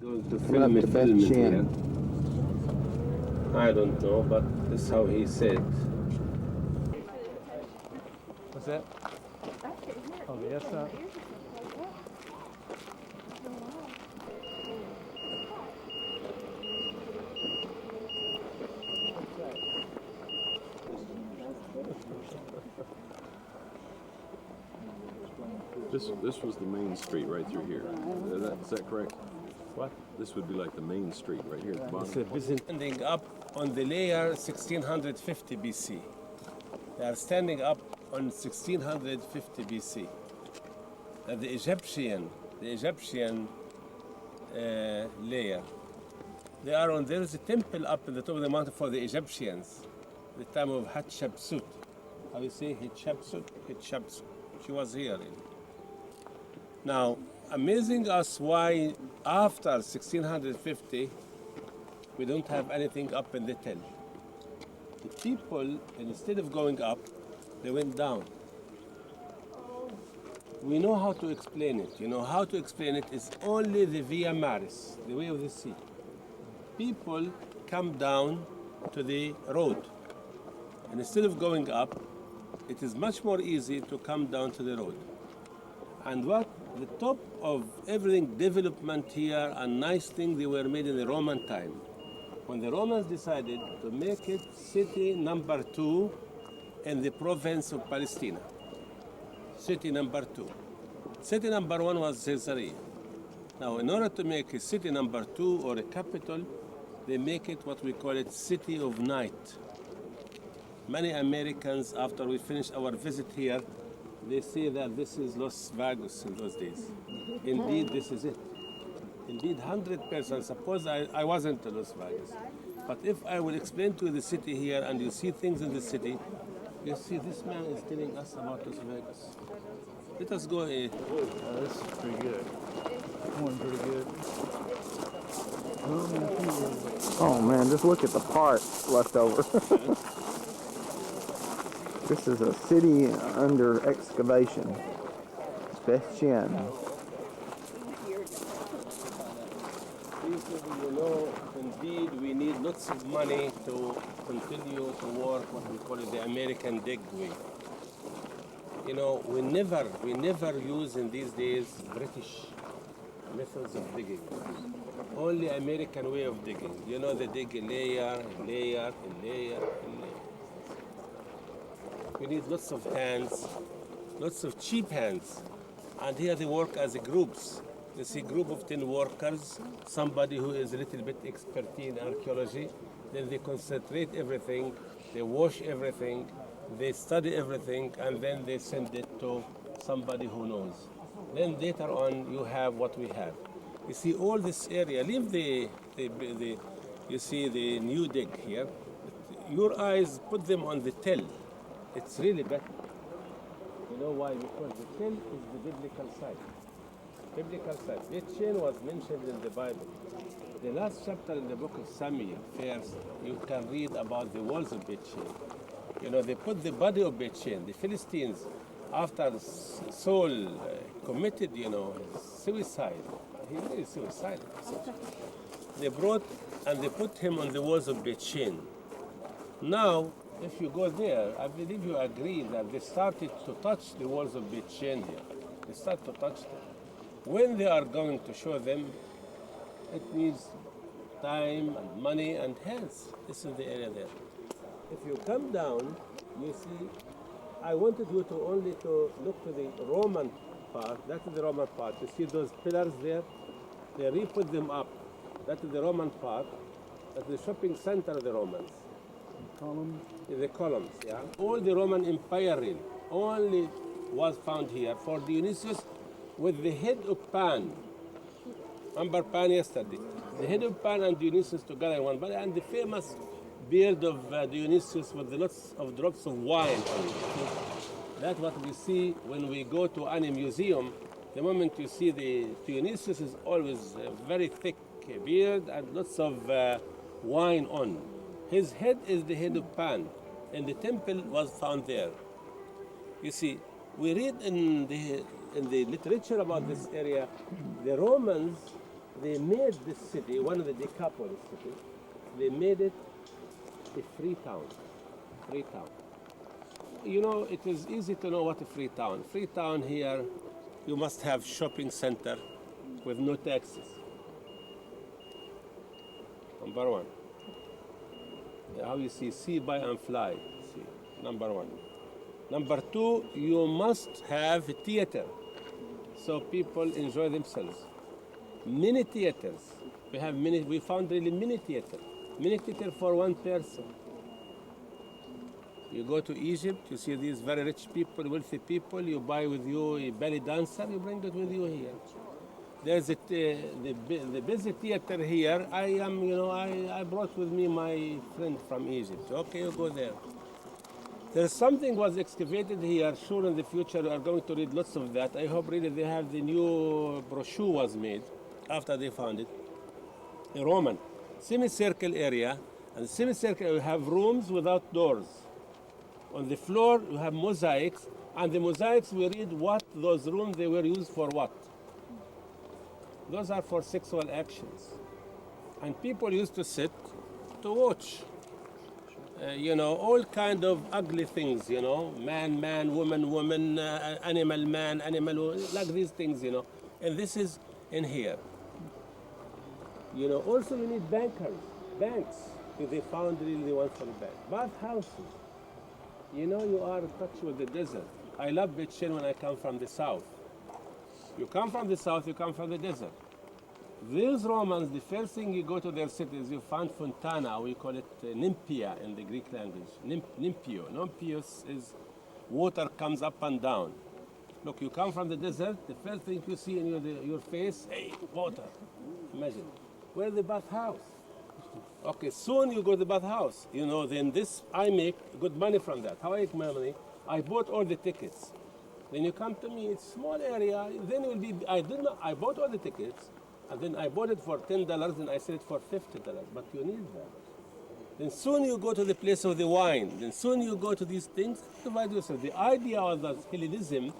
Going to film it here. I don't know, but this is how he said. What's that? Oh, the S This was the main street right through here. Is that correct? What? This would be like the main street right here at the bottom. Standing up on the layer 1650 BC. They are standing up on 1650 BC. And the Egyptian layer. They are on. There is a temple up in the top of the mountain for the Egyptians. The time of Hatshepsut. How you say Hatshepsut? Hatshepsut. She was here. Now, amazing us why after 1650 we don't have anything up in the tent. The people, instead of going up, they went down. We know how to explain it. You know how to explain it is only the Via Maris, the way of the sea. People come down to the road. And instead of going up, it is much more easy to come down to the road. And what the top of everything, development here and nice things, they were made in the Roman time. When the Romans decided to make it city number 2 in the province of Palestine. City number 2. City number 1 was Caesarea. Now, in order to make a city number 2 or a capital, they make it what we call it City of Night. Many Americans, after we finish our visit here, they say that this is Las Vegas in those days. Indeed, this is it. Indeed, 100%. Suppose I wasn't to Las Vegas. But if I will explain to you the city here and you see things in the city, you see this man is telling us about Las Vegas. Let us go. This is pretty good. One pretty good. Oh man, just look at the parts left over. This is a city under excavation. Bethshan. You know, indeed, we need lots of money to continue to work what we call it the American dig way. You know, we never use in these days British methods of digging. Only American way of digging. You know, they dig a layer, a layer, a layer, a layer. We need lots of hands, lots of cheap hands. And here they work as groups. You see, group of 10 workers, somebody who is a little bit expert in archaeology, then they concentrate everything, they wash everything, they study everything, and then they send it to somebody who knows. Then later on, you have what we have. You see, all this area, leave you see the new dig here. Your eyes, put them on the tell. It's really better. You know why? Because the tell is the biblical site. Biblical site. Bethshan was mentioned in the Bible. The last chapter in the book of Samuel, first, you can read about the walls of Bethshan. You know, they put the body of Bethshan, the Philistines, after Saul committed, you know, suicide. He really suicidal. They brought and they put him on the walls of Bethshan. Now, if you go there, I believe you agree that they started to touch the walls of Bethshan here. They start to touch them. When they are going to show them, it needs time and money and hands. This is the area there. If you come down, you see, I wanted you to only to look to the Roman part. That is the Roman part. You see those pillars there? They re-put them up. That is the Roman part. That's the shopping center of the Romans. Columns. The columns, yeah. All the Roman Empire really only was found here for Dionysius with the head of Pan. Remember Pan yesterday? The head of Pan and Dionysius together in one body, and the famous beard of Dionysius with the lots of drops of wine on it. That's what we see when we go to any museum. The moment you see the Dionysius is always a very thick beard and lots of wine on. His head is the head of Pan, and the temple was found there. You see, we read in the literature about this area, the Romans they made this city, one of the Decapolis cities, they made it a free town. Free town. You know, it is easy to know what a free town. Free town here, you must have shopping center with no taxes. Number one. How you see buy and fly. See, number one. Number two, you must have a theater so people enjoy themselves. Mini theaters. We found really mini theater. Mini theater for one person. You go to Egypt, you see these very rich people, wealthy people, you buy with you a belly dancer, you bring it with you here. There's the busy theater here. I brought with me my friend from Egypt. Okay, you go there. There's something was excavated here. Sure, in the future we are going to read lots of that. I hope really they have the new brochure was made after they found it. A Roman semicircle area, and the semicircle you have rooms without doors. On the floor you have mosaics, and the mosaics we read what those rooms they were used for what. Those are for sexual actions. And people used to sit to watch. All kind of ugly things, man, woman, animal, man, animal, like these things, And this is in here. Also you need banks. If they found really the one for the bank. Bathhouses. You are in touch with the desert. I love Bet Shin when I come from the south. You come from the south, you come from the desert. These Romans, the first thing you go to their cities, you find Fontana, we call it Nympia in the Greek language. Nympio. Nympios is water comes up and down. Look, you come from the desert, the first thing you see in your face, hey, water. Imagine. Where's the bathhouse? Okay, soon you go to the bathhouse. Then I make good money from that. How I make my money? I bought all the tickets. Then you come to me, it's small area. Then it will be. I bought all the tickets, and then I bought it for $10, and I sell it for $50. But you need that. Then soon you go to the place of the wine. Then soon you go to these things. Divide yourself. The idea of the Hellenism.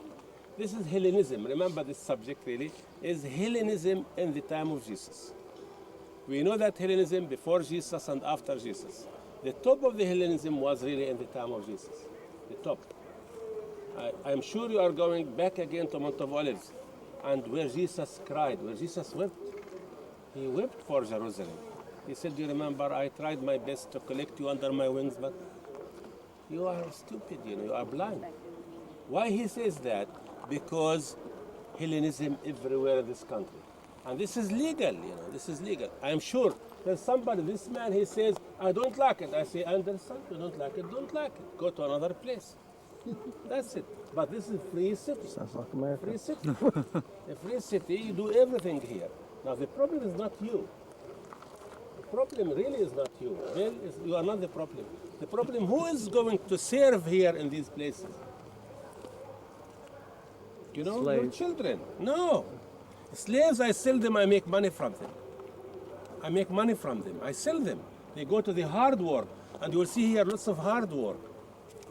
This is Hellenism. Remember this subject really is Hellenism in the time of Jesus. We know that Hellenism before Jesus and after Jesus. The top of the Hellenism was really in the time of Jesus. The top. I'm sure you are going back again to Mount of Olives and where Jesus cried, where Jesus wept. He wept for Jerusalem. He said, do you remember, I tried my best to collect you under my wings, but you are stupid, you are blind. Why he says that? Because Hellenism everywhere in this country. And this is legal, this is legal. I'm sure there's somebody, this man, he says, I don't like it. I say, I understand, you don't like it, don't like it. Go to another place. That's it. But this is free city. Sounds like America. Free city. A free city, you do everything here. Now the problem is not you. The problem really is not you. You are not the problem. The problem, who is going to serve here in these places? Your children. No. Slaves, I sell them, I make money from them. I make money from them. I sell them. They go to the hard work. And you will see here lots of hard work.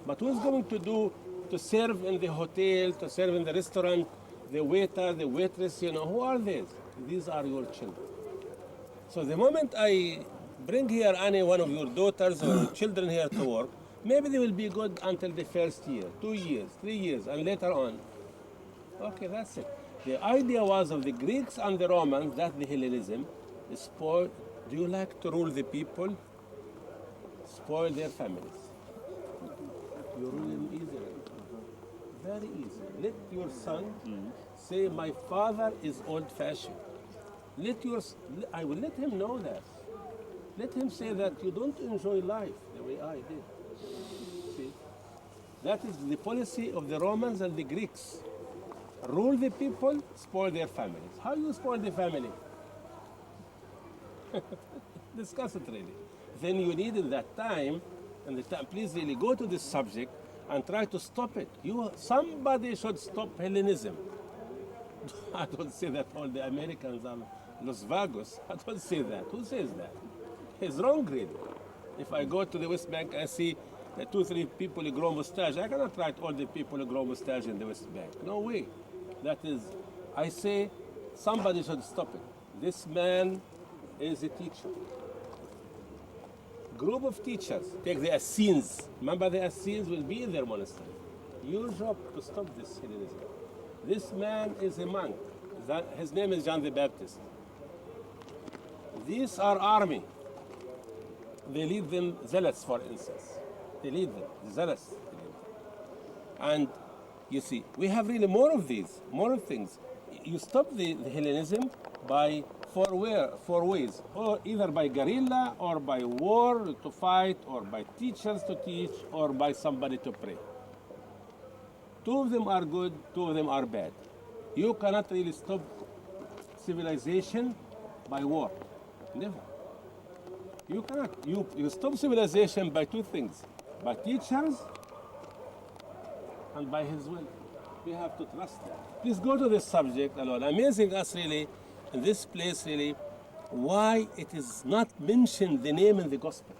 But who's going to serve in the hotel, to serve in the restaurant, the waiter, the waitress, who are these? These are your children. So the moment I bring here any one of your daughters or children here to work, maybe they will be good until the first year, 2 years, 3 years, and later on. Okay, that's it. The idea was of the Greeks and the Romans, that the Hellenism, spoil. Do you like to rule the people? Spoil their families. You rule them easily. Very easy. Let your son say, my father is old-fashioned. I will let him know that. Let him say that you don't enjoy life the way I did. See? That is the policy of the Romans and the Greeks. Rule the people, spoil their families. How you spoil the family? Discuss it really. Then you need in that time, please really go to this subject and try to stop it. Somebody should stop Hellenism. I don't say that all the Americans are Los Vagos. I don't say that. Who says that? It's wrong really. If I go to the West Bank, I see 2, 3 people who grow mustache. I cannot write all the people who grow mustache in the West Bank. No way. That is, I say somebody should stop it. This man is a teacher. Group of teachers, take the Essenes. Remember the Essenes will be in their monastery. Your job to stop this Hellenism. This man is a monk. His name is John the Baptist. These are army. They lead them zealots, for instance. They lead them, zealots. And you see, we have really more of these, more of things. You stop the Hellenism by four ways, or either by guerrilla, or by war to fight, or by teachers to teach, or by somebody to pray. Two of them are good, two of them are bad. You cannot really stop civilization by war. Never. You cannot. You stop civilization by two things, by teachers and by his will. We have to trust him. Please go to this subject alone. Amazing us really, in this place really, why it is not mentioned the name in the gospel.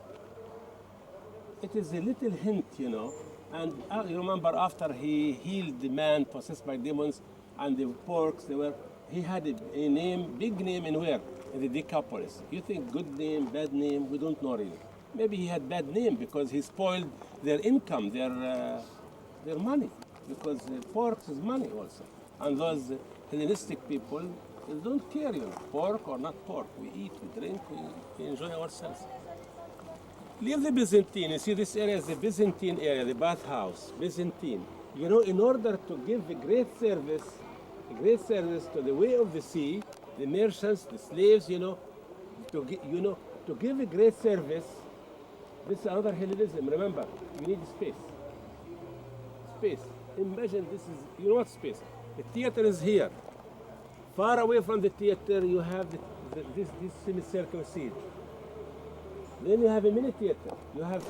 It is a little hint, you know. And you remember after he healed the man possessed by demons and the porks, he had a name, big name in where? In the Decapolis. You think good name, bad name? We don't know really. Maybe he had bad name because he spoiled their income, their money, because pork is money also. And those Hellenistic people, they don't care, you know, pork or not pork. We eat, we drink, we enjoy ourselves. Leave the Byzantine. You see, this area is the Byzantine area, the bathhouse, Byzantine. You know, in order to give a great service to the way of the sea, the merchants, the slaves, you know, to give a great service. This is another Hellenism. Remember, you need space. Space. Imagine this is, you know what space? The theater is here. Far away from the theater, you have this semicircular seat. Then you have a mini theater. You have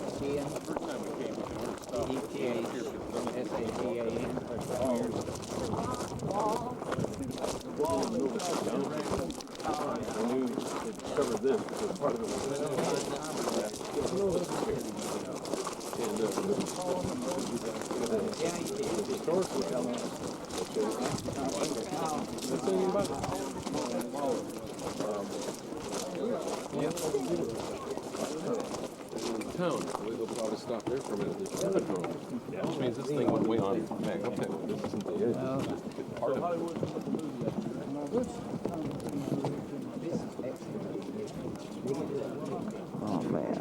Cover this because part of it was town. We'll probably stop there for a minute. There's another drone. Which means this thing went way on back up there. This isn't the edge. This is just part of it. Oh man.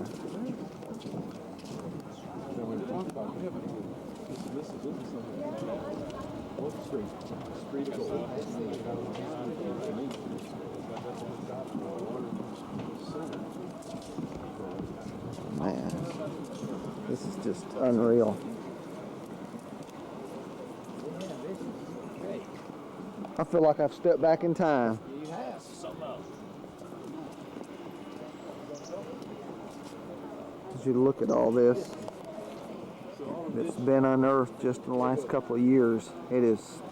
Man, this is just unreal. I feel like I've stepped back in time. As you look at all this that's been unearthed just in the last couple of years, it is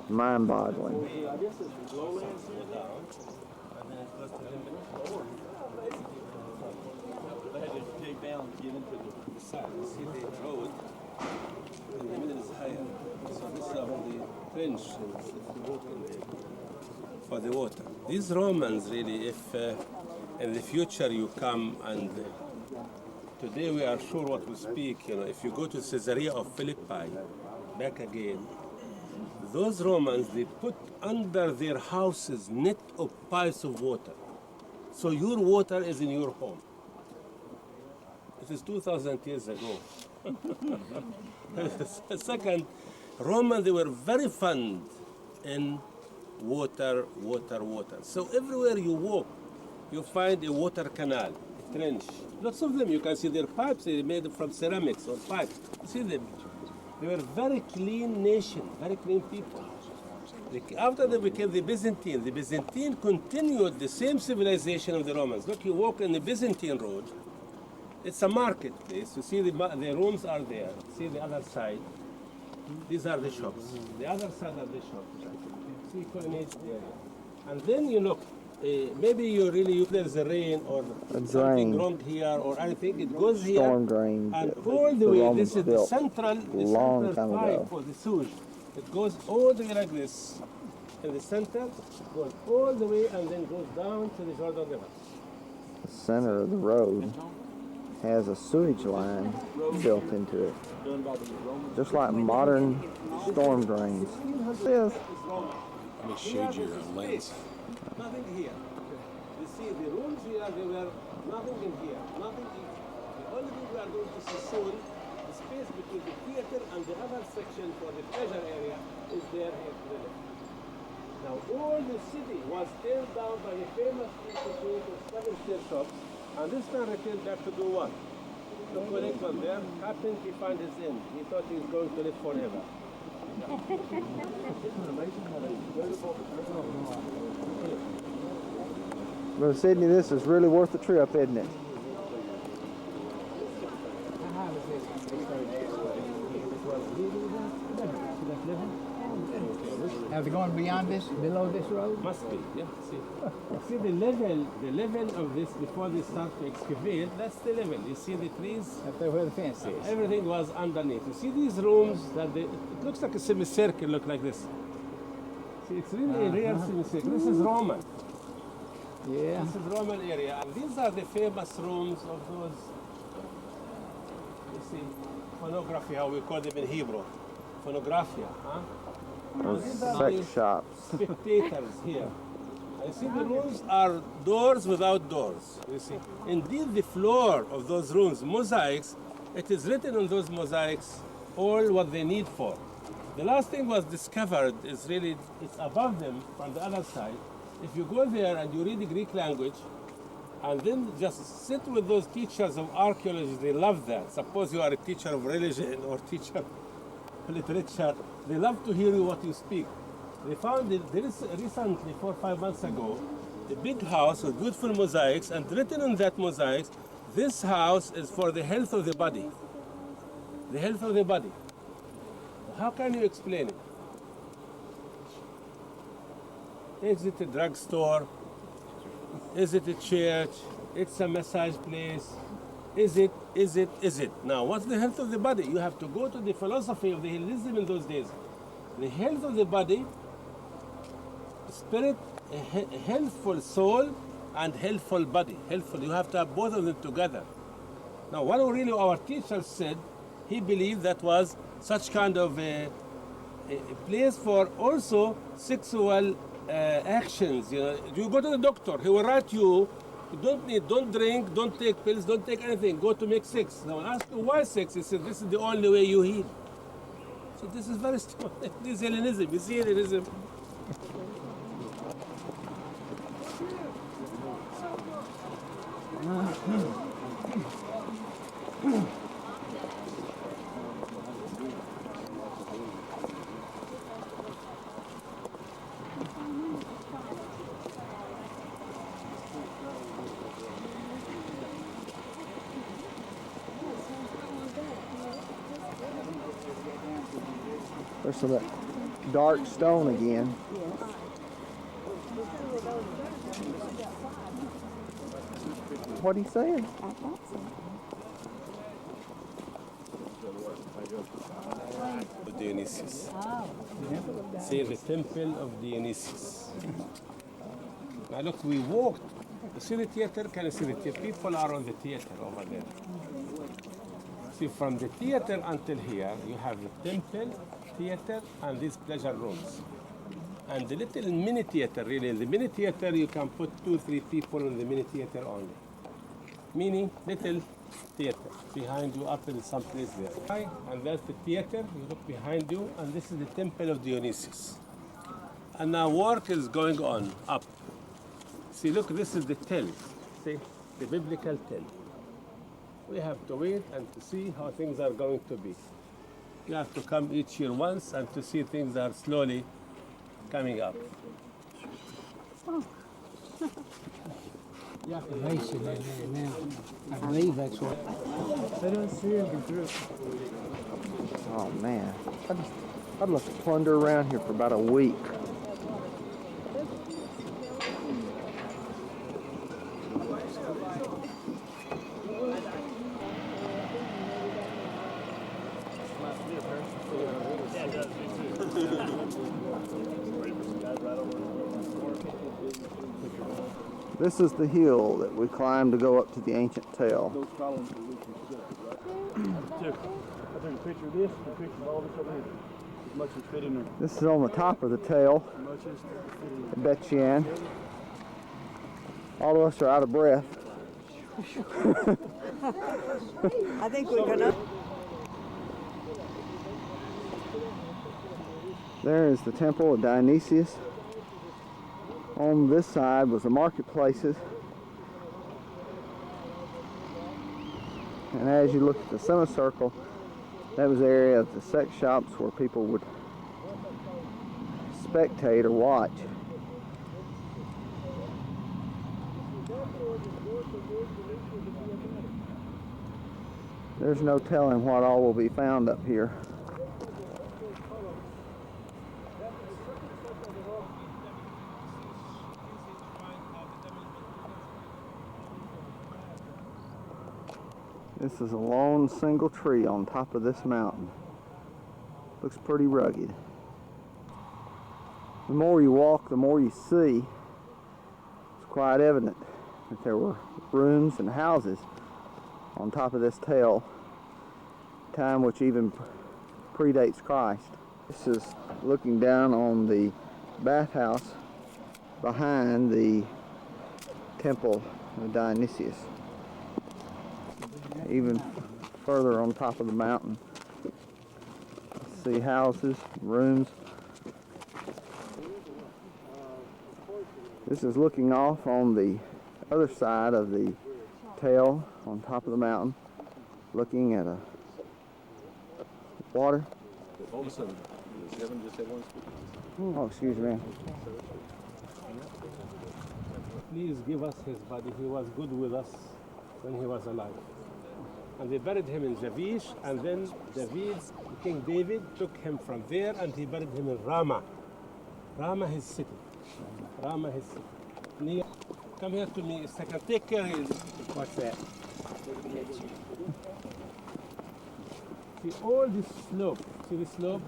mind-boggling. See the road, and the middle is higher. So this is the trench for the water. These Romans really, if in the future you come and today we are sure what we speak, you know, if you go to Caesarea of Philippi, back again, those Romans, they put under their houses net of pipes of water. So your water is in your home. It is 2,000 years ago. Second, Romans, they were very fond in water. So everywhere you walk, you find a water canal, a trench. Lots of them, you can see their pipes, they're made from ceramics or pipes. You see them. They were very clean nation, very clean people. After they became the Byzantine continued the same civilization of the Romans. Look, you walk in the Byzantine road, it's a marketplace. You see the rooms are there. See the other side. These are the shops. The other side are the shops. See Colonnade area. And then you look, maybe there's a rain or something wrong here or anything. It goes here. Storm drain. And all the way, this is the central pipe for the sewage. It goes all the way like this. in the center, goes all the way and then goes down to the Jordan River. The center of the road has a sewage line built into it, just like modern storm drains. This. Let me shade your lens. Nothing here. You see the rooms here, there were nothing in here, nothing in. The only thing we are going to see soon, the space between the theater and the other section for the pleasure area is there here to the left. Now all the city was teared down by the famous institute of 7 stair shops, and this man returned back to do what? To collect one there. Happened he found his end. He thought he was going to live forever. Brother Sidney, this is really worth the trip, isn't it? Are they going beyond this, below this road? Must be, yeah. See the level of this before they start to excavate, that's the level. You see the trees? Up there where the fence is. Everything was underneath. You see these rooms that it looks like a semicircle, look like this. See, it's really a real semicircle. This is Roman. Yeah. This is Roman area, and these are the famous rooms of those, you see, phonography, how we call them in Hebrew. Phonographia, huh? Those These are sex the shops. spectators here. And see the rooms are doors without doors. You see, indeed the floor of those rooms, mosaics, it is written on those mosaics all what they need for. The last thing was discovered is really, it's above them on the other side. If you go there and you read the Greek language, and then just sit with those teachers of archaeology, they love that. Suppose you are a teacher of religion or teacher of literature, they love to hear you what you speak. They found it recently, 4 or 5 months ago, a big house with beautiful mosaics, and written on that mosaics, this house is for the health of the body. The health of the body. How can you explain it? Is it a drugstore? Is it a church? It's a massage place. Is it? Now, what's the health of the body? You have to go to the philosophy of the Hellenism in those days. The health of the body, spirit, a healthful soul, and healthful body. Healthful, you have to have both of them together. Now, what really our teacher said, he believed that was such kind of a place for also sexual actions. You know, you go to the doctor, he will write you don't drink, don't take pills, don't take anything, go to make sex. Now I ask you why sex, he said this is the only way you heal. So this is very strong. This is Hellenism, you see Hellenism. There's some of that dark stone again. What are you saying? Dionysius. See the temple of Dionysius. Now look, we walked. You see the theater? Can you see the theater? People are on the theater over there. See, from the theater until here, you have the temple, theater, and these pleasure rooms. And the little mini theater, really, in the mini theater, you can put 2-3 people in the mini theater only. Mini, little theater. Behind you, up in some place there. Right? And that's the theater, you look behind you, and this is the temple of Dionysius. And now work is going on, up. See, look, this is the tent. See, the biblical tent. We have to wait and to see how things are going to be. You have to come each year once and to see things are slowly coming up. Yeah, Mason in there now. I believe that's what. I don't see it through. Oh man, I'd love to plunder around here for about a week. This is the hill that we climbed to go up to the ancient tell. Those columns are leaking together, right? I took a picture of this, a picture of all this over here. As much as fit in there. This is on the top of the tell, As much as fit in there. Betian. All of us are out of breath. I think we're gonna. There is the temple of Dionysius. On this side was the marketplaces. And as you look at the semicircle, that was the area of the sex shops where people would spectate or watch. There's no telling what all will be found up here. This is a lone single tree on top of this mountain. Looks pretty rugged. The more you walk, the more you see. It's quite evident that there were rooms and houses on top of this tell, time which even predates Christ. This is looking down on the bathhouse behind the temple of Dionysius. Even further on top of the mountain, see houses, rooms. This is looking off on the other side of the tell on top of the mountain, looking at a water. All of a sudden, does heaven just have one speaker? Oh, excuse me. Please give us his body. He was good with us when he was alive. And they buried him in Javish, and then King David took him from there and he buried him in Ramah. Ramah, his city. Ramah, his city. Come here to me a second. Take care. What's that? See all this slope. See the slope?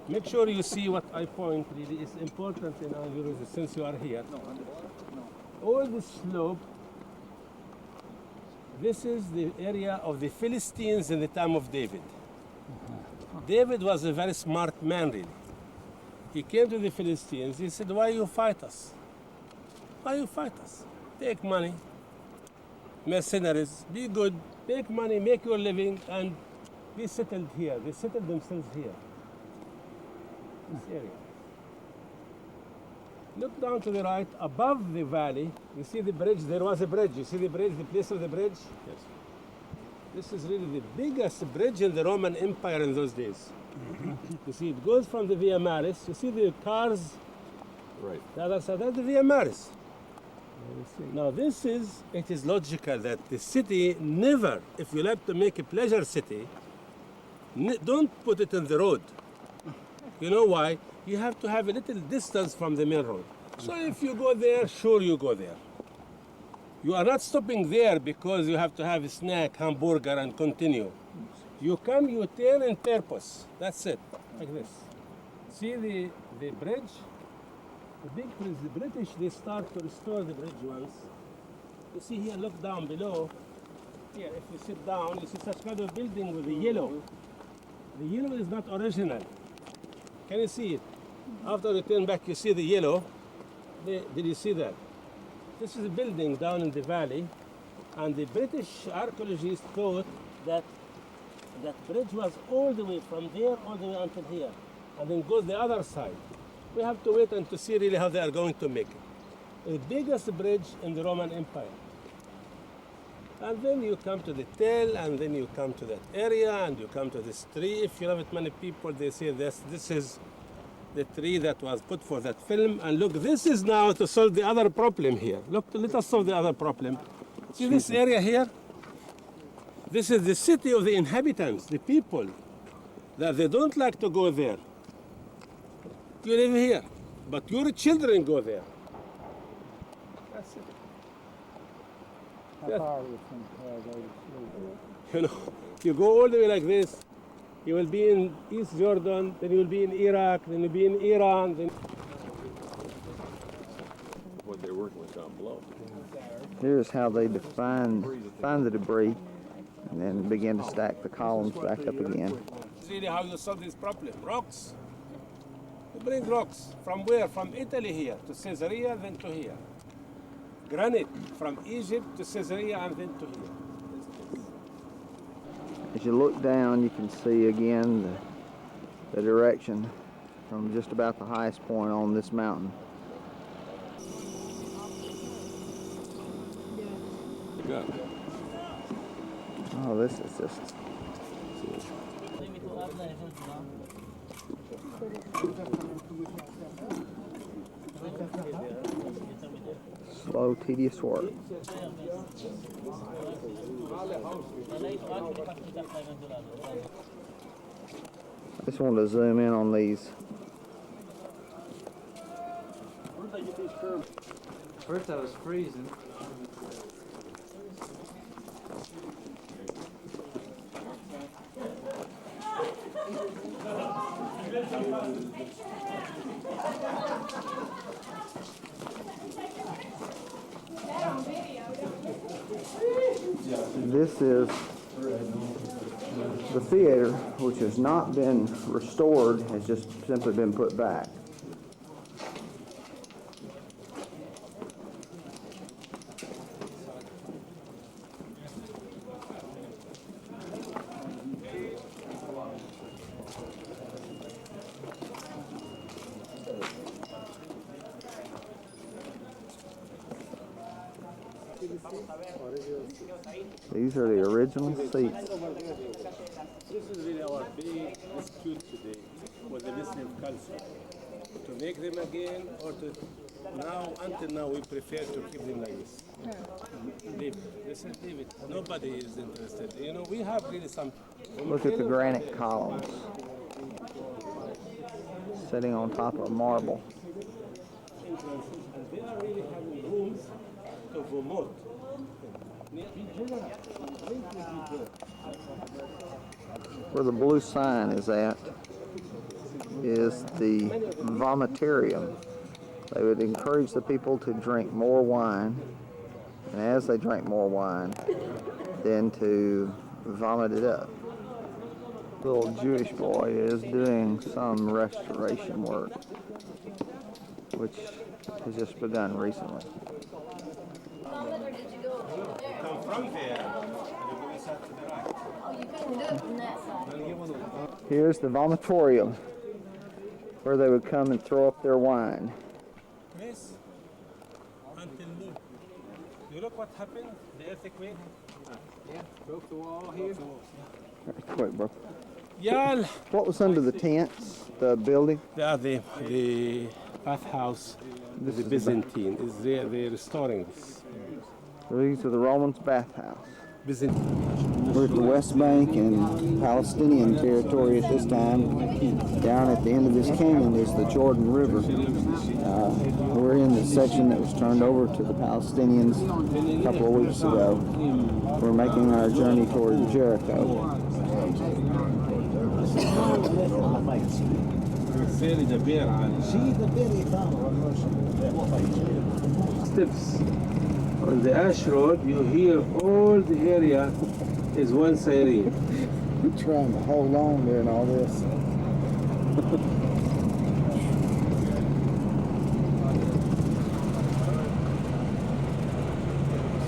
Make sure you see what I point. Really is important in our Jerusalem since you are here. All this slope. This is the area of the Philistines in the time of David. David was a very smart man, really. He came to the Philistines. He said, "Why you fight us? Why you fight us? Take money, mercenaries, be good, take money, make your living, and be settled here." They settled themselves here, this area. Look down to the right, above the valley, you see the bridge, there was a bridge. You see the bridge, the place of the bridge? Yes. This is really the biggest bridge in the Roman Empire in those days. You see, it goes from the Via Maris. You see the cars, Right. the other side, that's the Via Maris. Now it is logical that the city never, if you like to make a pleasure city, don't put it in the road. You know why? You have to have a little distance from the main road. So if you go there, sure you go there. You are not stopping there because you have to have a snack, hamburger, and continue. You come, you turn in purpose. That's it, like this. See the bridge? The big bridge, the British, they start to restore the bridge once. You see here, look down below. Here, if you sit down, you see such kind of building with the yellow. The yellow is not original. Can you see it? After you turn back, you see the yellow. Did you see that? This is a building down in the valley, and the British archaeologists thought that that bridge was all the way from there all the way until here, and then goes the other side. We have to wait and to see really how they are going to make it. The biggest bridge in the Roman Empire. And then you come to the tell, and then you come to that area, and you come to this tree. If you love it, many people, they say this is the tree that was put for that film. And look, this is now to solve the other problem here. Look, let us solve the other problem. See this area here? This is the city of the inhabitants, the people, that they don't like to go there. You live here, but your children go there. That's it. How far are we from David's? You know, you go all the way like this, you will be in East Jordan, then you will be in Iraq, then you'll be in Iran. Then what they're working with down below. Here's how they find the debris and then begin to stack the columns back up again. It's really how you solve this problem. Rocks. You bring rocks from where? From Italy here to Caesarea, then to here. Granite from Egypt to Caesarea and then to here. As you look down, you can see again the direction from just about the highest point on this mountain. Yeah. Oh, this is just slow, tedious work. I just wanted to zoom in on these. First I was freezing. This is the theater, which has not been restored, has just simply been put back. These are the original seats. This is really our big dispute today with the Muslim culture. To make them again or to now, until now, we prefer to keep them like this. Leave it. They said leave it. Nobody is interested. You know, we have really some. Look at the granite columns sitting on top of marble. Entrances, and they are really having rooms to promote. Where the blue sign is at is the vomitarium. They would encourage the people to drink more wine, and as they drank more wine, then to vomit it up. Little Jewish boy is doing some restoration work, which has just begun recently. Come from there. Here's the vomitorium, where they would come and throw up their wine. Yes. Until noon. You look what happened? The earthquake? Yeah, broke the wall here. Earthquake, bro. Yeah. What was under the tents, the building? They are the bathhouse. This The is Byzantine is there. They're restoring this. These are the Romans' bathhouse. Byzantine. We're at the West Bank in Palestinian territory at this time. Down at the end of this canyon is the Jordan River. We're in the section that was turned over to the Palestinians a couple of weeks ago. We're making our journey toward Jericho. Steps on the ash road, you hear all the area is one siren. We're trying to hold on during all this.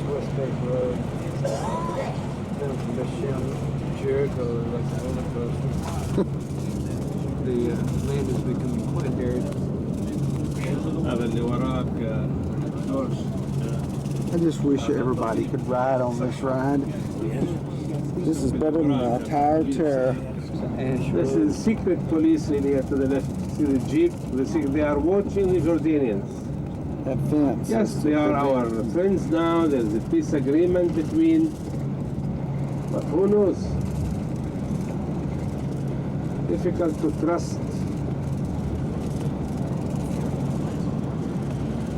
West Bank Road. Down from Michigan, Jericho, like the roller coaster. The land has become quite arid. هذا اللي وراك جورج. I just wish everybody could ride on this ride. This is better than the Tower of Terror. This is secret police in here to the left. See the jeep? They are watching the Jordanians. That fence. Yes, they are our friends now. There's a peace agreement between. But who knows? Difficult to trust.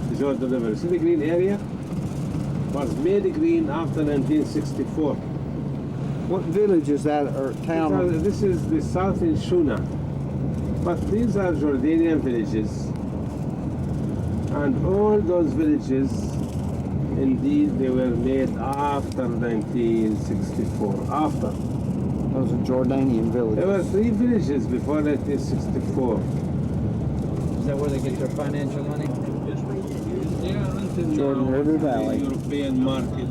The Jordan River. See the green area? Was made green after 1964. What village is that, or town? This is the south in Shuna. But these are Jordanian villages. And all those villages, indeed, they were made after 1964. After. Those are Jordanian villages. There were 3 villages before 1964. Is that where they get their financial money? Jordan River Valley. European market.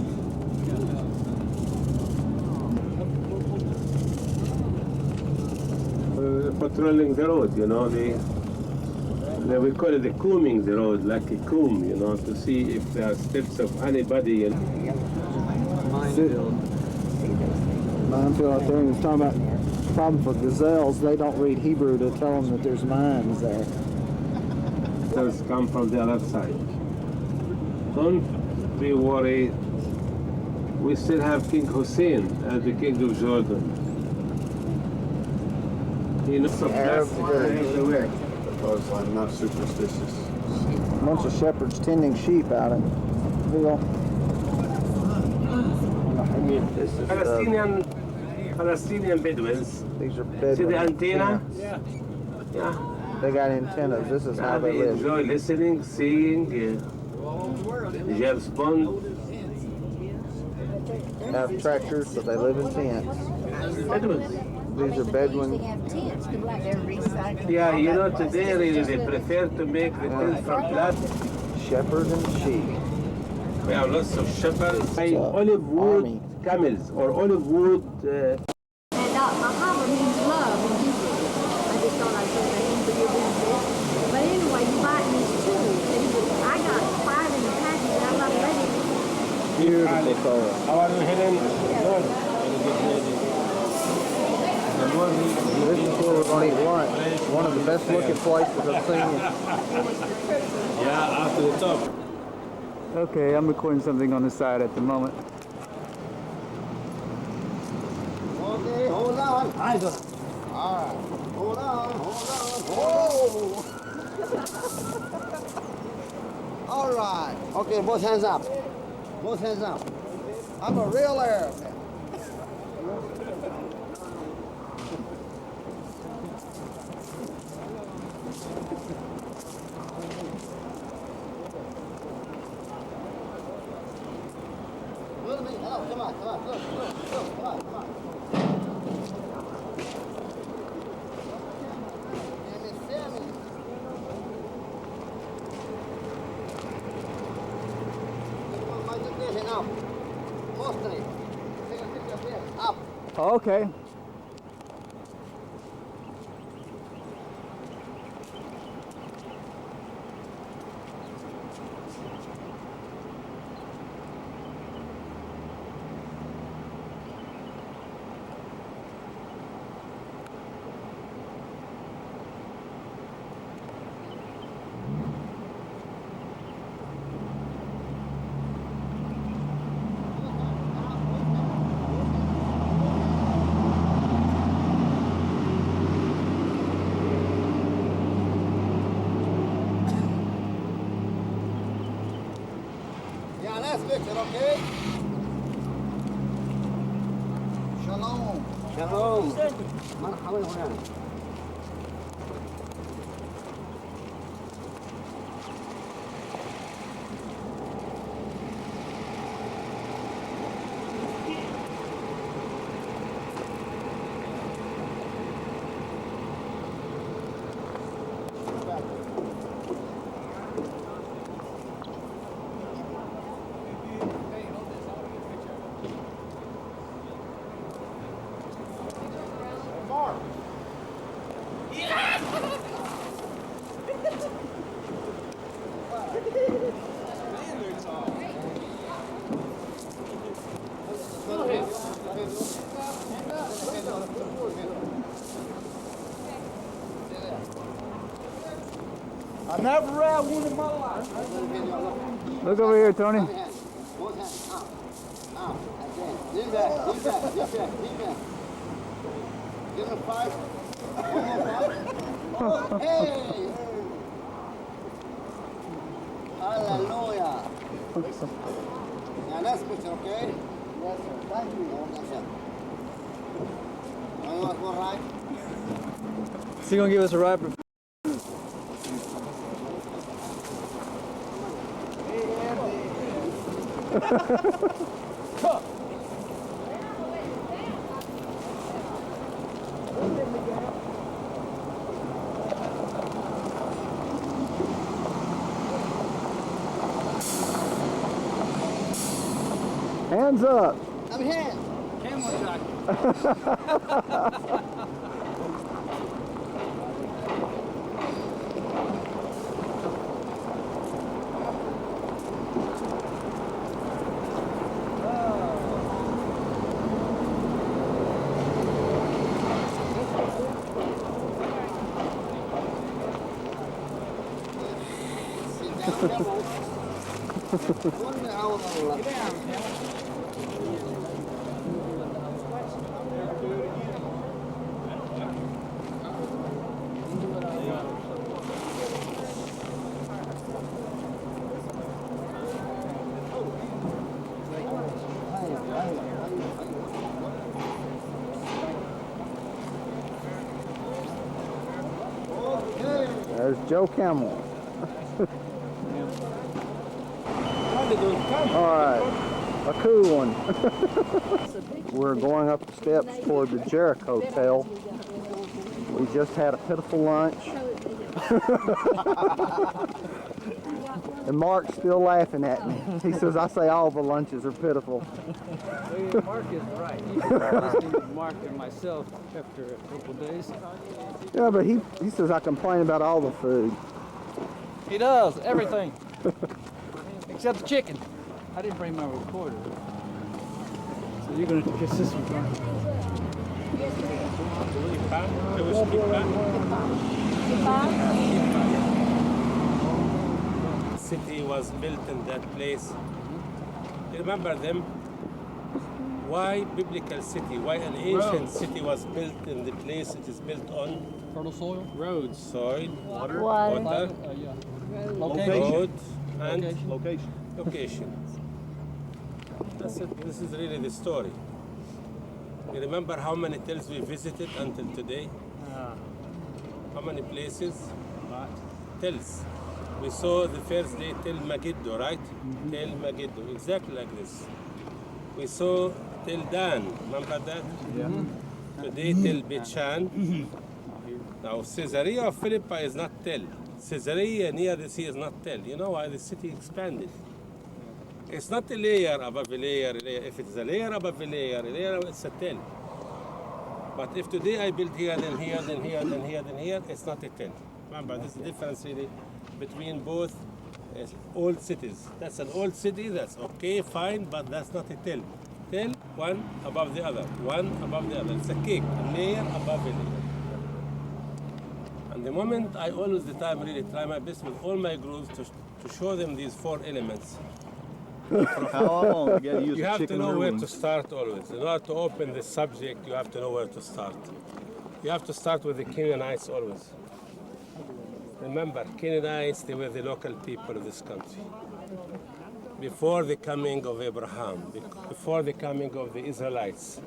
Patrolling the road, you know, we call it the combing the road, like a comb, you know, to see if there are steps of anybody. Minefield. Minefield out there. He was talking about the problem for gazelles. They don't read Hebrew to tell them that there's mines there. Those come from the other side. Don't be worried. We still have King Hussein as the king of Jordan. He knows of Arab that village. everywhere. Because I'm not superstitious. A bunch of shepherds tending sheep out in Ville. This is Palestinian Bedouins. these are See the Bedouin antenna? tents. Yeah. They got antennas. This is how they They live. enjoy listening, seeing, James Bond. They have tractors, so they live in tents. Bedouins. These are Bedouin. They have tents, they're recycling. Yeah, you know, today really they prefer to make the tents from plastic. Shepherd and sheep. We have lots of shepherds. So, Olive wood army. camels or olive wood. And Mahaba means love in Hebrew. I just thought I'd say that in for your benefit. But anyway, you buy these two. I got 5 in the package and I'm not ready. Beautiful color. How are you, Helen? Good. This is where we're going to eat lunch. One of the best looking places I've seen. Yeah, after the top. Okay, I'm recording something on the side at the moment. Okay, hold on. I got it. All right. Hold on, Whoa! All right. Okay, both hands up. Both hands up. I'm a real Arab man. Look at me. Hello, come on, come on. Look, come on, come on. Up. Mostly. Take a picture here. Up. Okay. Yeah, last picture, okay? Shalom. Shalom. مرحبا هنا. I never read one in my life. Look over here, Tony. Both hands. Up. Up. Again. Lean back. Lean back. Lean back. Lean back. Give him 5. One more 5. Hey. Hallelujah. Now last picture, okay? Yes, sir. Thank you. Yes, sir. You want to go right? Is he gonna give us a ride? Hands up. I'm here. There's Joe Camel. All right, a cool one. We're going up the steps toward the Jericho Hotel. We just had a pitiful lunch. And Mark's still laughing at me. He says, I say all the lunches are pitiful. Well, Mark is right. Listening to Mark and myself after a couple of days. Yeah, but he says I complain about all the food. He does, everything. Except the chicken. I didn't bring my recorder. So you're going to kiss this one. City was built in that place. You remember them? Why biblical city? Why an ancient city was built in the place it is built on? Fertile soil? Road, soil, water, Yeah. road, and Location. location. That's it. This is really the story. You remember how many tells we visited until today? How many places? Tells. We saw the first day Tel Megiddo, right? Tel Megiddo, exactly like this. We saw Tel Dan, remember that? Yeah. Today Tel Bechan. Now Caesarea of Philippi is not Tel. Caesarea near the sea is not Tel. You know why? The city expanded. It's not a layer above a layer, a layer. If it's a layer above a layer, it's a Tel. But if today I build here, then here, then here, then here, then here, it's not a Tel. Remember, this is the difference really between both old cities. That's an old city, that's okay, fine, but that's not a Tel. Tel, one above the other, one above the other. It's a cake, a layer above a layer. And the moment I always the time really try my best with all my groups to show them these four elements. You have to know where to start always. In order to open the subject, you have to know where to start. You have to start with the Canaanites always. Remember, Canaanites, they were the local people of this country. Before the coming of Abraham, before the coming of the Israelites.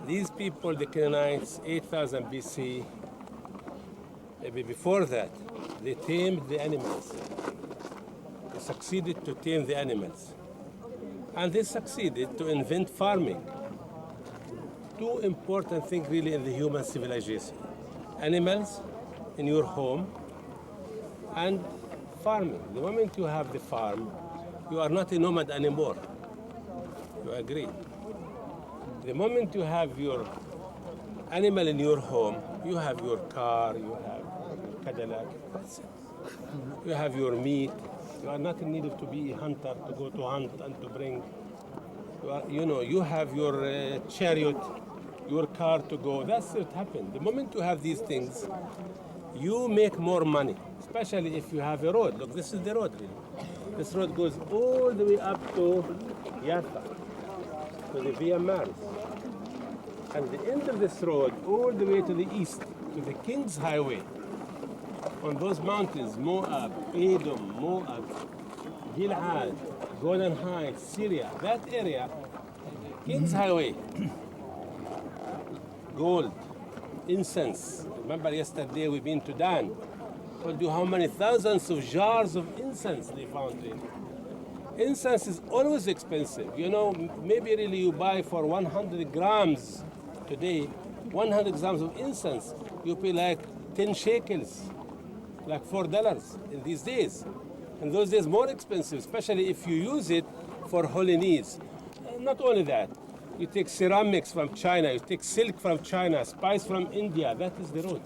These people, the Canaanites, 8,000 BC, maybe before that, they tamed the animals. They succeeded to tame the animals. And they succeeded to invent farming. Two important things really in the human civilization. Animals in your home and farming. The moment you have the farm, you are not a nomad anymore. You agree? The moment you have your animal in your home, you have your car, you have your Cadillac, that's it. You have your meat. You are not in need of to be a hunter, to go to hunt and to bring. You have your chariot, your car to go. That's what happened. The moment you have these things, you make more money, especially if you have a road. Look, this is the road, really. This road goes all the way up to Yatta, to the Via Maris. And the end of this road, all the way to the east, to the King's Highway. On those mountains, Moab, Edom, Moab, Gilad, Golan Heights, Syria, that area, King's Highway, gold, incense. Remember yesterday we've been to Dan. Told you how many thousands of jars of incense they found there. Incense is always expensive. You know, maybe really you buy for 100 grams today, 100 grams of incense, you pay like 10 shekels, like $4 in these days. In those days, more expensive, especially if you use it for holy needs. Not only that, you take ceramics from China, you take silk from China, spice from India. That is the road.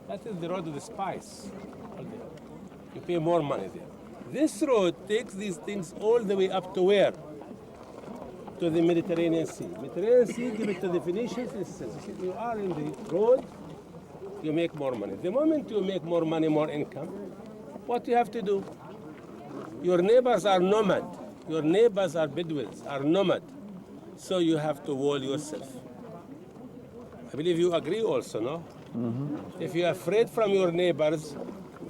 That is the road of the spice. You pay more money there. This road takes these things all the way up to where? To the Mediterranean Sea. Mediterranean Sea, give it to the Phoenicians. You are in the road, you make more money. The moment you make more money, more income, what you have to do? Your neighbors are nomad. Your neighbors are Bedouins, are nomad. So you have to wall yourself. I believe you agree also, no? If you're afraid from your neighbors,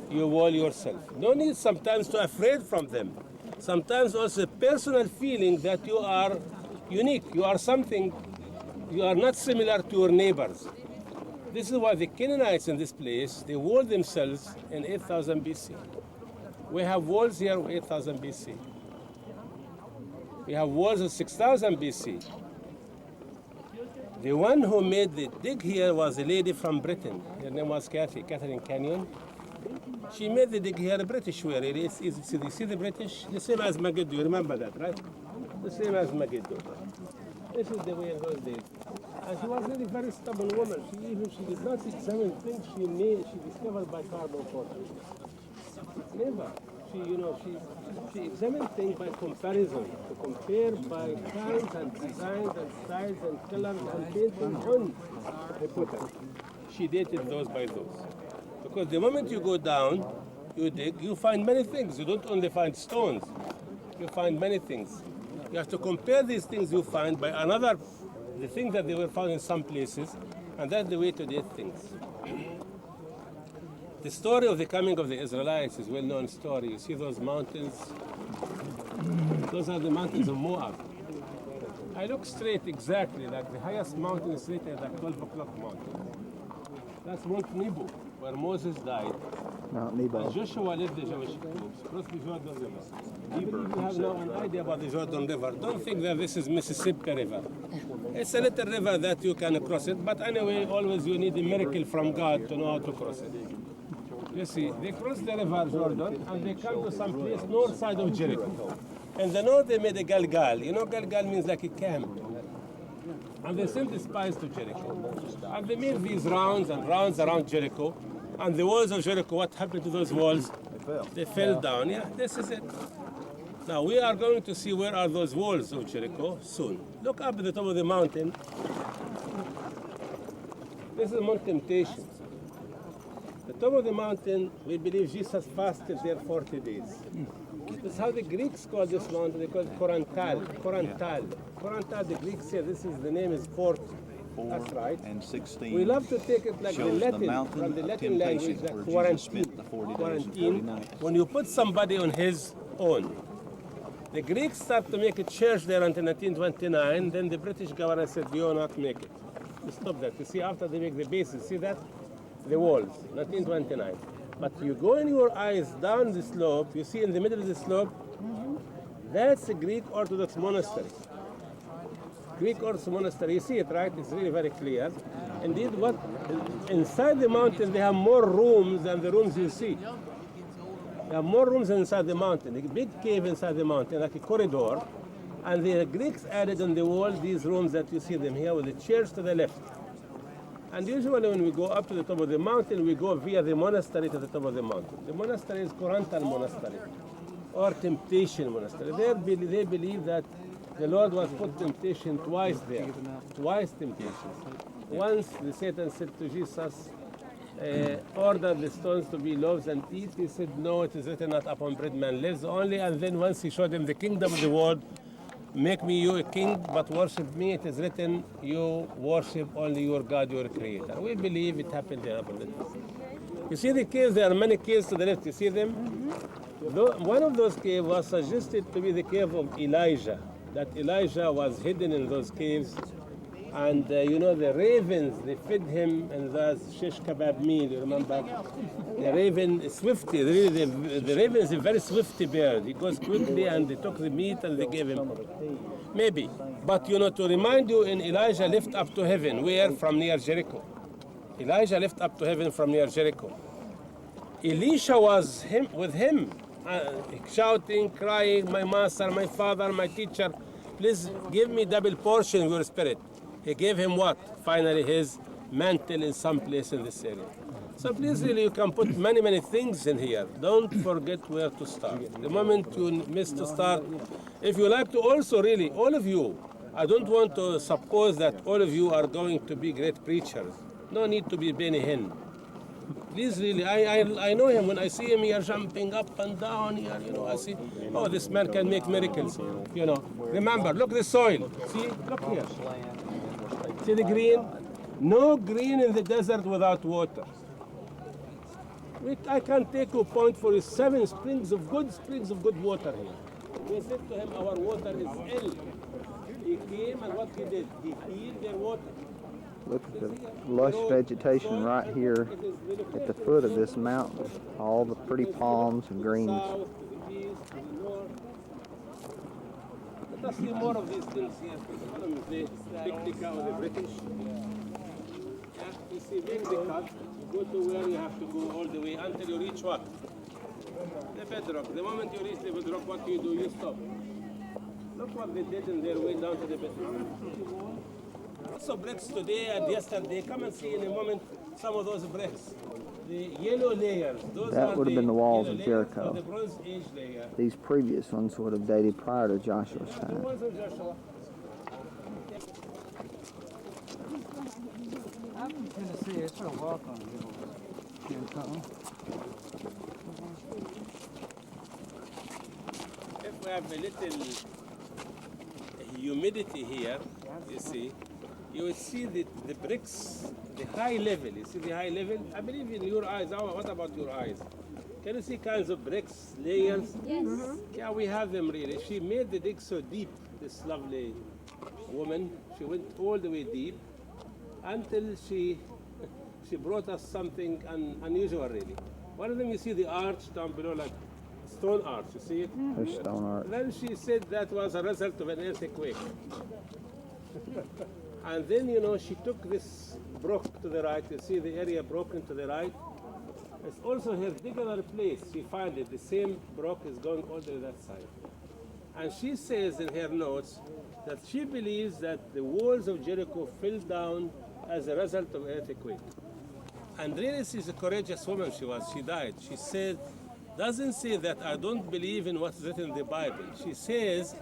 you wall yourself. No need sometimes to afraid from them. Sometimes also a personal feeling that you are unique. You are something, you are not similar to your neighbors. This is why the Canaanites in this place, they walled themselves in 8000 BC. We have walls here of 8000 BC. We have walls of 6000 BC. The one who made the dig here was a lady from Britain. Her name was Catherine Kenyon. She made the dig here a British way. It's easy to see. You see the British? The same as Megiddo. You remember that, right? The same as Megiddo. This is the way in those days. And she was really a very stubborn woman. She did not examine things she discovered by carbon 14. Never. She examined things by comparison, to compare by kinds and designs and styles and colors and paintings on the pattern. She dated those by those. Because the moment you go down, you dig, you find many things. You don't only find stones, you find many things. You have to compare these things you find by the things that they were found in some places, and that's the way to date things. The story of the coming of the Israelites is a well-known story. You see those mountains? Those are the mountains of Moab. I look straight exactly, like the highest mountain is rated like 12 o'clock mountain. That's Mount Nebo, where Moses died. Mount Nebo. And Joshua led the Jewish troops across the Jordan River. I believe you have now an idea about the Jordan River. Don't think that this is Mississippi River. It's a little river that you can cross it, but anyway, always you need a miracle from God to know how to cross it. You see, they cross the river Jordan and they come to some place north side of Jericho. In the north they made a Galgal. You know Galgal means like a camp. And they sent the spies to Jericho. And they made these rounds and rounds around Jericho. And the walls of Jericho, what happened to those walls? They fell down. Yeah, this is it. Now we are going to see where are those walls of Jericho soon. Look up at the top of the mountain. This is Mount Temptation. The top of the mountain, we believe Jesus fasted there 40 days. This is how the Greeks call this mountain. They call it Korantal. Korantal, the Greeks say this is the name is 40. That's right. And 16. We love to take it like the shows Latin, the mountain from the of Latin language, temptation like where Jesus quarantine. spent the 40 days and 40 Quarantine, nights. when you put somebody on his own. The Greeks started to make a church there until 1929. Then the British government said, we will not make it. We stop that. You see, after they make the bases, see that? The walls, 1929. But you go in your eyes down the slope, you see in the middle of the slope, that's a Greek Orthodox monastery. Greek Orthodox monastery, you see it, right? It's really very clear. Indeed, inside the mountain, they have more rooms than the rooms you see. They have more rooms inside the mountain, a big cave inside the mountain, like a corridor. And the Greeks added on the wall these rooms that you see them here with the chairs to the left. And usually when we go up to the top of the mountain, we go via the monastery to the top of the mountain. The monastery is Korantal Monastery, or Temptation Monastery. They believe that the Lord was put temptation twice there, twice temptation. Once the Satan said to Jesus, order the stones to be loaves and eat. He said, no, it is written not upon bread man lives only. And then once he showed him the kingdom of the world, make me you a king, but worship me. It is written, you worship only your God, your creator. We believe it happened there. You see the caves, there are many caves to the left. You see them? One of those caves was suggested to be the cave of Elijah, that Elijah was hidden in those caves And you know, the ravens, they fed him in the shish kebab meal, you remember? The raven is swifty, really, the raven is a very swifty bird. He goes quickly and they took the meat and they gave him. Maybe. But you know, to remind you, in Elijah left up to heaven, where? From near Jericho. Elijah left up to heaven from near Jericho. Elisha was with him, shouting, crying, my master, my father, my teacher, please give me double portion of your spirit. He gave him what? Finally, his mantle in some place in this area. So please, really, you can put many, many things in here. Don't forget where to start. The moment you miss to start, if you like to also, really, all of you, I don't want to suppose that all of you are going to be great preachers. No need to be Benny Hinn. Please, really, I know him. When I see him here jumping up and down here, you know, I see, oh, this man can make miracles, you know. Remember, look the soil. See, look here. See the green? No green in the desert without water. I can take a point for you, 7 springs of good water here. We said to him, our water is ill. He came and what he did? He healed their water. Look at the lush vegetation right here at the foot of this mountain. All the pretty palms and greens. South, to the east, to the north. Let us see more of these things here. One of them is the picnic of the British. Yeah, you see, make the cut. You go to where you have to go all the way until you reach what? The bedrock. The moment you reach the bedrock, what do? You stop. Look what they did in their way down to the bedrock. Also bricks today and yesterday. Come and see in a moment some of those bricks. The yellow layers. Those That would have been the walls of Jericho. The Bronze Age layer. These previous ones would have dated prior to Joshua's The time. ones of Joshua. I'm in Tennessee. It's a welcome. If we have a little humidity here, you see, you will see the bricks, the high level. You see the high level? I believe in your eyes. What about your eyes? Can you see kinds of bricks, layers? Yes. Yeah, we have them really. She made the dig so deep, this lovely woman. She went all the way deep until she brought us something unusual really. One of them, you see the arch down below, like stone arch, you see it? There's stone art. Then she said that was a result of an earthquake. And then, you know, she took this brook to the right. You see the area broken to the right. It's also her particular place. She found it. The same brook is going all the way that side. And she says in her notes that she believes that the walls of Jericho fell down as a result of earthquake. And really, she's a courageous woman she was. She died. She said, doesn't say that I don't believe in what's written in the Bible. She says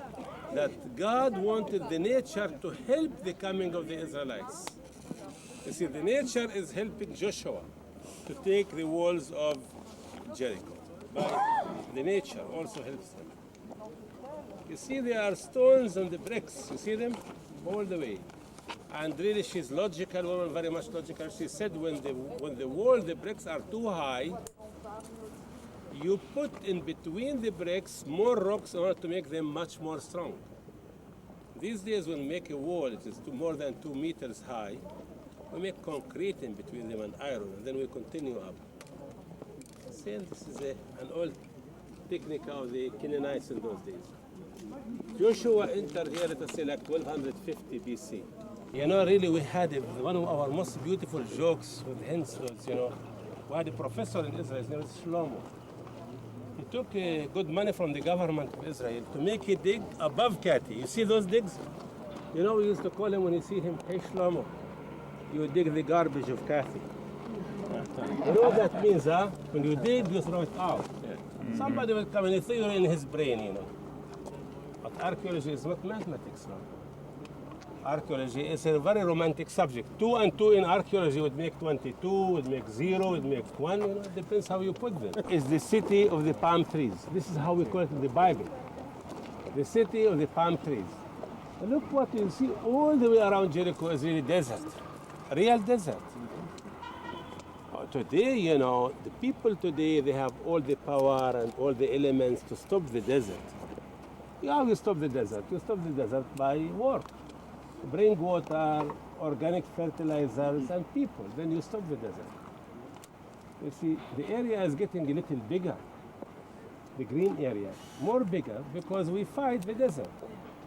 that God wanted the nature to help the coming of the Israelites. You see, the nature is helping Joshua to take the walls of Jericho. But the nature also helps them. You see, there are stones on the bricks. You see them? All the way. And really, she's logical, woman, very much logical. She said when the wall, the bricks are too high, you put in between the bricks more rocks in order to make them much more strong. These days, when we make a wall, it is more than 2 meters high, we make concrete in between them and iron, and then we continue up. See, this is an old technique of the Canaanites in those days. Joshua entered here, let us say, like 1250 BC. You know, really, we had one of our most beautiful jokes with hens was, you know, we had a professor in Israel, his name is Shlomo. He took good money from the government of Israel to make a dig above Kati. You see those digs? You know, we used to call him when you see him, hey Shlomo, you dig the garbage of Kati. You know what that means, huh? When you dig, you throw it out. Somebody will come and it's in his brain, you know. But archaeology is not mathematics, no. Archaeology is a very romantic subject. 2 and 2 in archaeology would make 22, would make 0, would make 1. You know, it depends how you put them. It's the city of the palm trees. This is how we call it in the Bible. The city of the palm trees. And look what you see all the way around Jericho is really desert. Real desert. Today, you know, the people today, they have all the power and all the elements to stop the desert. How you stop the desert? You stop the desert by war. bring water, organic fertilizers, and people. Then you stop the desert. You see, the area is getting a little bigger. The green area, more bigger, because we fight the desert.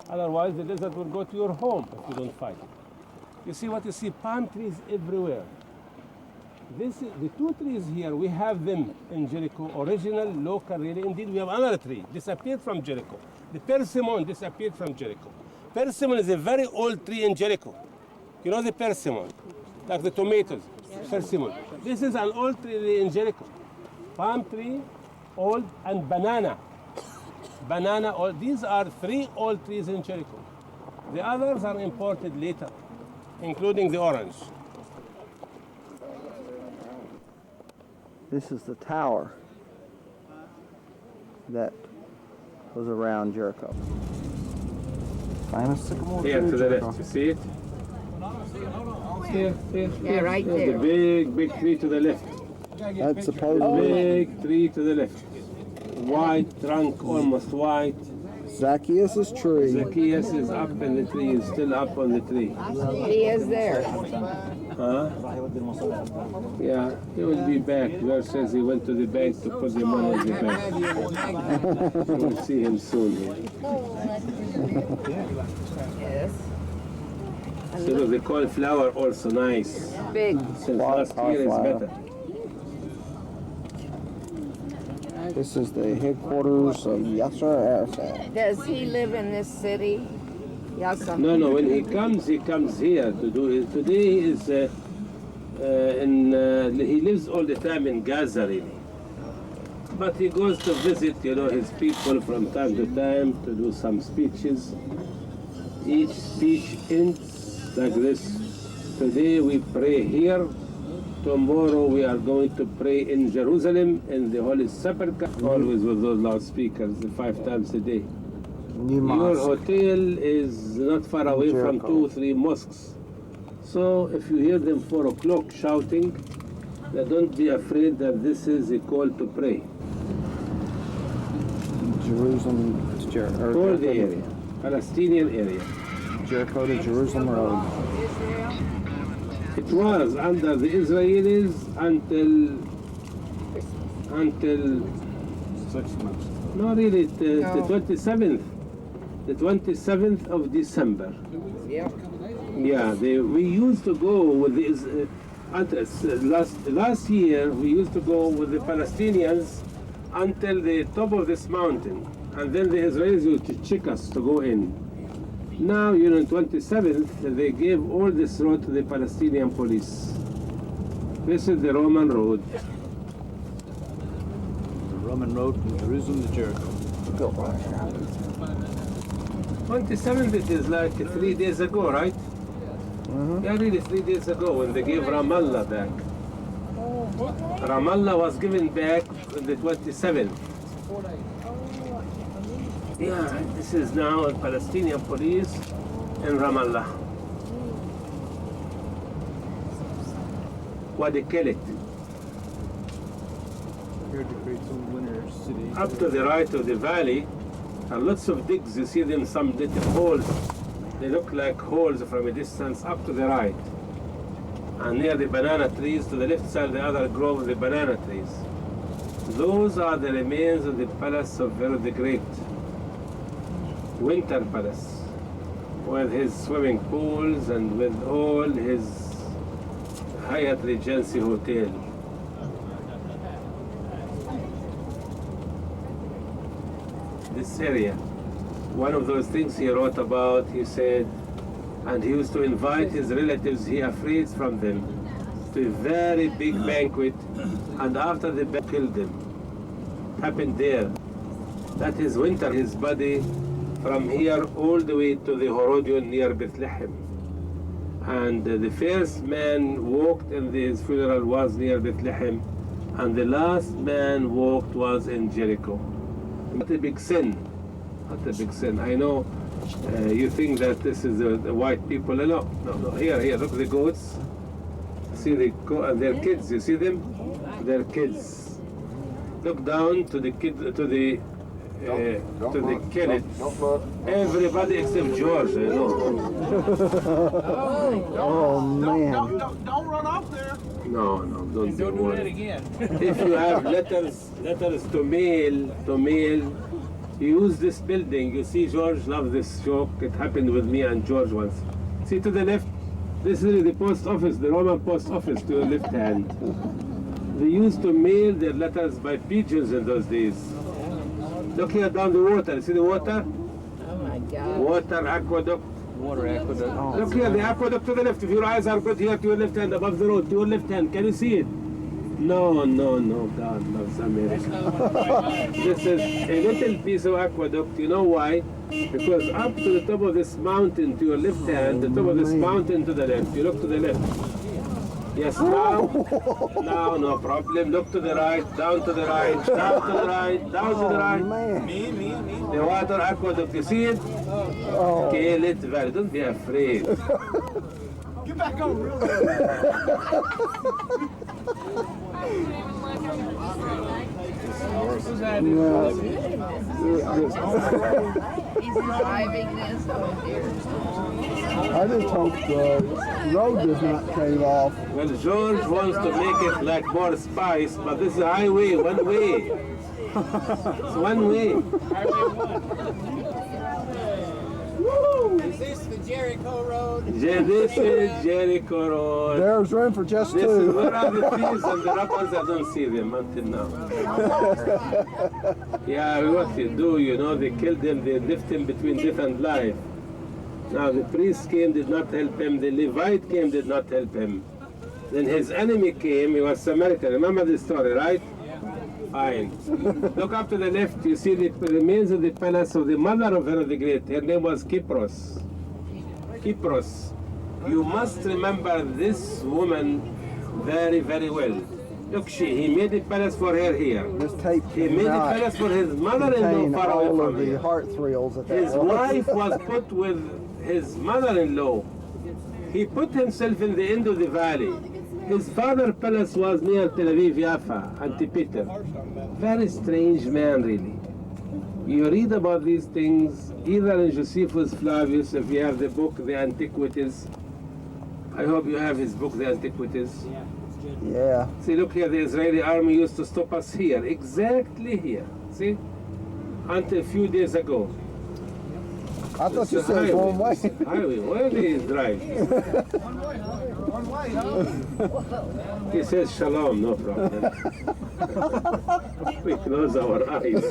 Otherwise, the desert will go to your home if you don't fight it. You see what you see? Palm trees everywhere. This is, the two trees here, we have them in Jericho, original, local, really. Indeed, we have another tree, disappeared from Jericho. The persimmon disappeared from Jericho. Persimmon is a very old tree in Jericho. You know the persimmon, like the tomatoes, persimmon. This is an old tree in Jericho. Palm tree, old, and banana. Banana, old. These are three old trees in Jericho. The others are imported later, including the orange. This is the tower that was around Jericho. Famous sycamore Here tree, to the Jericho. left, you see it? Here, Yeah, right the there. big tree to the left. That's supposedly Big tree to the left. White trunk, almost white. Zacchaeus' tree. Zacchaeus is up in the tree, is still up on the tree. He is there. Huh? Yeah, he will be back. Verse says he went to the bank to put the money in the bank. You will see him soon here. Yes. So look, the cauliflower also nice. Big. Since last year is better. This is the headquarters of Yasser Arafat. Does he live in this city? Yes. No, when he comes here to do it. Today he is he lives all the time in Gaza, really. But he goes to visit, his people from time to time to do some speeches. Each speech ends like this. Today we pray here. Tomorrow we are going to pray in Jerusalem in the Holy Sepulchre, always with those loudspeakers 5 times a day. New Your mosque. hotel is not far away from Jericho. 2 or 3 mosques. So if you hear them 4 o'clock shouting, then don't be afraid that this is a call to pray. Jerusalem to Jericho. For the area, Palestinian area. Jericho to Jerusalem Road. It was under the Israelis until 6 months. no, really, the 27th. The 27th of December. Yep. Yeah, we used to go with the last year. We used to go with the Palestinians until the top of this mountain, and then the Israelis used to check us to go in. Now, 27th, they gave all this road to the Palestinian police. This is the Roman road. The Roman road from Jerusalem to Jericho. 27th, it is like 3 days ago, right? Yeah, really 3 days ago when they gave Ramallah back. Ramallah was given back on the 27th. Yeah, this is now the Palestinian police in Ramallah. Wadi Kelet. Here to create some winter city. Up to the right of the valley are lots of digs. You see them, some little holes. They look like holes from a distance up to the right. And near the banana trees, to the left side, the other grove of the banana trees. Those are the remains of the palace of Herod the Great. Winter Palace, with his swimming pools and with all his Hyatt Regency Hotel. This area, one of those things he wrote about, he said, and he used to invite his relatives he freed from them to a very big banquet, and after the banquet killed them. Happened there. That is winter, his body from here all the way to the Herodion near Bethlehem. And the first man walked in his funeral was near Bethlehem, and the last man walked was in Jericho. What a big sin. What a big sin. I know you think that this is the white people. No. Here, look, the goats. See their kids, you see them? Their kids. Look down to the to the Kenneth. Everybody except George, you know. Oh man. Don't run off there. No, don't do that again. If you have letters to mail, use this building. You see, George loves this joke. It happened with me and George once. See to the left, this is the post office, the Roman post office to your left hand. They used to mail their letters by pigeons in those days. Look here down the water. See the water? Oh my God. Water aqueduct. Water aqueduct. Look here, the aqueduct to the left. If your eyes are good here to your left hand, above the road, to your left hand. Can you see it? No, God loves America. This is a little piece of aqueduct. You know why? Because up to the top of this mountain to your left hand, the top of this mountain to the left. You look to the left. Yes, now, no problem. Look to the right, down to the right, down to the right, down to the right. Man. The water aqueduct, you see it? Okay, let's valley. Don't be afraid. Get back on real He's driving this. Oh dear. I just hope the road does not cave off. Well, George wants to make it like more spice, but this is a highway, one way. It's one way. Is this the Jericho Road? This is Jericho Road. There's room for just This is two. where are the trees and the rockers? I don't see them until now. Yeah, what they do, you know, they killed him, they left him between death and life. Now the priest came, did not help him. The Levite came, did not help him. Then his enemy came, he was Samaritan. Remember the story, right? Fine. Look up to the left, you see the remains of the palace of the mother of Herod the Great. Her name was Kypros. Kypros. You must remember this woman very, very well. Look, he made a palace for her here. This tape He made a cannot palace for his contain mother-in-law far away all from of the here. heart thrills that His was. wife was put with his mother-in-law. He put himself in the end of the valley. His father's palace was near Tel Aviv, Jaffa, Antipater. Very strange man, really. You read about these things either in Josephus Flavius, if you have the book, The Antiquities. I hope you have his book, The Antiquities. Yeah. See, look here, the Israeli army used to stop us here, exactly here. See? Until a few days ago. I thought It's you a said highway. one way. It's a highway. Where do you drive? One way, huh? He says shalom, no problem. We close our eyes.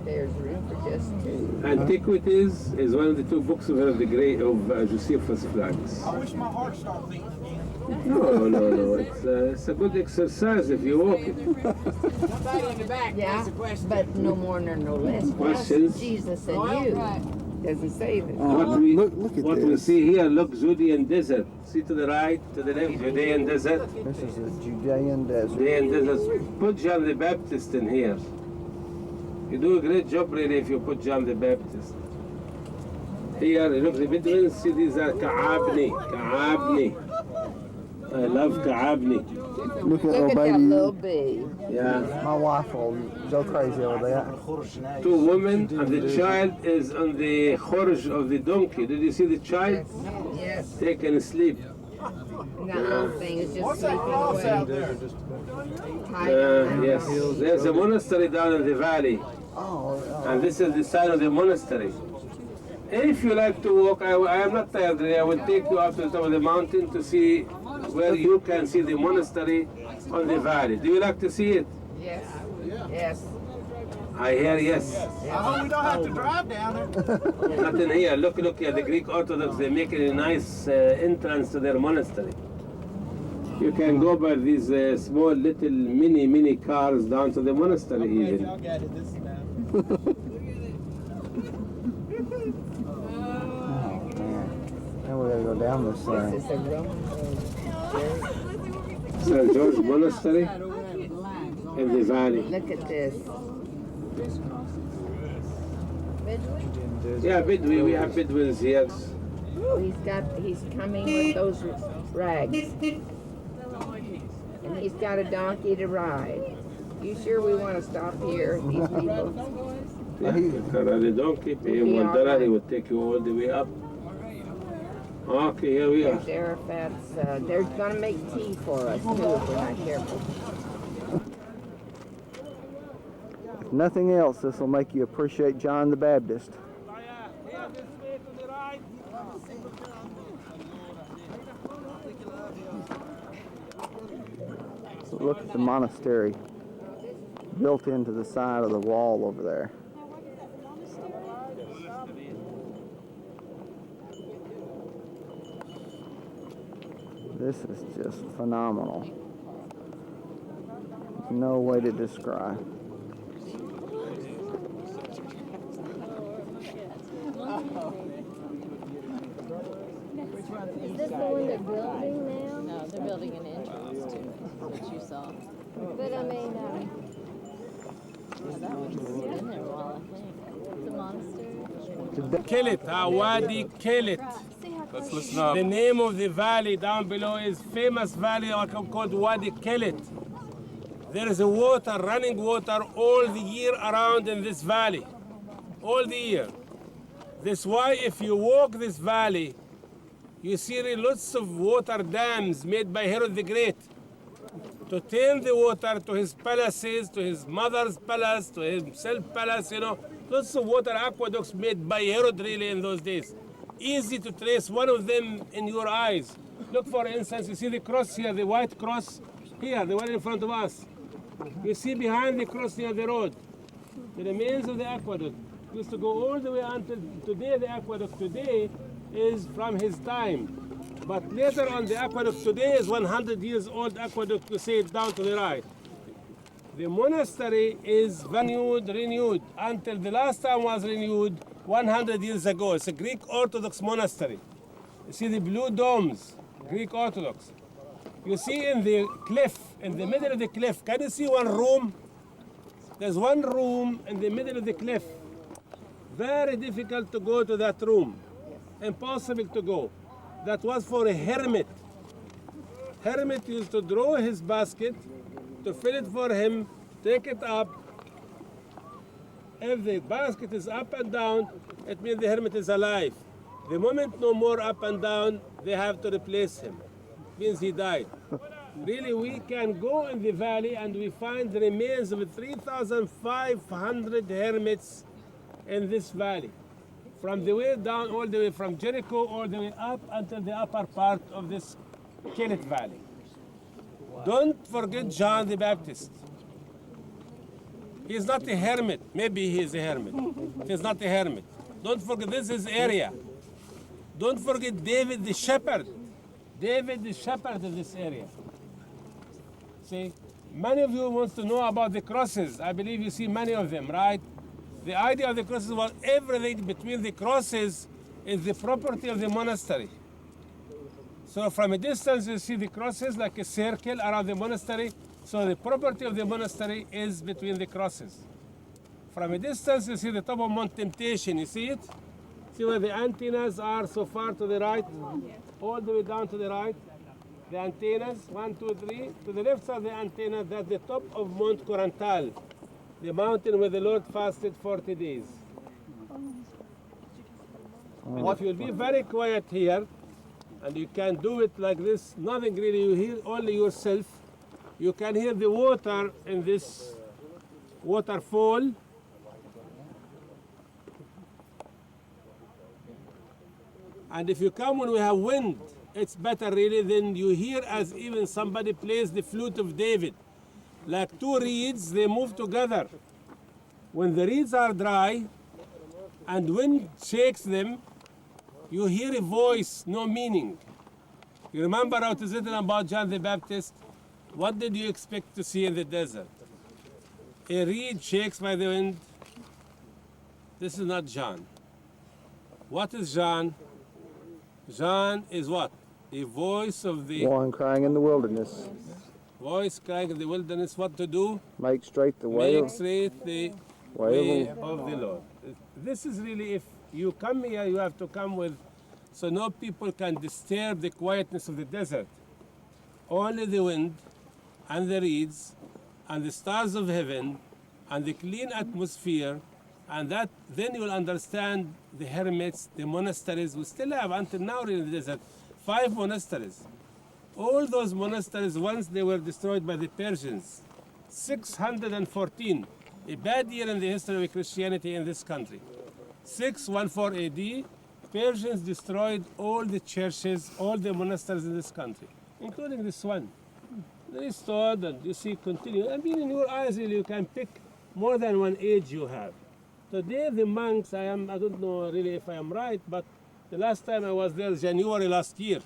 There's room for just two. Antiquities is one of the two books of the great of Josephus Flavius. I wish my heart started beating again. No. It's a good exercise if you walk it. Somebody in the back Yeah, has a question. but no more nor no less. Questions? Jesus and you. Doesn't say this. What we look at what we this. see here, look, Judean desert. See to the right, to the left, Judean desert. This is a Judean desert. Judean desert. Put John the Baptist in here. You do a great job really if you put John the Baptist. Here, look, the Bedouins, see these are Ka'abni. I love Ka'abni. Look at Look little at that little baby. bee. Yeah. My wife will go crazy over that. Two women and the child is on the khorj of the donkey. Did you see the child? Yes. Taken asleep. And that little thing is just sleeping Cross out away. there. Yes. There's a monastery down in the valley. Oh, And this is the sign of the monastery. If you like to walk, I am not tired today. I will take you up to the top of the mountain to see where you can see the monastery on the valley. Do you like to see it? Yes. Yes. I hear yes. I hope we don't have to drive down there. Not in here. Look here. The Greek Orthodox, they make a nice entrance to their monastery. You can go by these small little mini cars down to the monastery even. Y'all got it this time. now we gotta go down this This thing. is a Roman road. St. George Monastery in the valley. Look at this. Yeah, Bedouin. We have Bedouins here. Oh, he's coming with those rags. And he's got a donkey to ride. You sure we want to stop here? These people. Karate donkey, pay $1, he will take you all the way up. Okay, here we are. There's Arafat's. They're going to make tea for us, too, if we're not careful. If nothing else, this will make you appreciate John the Baptist. So look at the monastery built into the side of the wall over there. This is just phenomenal. No way to describe. Is this the one they're building now? No, they're building an entrance to what you saw. But I mean, That one's been there a while, I think. The monastery. Kelit, Wadi Kelit. Let's listen up. The name of the valley down below is famous valley called Wadi Kelit. There is a water, running water all the year around in this valley. All the year. That's why if you walk this valley, you see lots of water dams made by Herod the Great to turn the water to his palaces, to his mother's palace, to himself palace, you know. Lots of water aqueducts made by Herod really in those days. Easy to trace one of them in your eyes. Look, for instance, you see the cross here, the white cross here, the one in front of us. You see behind the cross near the road, the remains of the aqueduct. Used to go all the way until today. The aqueduct today is from his time. But later on, the aqueduct today is 100 years old aqueduct, you see it down to the right. The monastery is renewed until the last time was renewed 100 years ago. It's a Greek Orthodox monastery. You see the blue domes, Greek Orthodox. You see in the cliff, in the middle of the cliff, can you see one room? There's one room in the middle of the cliff. Very difficult to go to that room. Impossible to go. That was for a hermit. Hermit used to draw his basket, to fill it for him, take it up. If the basket is up and down, it means the hermit is alive. The moment no more up and down, they have to replace him. Means he died. Really, we can go in the valley and we find the remains of 3,500 hermits in this valley. From the way down, all the way from Jericho, all the way up until the upper part of this Kelit Valley. Don't forget John the Baptist. He is not a hermit. Maybe he is a hermit. He is not a hermit. Don't forget, this is area. Don't forget David the shepherd. David the shepherd of this area. See, many of you want to know about the crosses. I believe you see many of them, right? The idea of the crosses was everything between the crosses is the property of the monastery. So from a distance you see the crosses like a circle around the monastery. So the property of the monastery is between the crosses. From a distance you see the top of Mount Temptation. You see it? See where the antennas are so far to the right? All the way down to the right. The antennas, 1, 2, 3. To the left side of the antenna, that's the top of Mount Corantal, the mountain where the Lord fasted 40 days. And if you'll be very quiet here, and you can do it like this, nothing really, you hear only yourself. You can hear the water in this waterfall. And if you come when we have wind, it's better really than you hear as even somebody plays the flute of David. Like two reeds, they move together. When the reeds are dry and wind shakes them, you hear a voice, no meaning. You remember how it is written about John the Baptist? What did you expect to see in the desert? A reed shakes by the wind. This is not John. What is John? John is what? A voice of the... One crying in the wilderness. Voice crying in the wilderness, what to do? Make straight the way Make straight the way of the Lord. This is really, if you come here, you have to come with, so no people can disturb the quietness of the desert. Only the wind and the reeds and the stars of heaven and the clean atmosphere, and that then you will understand the hermits, the monasteries. We still have until now in the desert 5 monasteries. All those monasteries, once they were destroyed by the Persians, 614, a bad year in the history of Christianity in this country. 614 AD, Persians destroyed all the churches, all the monasteries in this country, including this one. Restored, and you see, continue. I mean, in your eyes, really, you can pick more than one age you have. Today, the monks, I don't know really if I am right, but the last time I was there, January last year.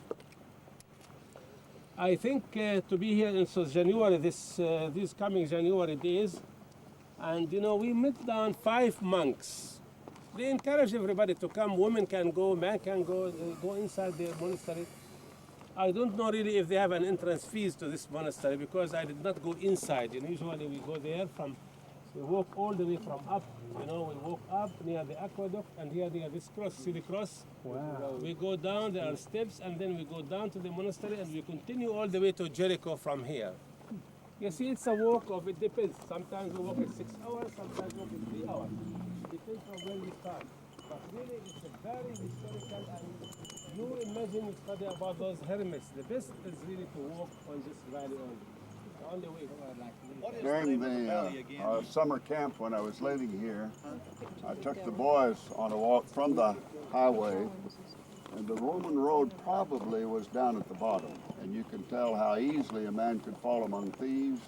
I think to be here in January, these coming January days, and you know, we met down 5 monks. They encourage everybody to come. Women can go, men can go inside the monastery. I don't know really if they have an entrance fees to this monastery because I did not go inside. You know, usually we go there we walk all the way from up. You know, we walk up near the aqueduct, and here near this cross. See the cross? Wow. We go down. There are steps, and then we go down to the monastery, and we continue all the way to Jericho from here. You see, it's a walk of, it depends. Sometimes we walk in 6 hours, sometimes we walk in 3 hours. Depends on where we start. But really, it's a very historical, and you imagine you study about those hermits. The best is really to walk on this valley only. The only way. During the summer camp when I was living here, I took the boys on a walk from the highway, and the Roman road probably was down at the bottom. And you can tell how easily a man could fall among thieves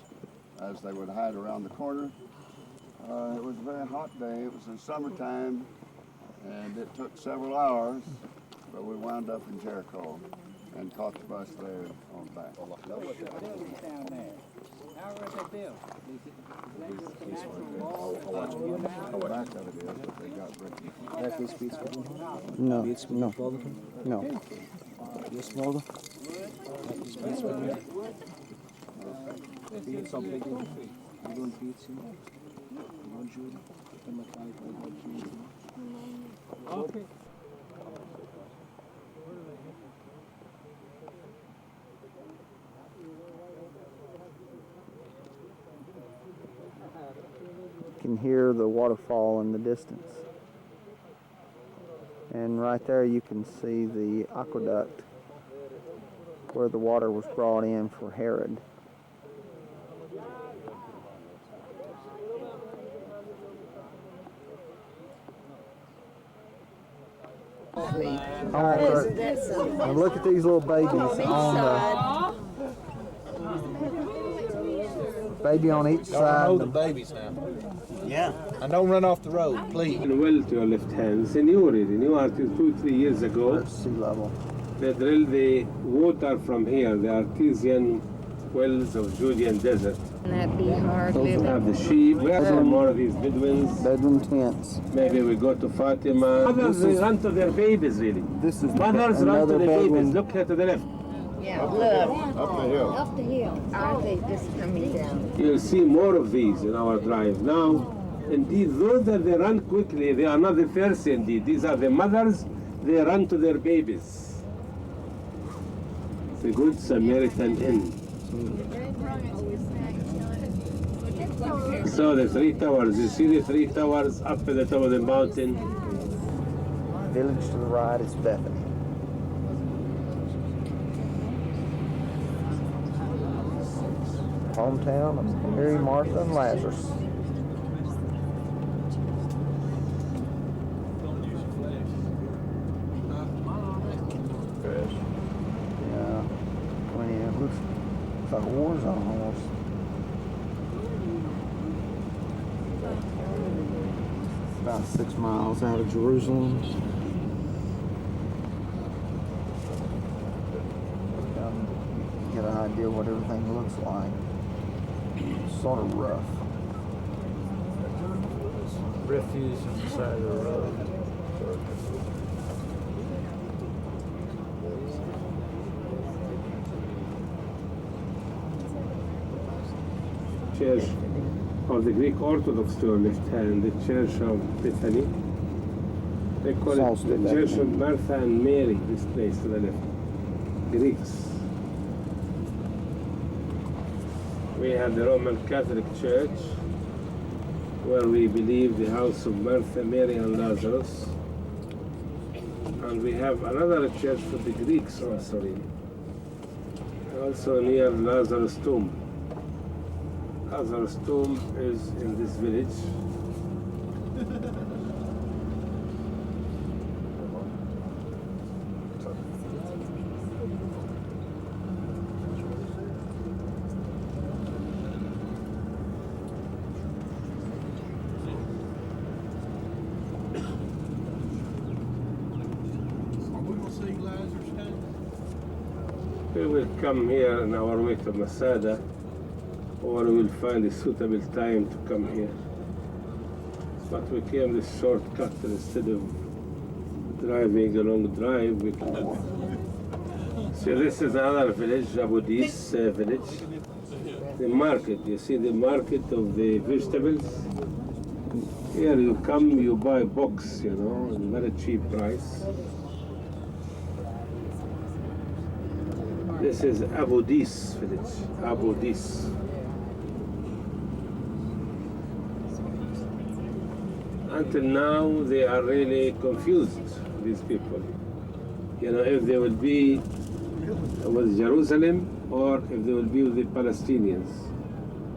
as they would hide around the corner. It was a very hot day. It was in summertime, and it took several hours, but we wound up in Jericho and caught the bus there on back. No, no. Just small. Okay. You can hear the waterfall in the distance. And right there you can see the aqueduct where the water was brought in for Herod. Isn't that something? Now look at these little babies on the baby on each side. Hold the babies now. Yeah. And don't run off the road, please. Well to your left hand, seniority, new artist 2-3 years ago. Sea level. They drilled the water from here, the artesian wells of Judean desert. Wouldn't that be hard We living? have the sheep, we have some more of these Bedouins. Bedroom tents. Maybe we go to Fatima. Mothers they run to their babies really. This is Mothers run to another their Bedouin. babies. Look here to the left. Yeah, look. Up the hill. Up the hill. Aren't they just coming down? You'll see more of these in our drive. Now, indeed, those that they run quickly, they are not the first indeed. These are the mothers, they run to their babies. It's a good Samaritan inn. So the 3 towers, you see the 3 towers up at the top of the mountain? Village to the right is Bethany. Hometown of Mary, Martha, and Lazarus. Yeah, plenty of, looks like a war zone almost. About 6 miles out of Jerusalem. Get an idea what everything looks like. Sort of rough. Refuse on the side of the road. Church of the Greek Orthodox to your left hand, the Church of Bethany. They call Sounds it the good, Church Bethany. of Martha and Mary, this place to the left. Greeks. We have the Roman Catholic Church, where we believe the house of Martha, Mary, and Lazarus. And we have another church for the Greeks also near Lazarus' tomb. Lazarus' tomb is in this village. We will come here on our way to Masada, or we will find a suitable time to come here. But we came this shortcut instead of driving a long drive. So this is another village, Abu Dis village. The market, you see the market of the vegetables. Here you come, you buy box, at a very cheap price. This is Abu Dis village, Abu Dis. Until now, they are really confused, these people. If they will be with Jerusalem or if they will be with the Palestinians.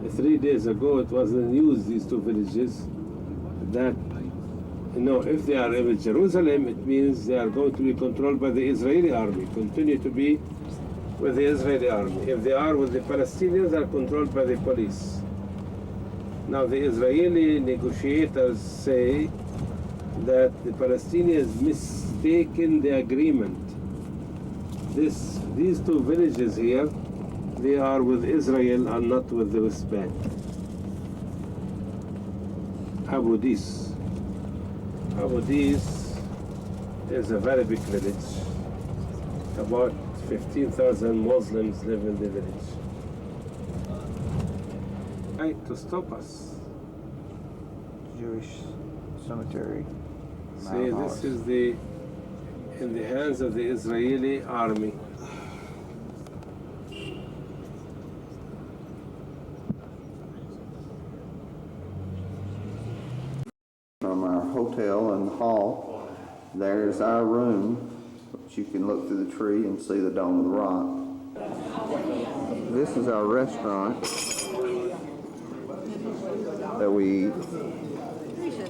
3 days ago, it was in the news, these two villages, that if they are with Jerusalem, it means they are going to be controlled by the Israeli army, continue to be with the Israeli army. If they are with the Palestinians, they are controlled by the police. Now the Israeli negotiators say that the Palestinians mistaken the agreement. These two villages here, they are with Israel and not with the West Bank. Abu Dis. Abu Dis is a very big village. About 15,000 Muslims live in the village. To stop us. Jewish cemetery. See, this is in the hands of the Israeli army. From our hotel and hall, there's our room, which you can look through the tree and see the Dome of the Rock. This is our restaurant that we eat,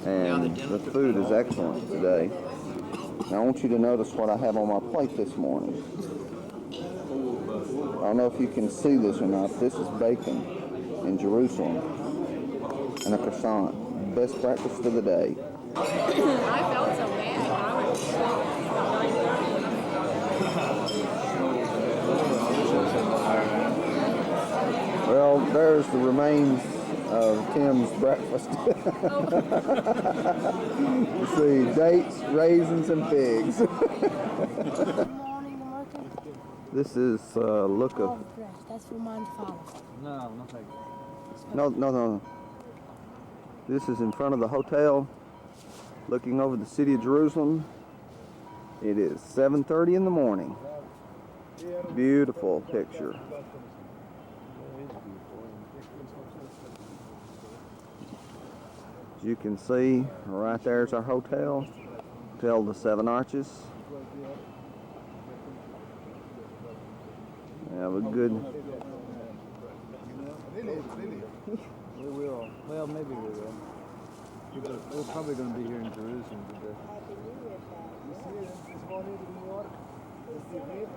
and the food is excellent today. Now I want you to notice what I have on my plate this morning. I don't know if you can see this or not. This is bacon in Jerusalem and a croissant. Best breakfast of the day. I felt so bad. Well, there's the remains of Tim's breakfast. You see, dates, raisins, and figs. This is look of. That's for mine to follow. No. This is in front of the hotel, looking over the city of Jerusalem. It is 7:30 in the morning. Beautiful picture. As you can see, right there's our hotel, Hotel the Seven Arches. We have a good. We will. Well, maybe we will. We're probably going to be here in Jerusalem today.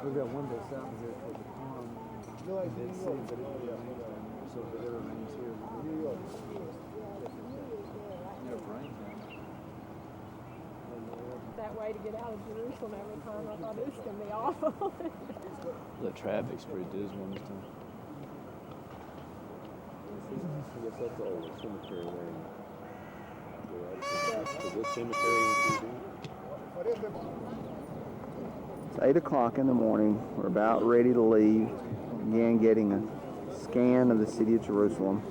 We've got one that's out here called the Palm. Dead Sea, but it remains, so it remains here. That way to get out of Jerusalem every time. I thought it was going to be awful. The traffic's pretty dismal this time. I guess that's the old cemetery there. Is this cemetery It's 8 o'clock in the morning. We're about ready to leave. Again, getting a scan of the city of Jerusalem.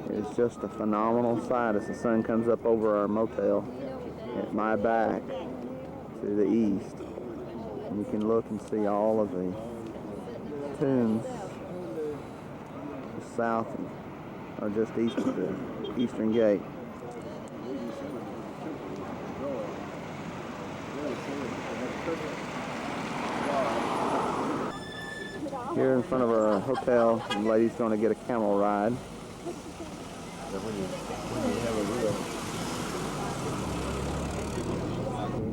It's just a phenomenal sight as the sun comes up over our motel at my back to the east. And you can look and see all of the tombs just south or just east of the eastern gate. Here in front of our hotel, the lady's going to get a camel ride.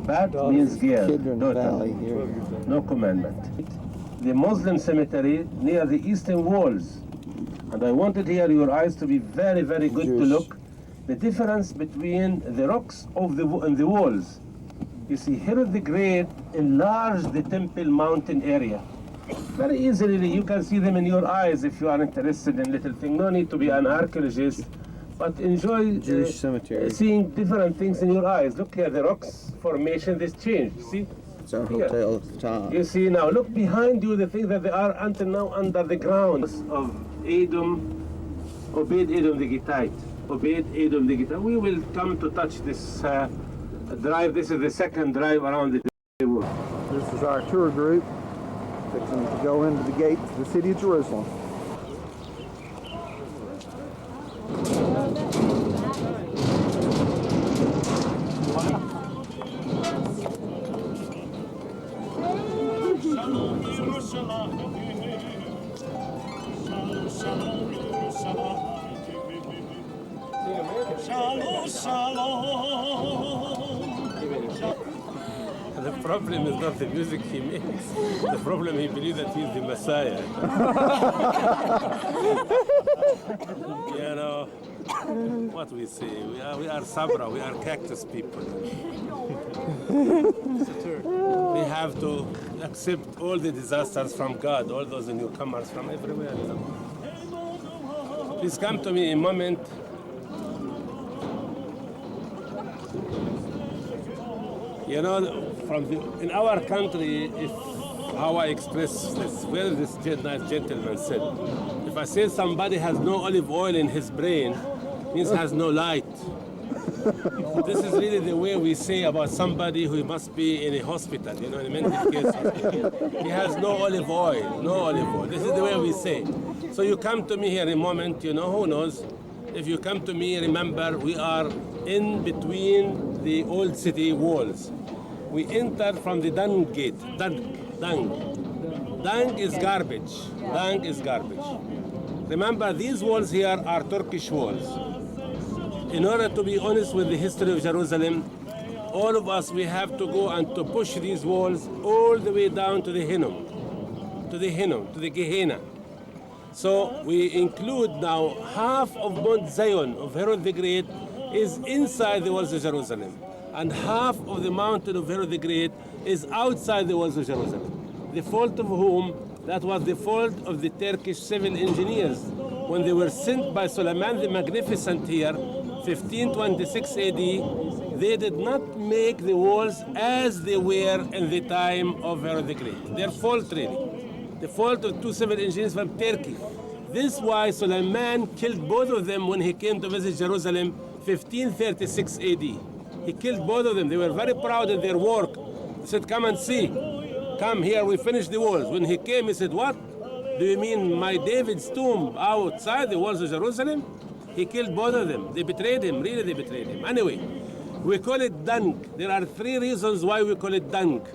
Bat means girl, Kidron daughter. Valley here. No commandment. The Muslim cemetery near the eastern walls. And I wanted here your eyes to be very, very good to look. The difference between the rocks of and the walls. You see, here the grade enlarged the Temple Mountain area. Very easily, you can see them in your eyes if you are interested in little things. No need to be an archaeologist, but enjoy Jewish cemetery. seeing different things in your eyes. Look here, the rocks formation, this changed, see? It's our Here. hotel at the top. You see now, look behind you, the things that they are until now under the ground of Edom, Obed Edom the Gittite. Obed Edom the Gittite. We will come to touch this drive. This is the second drive around the table. This is our tour group, fixing to go into the gates of the city of Jerusalem. The problem is not the music he makes. The problem he believes that he's the Messiah. You know what we say. We are Sabra. We are cactus people. We have to accept all the disasters from God, all those newcomers from everywhere. Please come to me in a moment. You know, in our country, how I express this, where this nice gentleman said, if I say somebody has no olive oil in his brain, means has no light. This is really the way we say about somebody who must be in a hospital, you know, in a mental case hospital. He has no olive oil, no olive oil. This is the way we say. So you come to me here in a moment, you know, who knows? If you come to me, remember, we are in between the old city walls. We entered from the dung gate. Dung is garbage. Dung is garbage. Remember, these walls here are Turkish walls. In order to be honest with the history of Jerusalem, all of us, we have to go and to push these walls all the way down to the Hinnom, to the Gehenna. So we include now half of Mount Zion of Herod the Great is inside the walls of Jerusalem, and half of the mountain of Herod the Great is outside the walls of Jerusalem. The fault of whom? That was the fault of the Turkish civil engineers. When they were sent by Suleiman the Magnificent here, 1526 AD, they did not make the walls as they were in the time of Herod the Great. Their fault really. The fault of two civil engineers from Turkey. This is why Suleiman killed both of them when he came to visit Jerusalem 1536 AD. He killed both of them. They were very proud of their work. He said, come and see. Come here, we finished the walls. When he came, he said, what? Do you mean my David's tomb outside the walls of Jerusalem? He killed both of them. They betrayed him. Really, they betrayed him. Anyway, we call it dung. There are three reasons why we call it dung.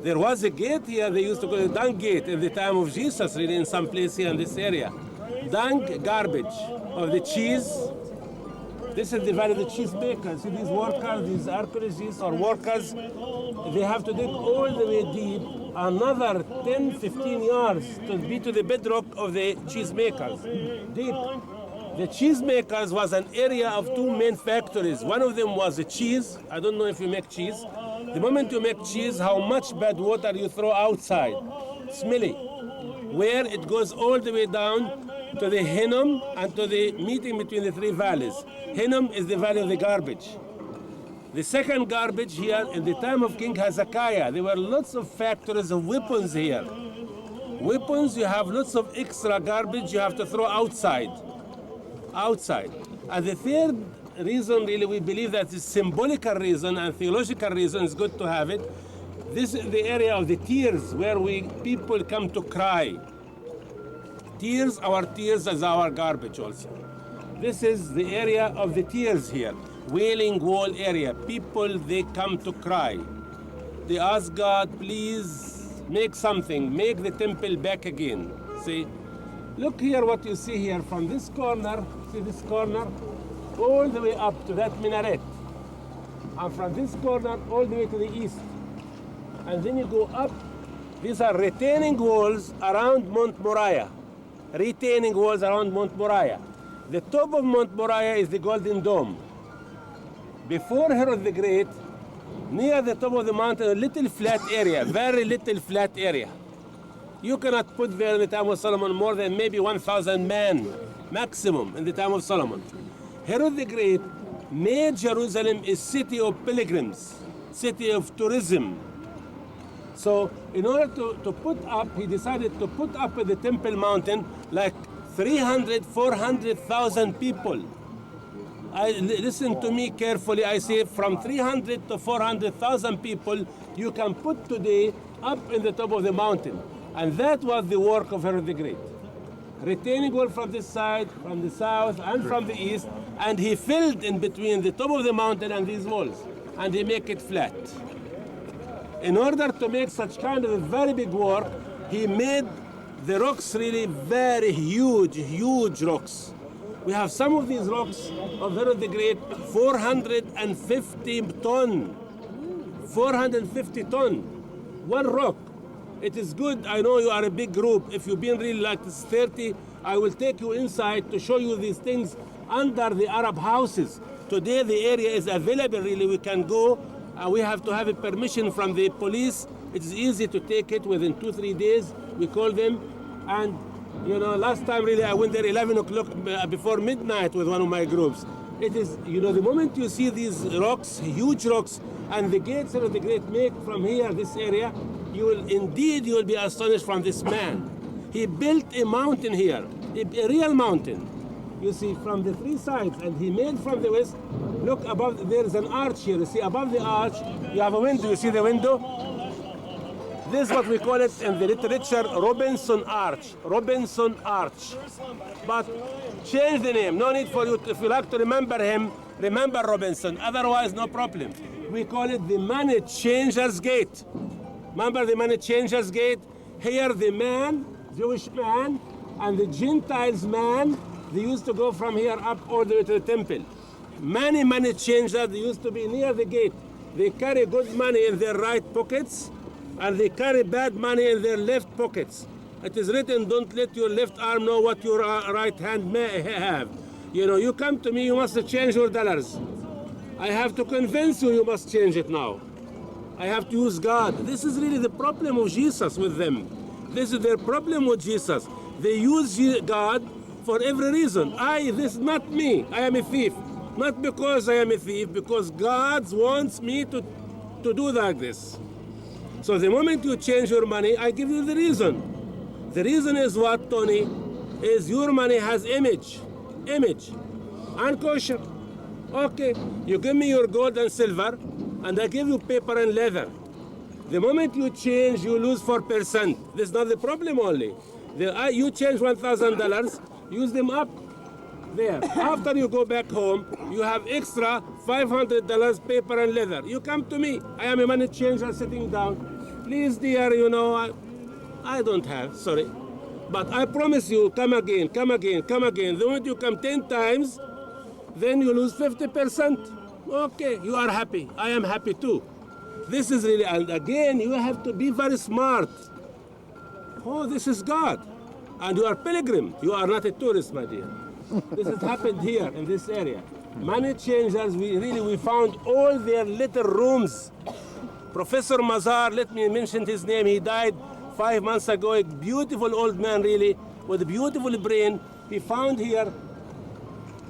There was a gate here, they used to call it dung gate in the time of Jesus, really, in some place here in this area. Dung, garbage of the cheese. This is the valley of the cheese makers. See these workers, these archaeologists or workers, they have to dig all the way deep, another 10, 15 yards to be to the bedrock of the cheese makers. Deep. The cheese makers was an area of two main factories. One of them was the cheese. I don't know if you make cheese. The moment you make cheese, how much bad water you throw outside. Smelly. Where it goes all the way down to the Hinnom and to the meeting between the three valleys. Hinnom is the valley of the garbage. The second garbage here, in the time of King Hezekiah, there were lots of factories of weapons here. Weapons, you have lots of extra garbage you have to throw outside. Outside. And the third reason, really, we believe that is symbolical reason and theological reason is good to have it. This is the area of the tears where people come to cry. Tears, our tears is our garbage also. This is the area of the tears here. Wailing Wall area. People, they come to cry. They ask God, please make something, make the temple back again. See, look here what you see here from this corner, see this corner, all the way up to that minaret. And from this corner all the way to the east. And then you go up. These are retaining walls around Mount Moriah. Retaining walls around Mount Moriah. The top of Mount Moriah is the Golden Dome. Before Herod the Great, near the top of the mountain, a little flat area, very little flat area. You cannot put there in the time of Solomon more than maybe 1,000 men, maximum, in the time of Solomon. Herod the Great made Jerusalem a city of pilgrims, city of tourism. So in order to put up, he decided to put up at the Temple Mountain like 300, 400,000 people. Listen to me carefully. I say from 300 to 400,000 people you can put today up in the top of the mountain. And that was the work of Herod the Great. Retaining wall from this side, from the south, and from the east, and he filled in between the top of the mountain and these walls, and he make it flat. In order to make such kind of a very big work, he made the rocks really very huge, huge rocks. We have some of these rocks of Herod the Great, 450 ton. 450 ton. One rock. It is good. I know you are a big group. If you've been really like this 30, I will take you inside to show you these things under the Arab houses. Today the area is available really. We can go. We have to have a permission from the police. It is easy to take it within 2-3 days. We call them. And you know, last time really I went there 11 o'clock before midnight with one of my groups. It is, you know, the moment you see these rocks, huge rocks, and the gates of the Great make from here, this area, you will be astonished from this man. He built a mountain here, a real mountain. You see, from the three sides, and he made from the west. Look above, there is an arch here. You see, above the arch, you have a window. You see the window? This is what we call it in the literature, Robinson Arch. Robinson Arch. But change the name. No need for you, if you like to remember him, remember Robinson. Otherwise, no problem. We call it the Money Changer's Gate. Remember the Money Changer's Gate? Here the man, Jewish man, and the Gentiles man, they used to go from here up all the way to the temple. Many money changers, they used to be near the gate. They carry good money in their right pockets, and they carry bad money in their left pockets. It is written, don't let your left arm know what your right hand may have. You know, you come to me, you must change your dollars. I have to convince you, you must change it now. I have to use God. This is really the problem of Jesus with them. This is their problem with Jesus. They use God for every reason. This is not me. I am a thief. Not because I am a thief, because God wants me to do like this. So the moment you change your money, I give you the reason. The reason is what, Tony? Is your money has image. Image. And kosher. Okay, you give me your gold and silver, and I give you paper and leather. The moment you change, you lose 4%. This is not the problem only. You change $1,000, use them up there. After you go back home, you have extra $500 paper and leather. You come to me. I am a money changer sitting down. Please, dear, you know, I don't have, sorry. But I promise you, come again, come again, come again. The moment you come 10 times, then you lose 50%. Okay, you are happy. I am happy too. This is really, and again, you have to be very smart. Oh, this is God. And you are pilgrim. You are not a tourist, my dear. This has happened here in this area. Money changers, we found all their little rooms. Professor Mazar, let me mention his name. He died 5 months ago. A beautiful old man, really, with a beautiful brain. He found here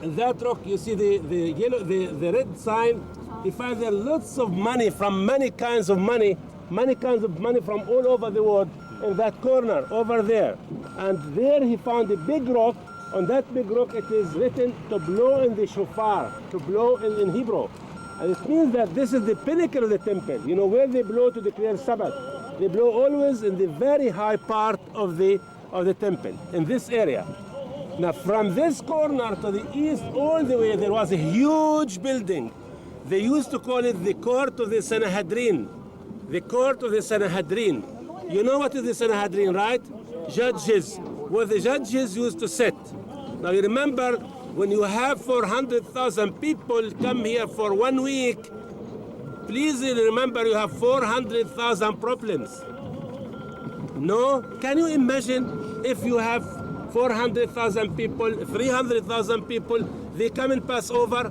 in that rock, you see the yellow, the red sign. He found there lots of money from many kinds of money from all over the world in that corner over there. And there he found a big rock. On that big rock, it is written to blow in the shofar, to blow in Hebrew. And it means that this is the pinnacle of the temple. You know where they blow to declare Sabbath? They blow always in the very high part of the of the temple, in this area. Now, from this corner to the east, all the way, there was a huge building. They used to call it the Court of the Sanhedrin. The Court of the Sanhedrin. You know what is the Sanhedrin, right? Judges, where the judges used to sit. Now, you remember, when you have 400,000 people come here for 1 week, please remember you have 400,000 problems. No? Can you imagine if you have 400,000 people, 300,000 people, they come and pass over?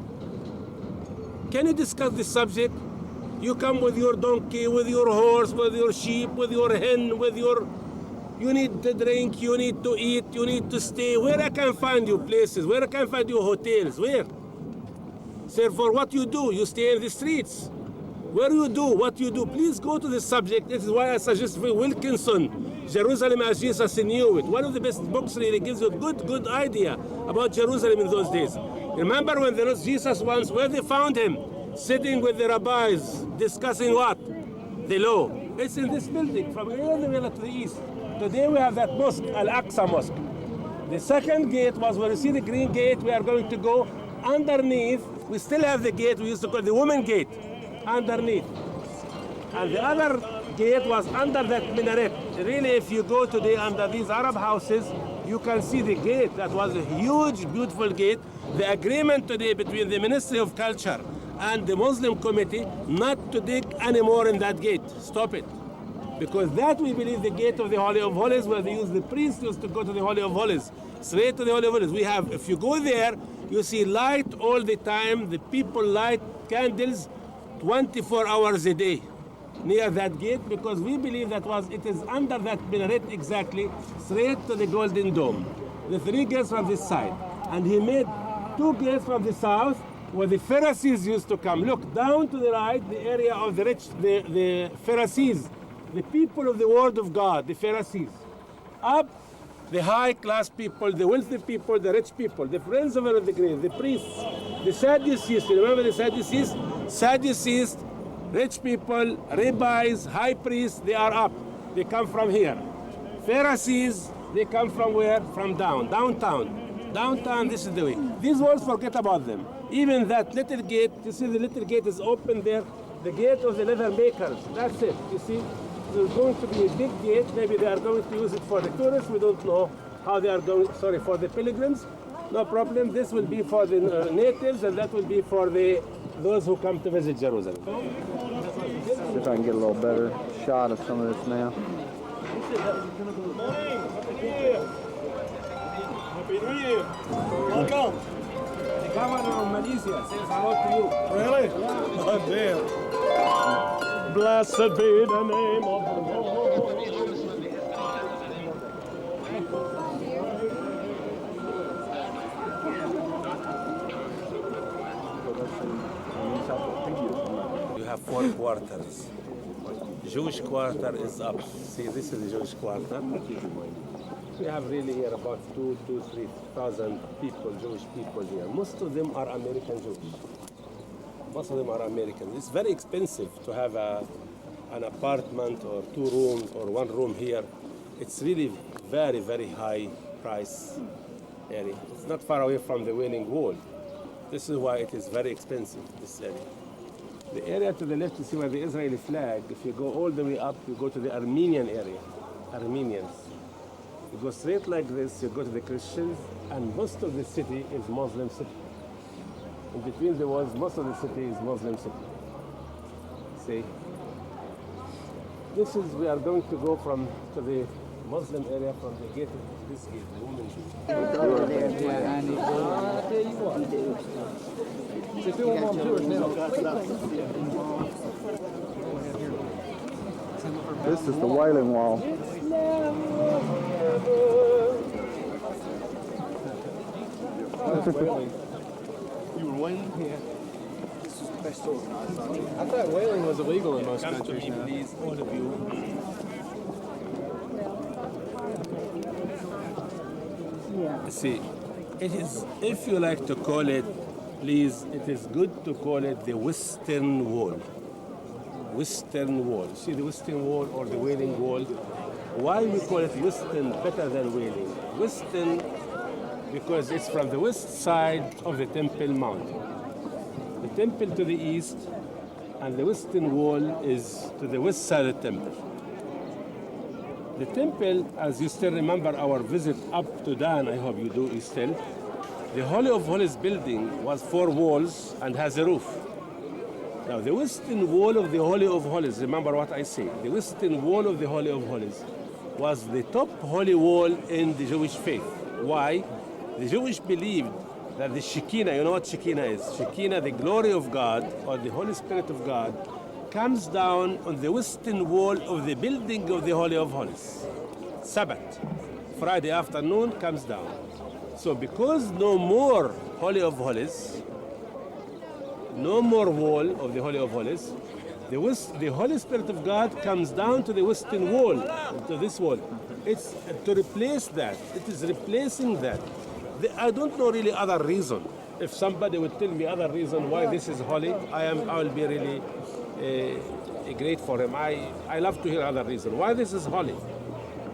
Can you discuss this subject? You come with your donkey, with your horse, with your sheep, with your hen, with your... You need to drink, you need to eat, you need to stay. Where I can find you places? Where I can find you hotels? Where? Sir, for what you do, you stay in the streets. Where you do, what you do, please go to the subject. This is why I suggest for Wilkinson, Jerusalem as Jesus knew it. One of the best books really gives you a good idea about Jerusalem in those days. Remember when there was Jesus once, where they found him? Sitting with the rabbis, discussing what? The law. It's in this building, from all the way to the east. Today we have that mosque, Al-Aqsa Mosque. The second gate was where you see the green gate, we are going to go underneath. We still have the gate we used to call the woman gate, underneath. And the other gate was under that minaret. Really, if you go today under these Arab houses, you can see the gate. That was a huge, beautiful gate. The agreement today between the Ministry of Culture and the Muslim Committee not to dig anymore in that gate. Stop it. Because that we believe the gate of the Holy of Holies, where they use the priests used to go to the Holy of Holies, straight to the Holy of Holies. We have, if you go there, you see light all the time. The people light candles 24 hours a day near that gate, because we believe it is under that minaret exactly, straight to the Golden Dome. The 3 gates from this side. And he made 2 gates from the south, where the Pharisees used to come. Look, down to the right, the area of the rich, the Pharisees, the people of the Word of God, the Pharisees. Up, the high-class people, the wealthy people, the rich people, the friends of the grave, the priests, the Sadducees. You remember the Sadducees? Sadducees, rich people, rabbis, high priests, they are up. They come from here. Pharisees, they come from where? From downtown. Downtown, this is the way. These walls, forget about them. Even that little gate, you see the little gate is open there. The gate of the leather makers, that's it, you see. There's going to be a big gate. Maybe they are going to use it for the tourists. We don't know how they are going, for the pilgrims. No problem. This will be for the natives, and that will be for those who come to visit Jerusalem. See if I can get a little better shot of some of this now. Happy New Year. Welcome. The governor of Malaysia says hello to you. Really? Oh, damn. Blessed be the name of the Lord. You have 4 quarters. Jewish quarter is up. See, this is the Jewish quarter. We have really here about 3,000 people, Jewish people here. Most of them are American Jews. Most of them are American. It's very expensive to have an apartment or 2 rooms or 1 room here. It's really very, very high price area. It's not far away from the Wailing Wall. This is why it is very expensive, this area. The area to the left, you see where the Israeli flag, if you go all the way up, you go to the Armenian area, Armenians. You go straight like this, you go to the Christians, and most of the city is Muslim city. In between the walls, most of the city is Muslim city. See? This is, we are going to go to the Muslim area from the gate, this gate, the women's gate. Over there, yeah, I need to go. I'll tell you what. If you want to do it now. This is the Wailing Wall. You were wailing? Yeah. This is the best organized. I thought whaling was illegal in most Come to countries me, now. please, all of you. See, it is, if you like to call it, please, it is good to call it the Western Wall. Western Wall. See the Western Wall or the Wailing Wall? Why we call it Western better than Wailing? Western because it's from the west side of the Temple Mount. The temple to the east and the western wall is to the west side of the temple. The temple, as you still remember our visit up to Dan, I hope you do still, the Holy of Holies building was 4 walls and has a roof. Now the western wall of the Holy of Holies, remember what I say, the western wall of the Holy of Holies was the top holy wall in the Jewish faith. Why? The Jewish believed that the Shekinah, you know what Shekinah is? Shekinah, the glory of God, or the Holy Spirit of God, comes down on the western wall of the building of the Holy of Holies. Sabbath, Friday afternoon, comes down. So because no more Holy of Holies, no more wall of the Holy of Holies, the Holy Spirit of God comes down to the western wall, to this wall. It's to replace that. It is replacing that. I don't know really other reason. If somebody would tell me other reason why this is holy, I will be really great for him. I love to hear other reason why this is holy.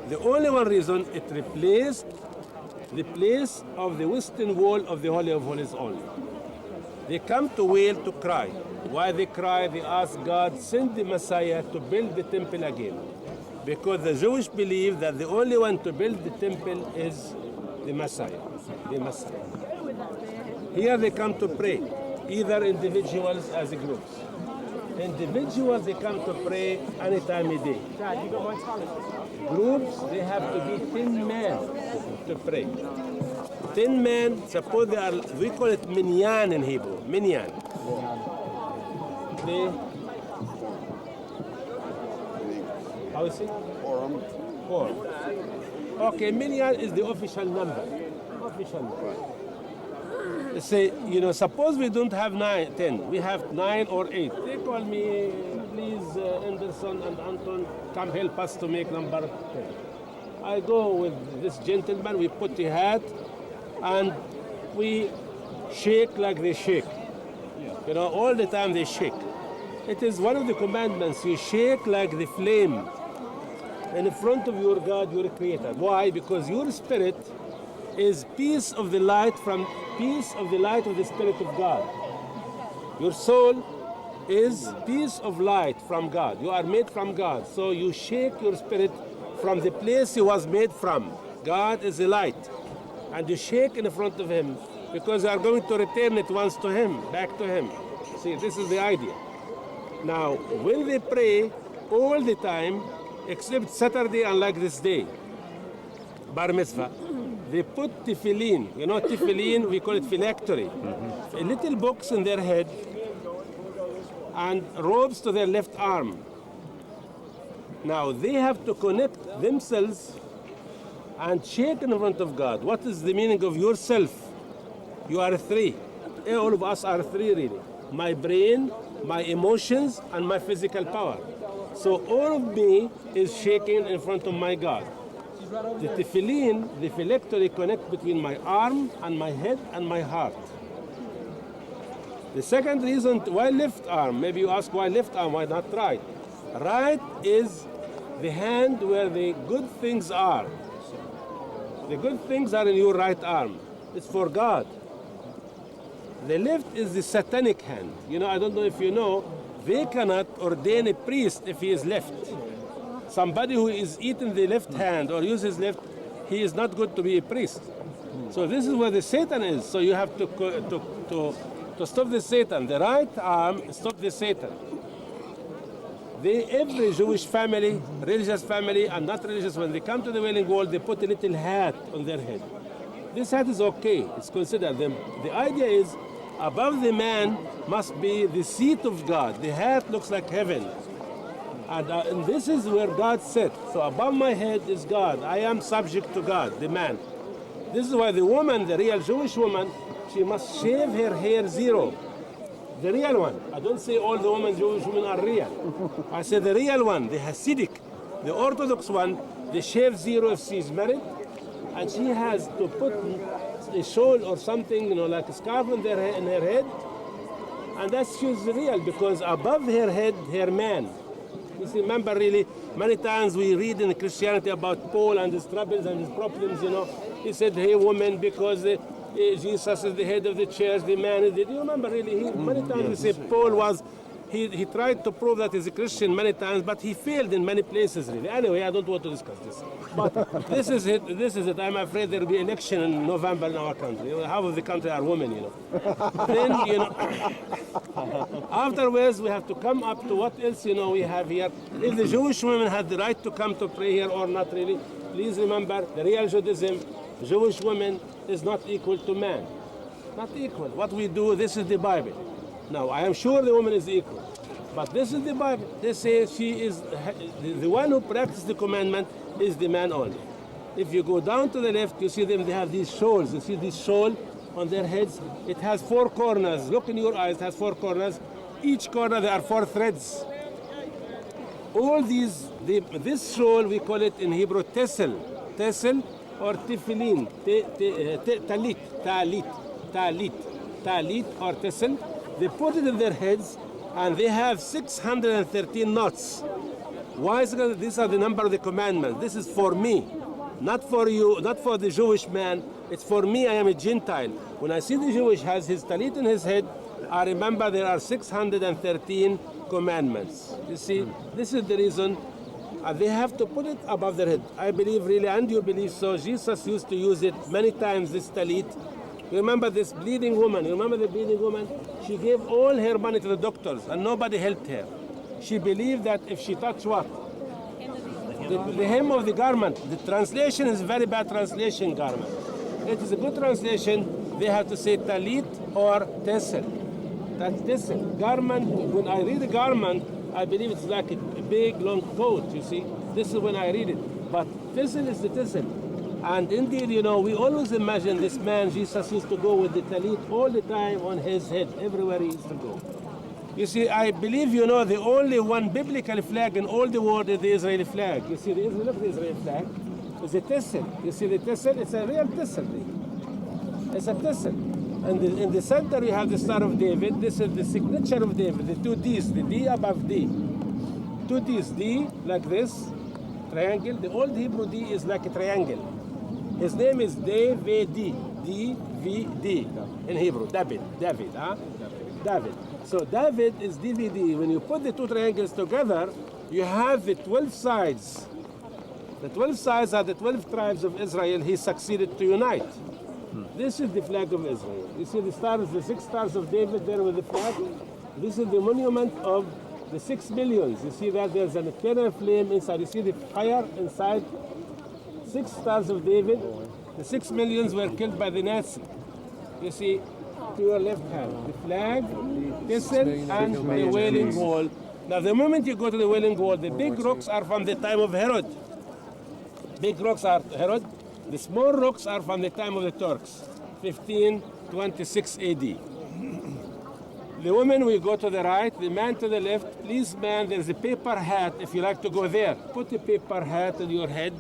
The only one reason, it replaced the place of the western wall of the Holy of Holies only. They come to wail, to cry. Why they cry? They ask God, send the Messiah to build the temple again. Because the Jewish believe that the only one to build the temple is the Messiah. The Messiah. Here they come to pray, either individuals as groups. Individuals, they come to pray any time of day. Groups, they have to be 10 men to pray. 10 men, suppose they are, we call it minyan in Hebrew, minyan. How is it? Quorum. Okay, minyan is the official number. Official number. Say, suppose we don't have 10, we have 9 or 8. They call me, please, Anderson and Anton, come help us to make number 10. I go with this gentleman, we put the hat, and we shake like they shake. All the time they shake. It is one of the commandments, you shake like the flame in front of your God, your Creator. Why? Because your spirit is piece of the light of the Spirit of God. Your soul is piece of light from God. You are made from God. So you shake your spirit from the place you was made from. God is a light. And you shake in front of Him because you are going to return it once to Him, back to Him. See, this is the idea. Now, when they pray all the time, except Saturday and like this day, Bar Mitzvah, they put tefillin. Tefillin, we call it phylactery. A little box in their head and robes to their left arm. Now, they have to connect themselves and shake in front of God. What is the meaning of yourself? You are 3. All of us are 3 really. My brain, my emotions, and my physical power. So all of me is shaking in front of my God. The tefillin, the phylactery, connect between my arm and my head and my heart. The second reason, why left arm? Maybe you ask why left arm, why not right? Right is the hand where the good things are. The good things are in your right arm. It's for God. The left is the satanic hand. I don't know if you know, they cannot ordain a priest if he is left. Somebody who is eating the left hand or uses left, he is not good to be a priest. So this is where the Satan is. So you have to stop the Satan. The right arm, stop the Satan. Every Jewish family, religious family and not religious, when they come to the Wailing Wall, they put a little hat on their head. This hat is okay. It's considered them. The idea is above the man must be the seat of God. The hat looks like heaven. And this is where God sits. So above my head is God. I am subject to God, the man. This is why the woman, the real Jewish woman, she must shave her hair 0. The real one. I don't say all the women, Jewish women are real. I say the real one, the Hasidic, the Orthodox one, they shave 0 if she's married. And she has to put a shawl or something, like a scarf in her head. And that's she's real because above her head, her man. You see, remember really, many times we read in Christianity about Paul and his troubles and his problems, you know. He said, hey, woman, because Jesus is the head of the church, the man is the... Do you remember really? Many times we say Paul was... He tried to prove that he's a Christian many times, but he failed in many places, really. Anyway, I don't want to discuss this. But this is it. This is it. I'm afraid there will be election in November in our country. Half of the country are women, you know. Then, you know, afterwards we have to come up to what else, you know, we have here. If the Jewish women had the right to come to pray here or not, really, please remember, the real Judaism, Jewish women is not equal to man. Not equal. What we do, this is the Bible. Now, I am sure the woman is equal, but this is the Bible. They say she is, the one who practices the commandment is the man only. If you go down to the left, you see them, they have these shawls. You see this shawl on their heads? It has 4 corners. Look in your eyes, it has 4 corners. Each corner, there are 4 threads. All these, this shawl, we call it in Hebrew tessel. Tessel or tefillin, talit or tessel. They put it in their heads, and they have 613 knots. Why is it? These are the number of the commandments. This is for me, not for you, not for the Jewish man. It's for me. I am a Gentile. When I see the Jewish has his talit in his head, I remember there are 613 commandments. You see, this is the reason they have to put it above their head. I believe really, and you believe so. Jesus used to use it many times, this talit. You remember this bleeding woman? You remember the bleeding woman? She gave all her money to the doctors and nobody helped her. She believed that if she touched what? The hem of the garment. The translation is very bad translation, garment. It is a good translation. They have to say talit or tessel. That's tessel. Garment, when I read the garment, I believe it's like a big long coat, you see. This is when I read it. But tessel is the tessel. And indeed, you know, we always imagine this man, Jesus, used to go with the talit all the time on his head, everywhere he used to go. You see, I believe, you know, the only one biblical flag in all the world is the Israeli flag. You see, look at the Israeli flag. It's a tessel. You see the tessel? It's a real tessel. It's a tessel. And in the center, you have the Star of David. This is the signature of David, the 2 D's, the D above D. 2 D's, D, like this, triangle. The old Hebrew D is like a triangle. His name is David, D-V-D in Hebrew, David, huh? David. So David is DVD. When you put the 2 triangles together, you have the 12 sides. The 12 sides are the 12 tribes of Israel he succeeded to unite. This is the flag of Israel. You see the stars, the 6 stars of David there with the flag? This is the monument of the 6 millions. You see that there's an eternal flame inside. You see the fire inside? 6 stars of David. The 6 millions were killed by the Nazis. You see, to your left hand, the flag, the tessel, and the Wailing Wall. Now, the moment you go to the Wailing Wall, the big rocks are from the time of Herod. Big rocks are Herod. The small rocks are from the time of the Turks, 1526 AD. The woman will go to the right, the man to the left. Please, man, there's a paper hat if you like to go there. Put a paper hat on your head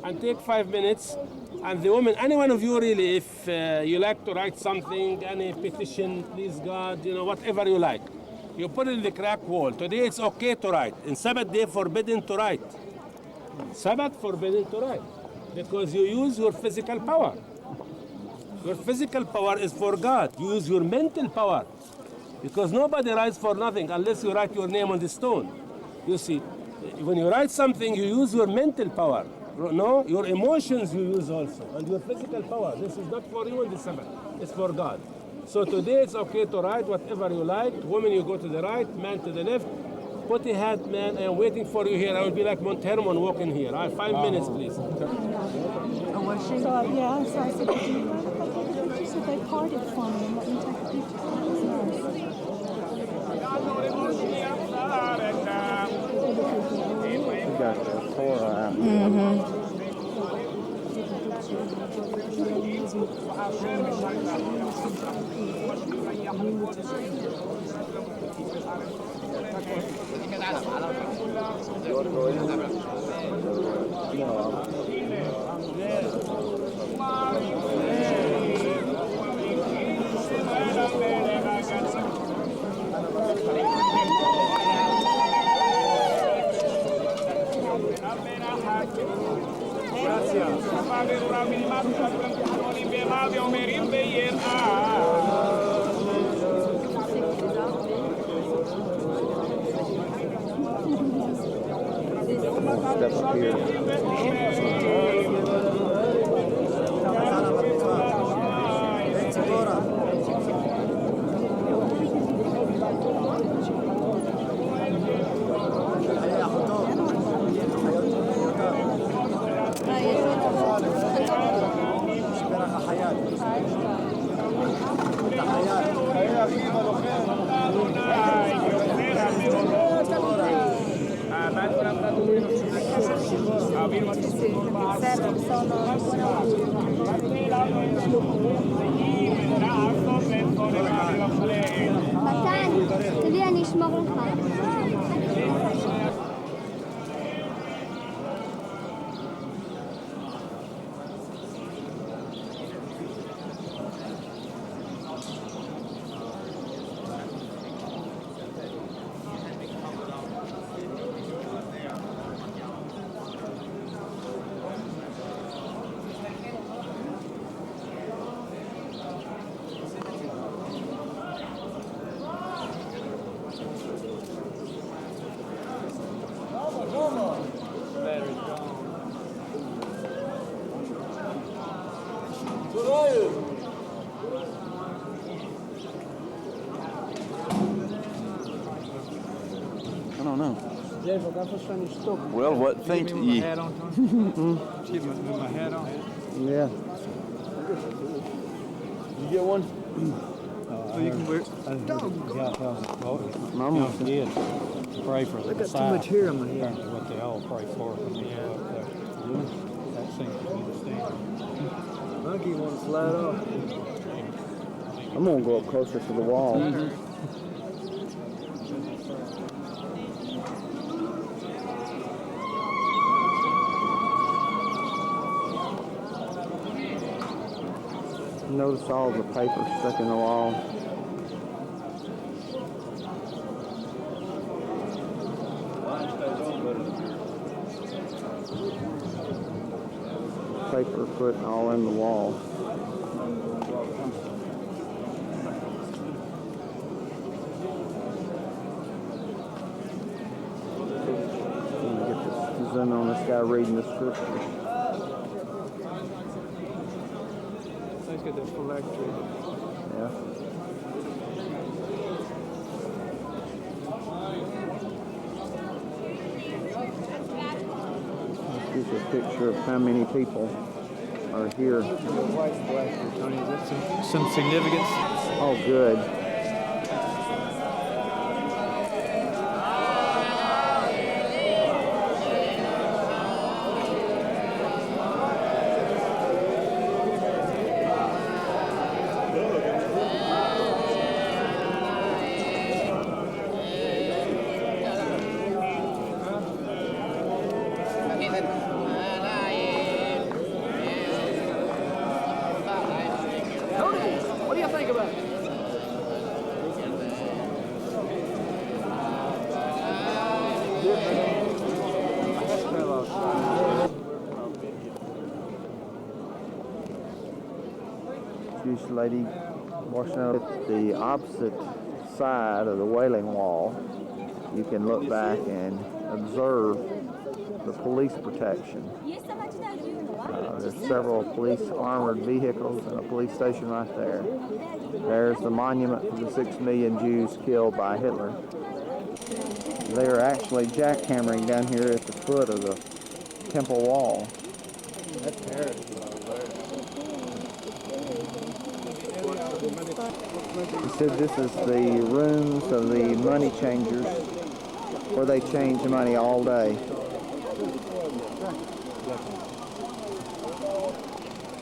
and take 5 minutes. And the woman, any one of you really, if you like to write something, any petition, please God, you know, whatever you like, you put it in the crack wall. Today it's okay to write. In Sabbath day, forbidden to write. Sabbath, forbidden to write. Because you use your physical power. Your physical power is for God. You use your mental power. Because nobody writes for nothing unless you write your name on the stone. You see, when you write something, you use your mental power. No, your emotions you use also, and your physical power. This is not for you in the Sabbath. It's for God. So today it's okay to write whatever you like. Women, you go to the right, man to the left. Put a hat, man. I am waiting for you here. I will be like Mount Hermon walking here. 5 minutes, please. So, yeah, so I said, did you write a couple of pictures? So they parted for me and let me take a picture. You got the 4 out. Step up here. מתן, תביא אני אשמור לך. I don't know. Well, what think ye? Keep my hat on. Yeah. You get one? So you can wear. Mama did pray for I the got too Messiah. much hair on my head. Apparently what they all pray for when they go up there. That seems to be the standard. Monkey won't slide off. I'm gonna go up closer to the wall. Notice all the paper stuck in the wall. Paper putting all in the wall. Zoom on this guy reading the scripture. He's got that phylactery. Yeah. This is a picture of how many people are here. White phylactery, Tony. Is that some significance? Oh, good. What do you think about it? Jewish lady washing out at the opposite side of the Wailing Wall. You can look back and observe the police protection. There's several police armored vehicles and a police station right there. There's the monument to the 6 million Jews killed by Hitler. They are actually jackhammering down here at the foot of the temple wall. That's Paris. He said this is the rooms of the money changers where they change money all day.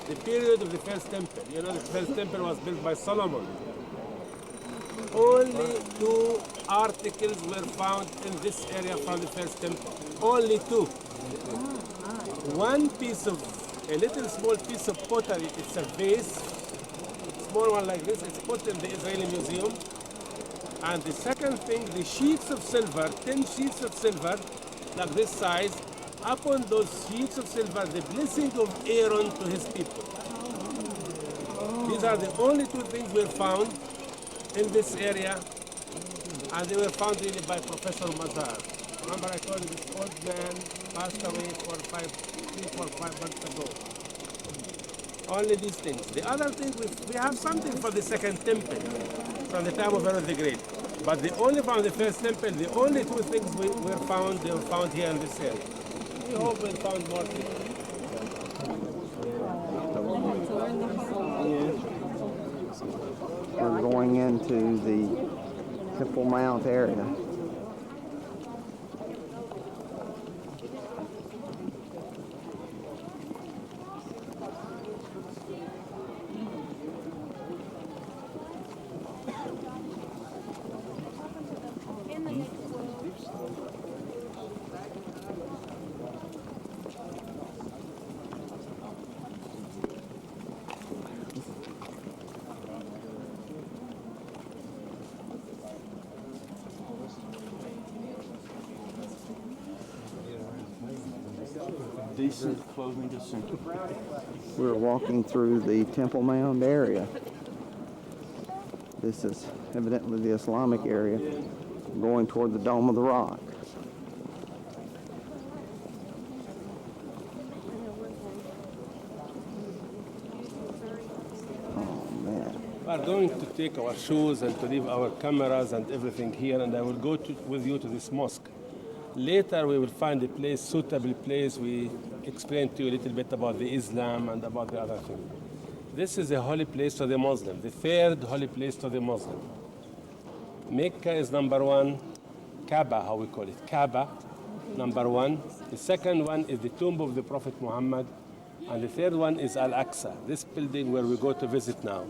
The period of the first temple. You know, the first temple was built by Solomon. Only 2 articles were found in this area from the first temple. Only 2. One piece of, a little small piece of pottery, it's a vase, small one like this, it's put in the Israeli Museum. And the second thing, the sheets of silver, 10 sheets of silver, like this size, upon those sheets of silver the blessing of Aaron to his people. These are the only two things were found in this area, and they were found really by Professor Mazar. Remember I told you this old man passed away 3, 4, 5 months ago. Only these things. The other thing, we have something for the second temple from the time of Herod the Great. But the only from the first temple, the only two things they were found here in this area. We hope we'll find more things. We're going into the Temple Mount area. Decent clothing to center. We're walking through the Temple Mount area. This is evidently the Islamic area, going toward the Dome of the Rock. We are going to take our shoes and to leave our cameras and everything here, and I will go with you to this mosque. Later we will find a place, suitable place. We explain to you a little bit about the Islam and about the other thing. This is a holy place to the Muslim, the third holy place to the Muslim. Mecca is number one, Kaaba, how we call it, Kaaba, number one. The second one is the tomb of the Prophet Muhammad, and the third one is Al-Aqsa, this building where we go to visit now.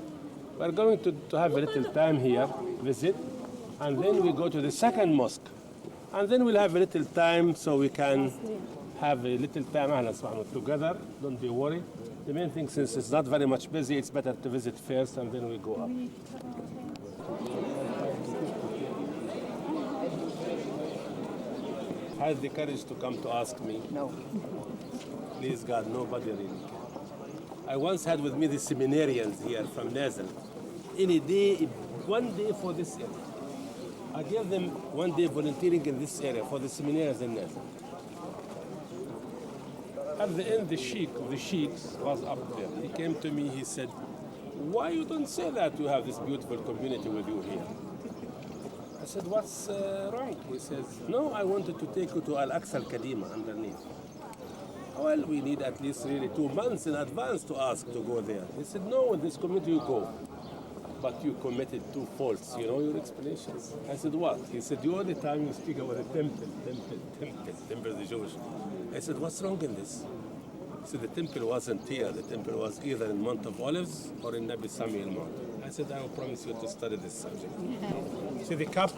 We're going to have a little time here, visit, and then we go to the second mosque. And then we'll have a little time so we can have a little time together. Don't be worried. The main thing, since it's not very much busy, it's better to visit first and then we go up. Has the courage to come to ask me? No. Please God, nobody really can. I once had with me the seminarians here from Nazareth. Any day, one day for this area. I gave them one day volunteering in this area for the seminarians in Nazareth. At the end, the sheikh of the sheikhs was up there. He came to me, he said, why you don't say that you have this beautiful community with you here? I said, what's wrong? He says, no, I wanted to take you to Al-Aqsa Al-Kadima underneath. Well, we need at least really 2 months in advance to ask to go there. He said, no, in this community you go. But you committed 2 faults, you know your explanations. I said, what? He said, you all the time you speak about the temple of the Jewish. I said, what's wrong in this? He said, the temple wasn't here. The temple was either in Mount of Olives or in Nabi Samuel Mountain. I said, I will promise you to study this subject. See the cup?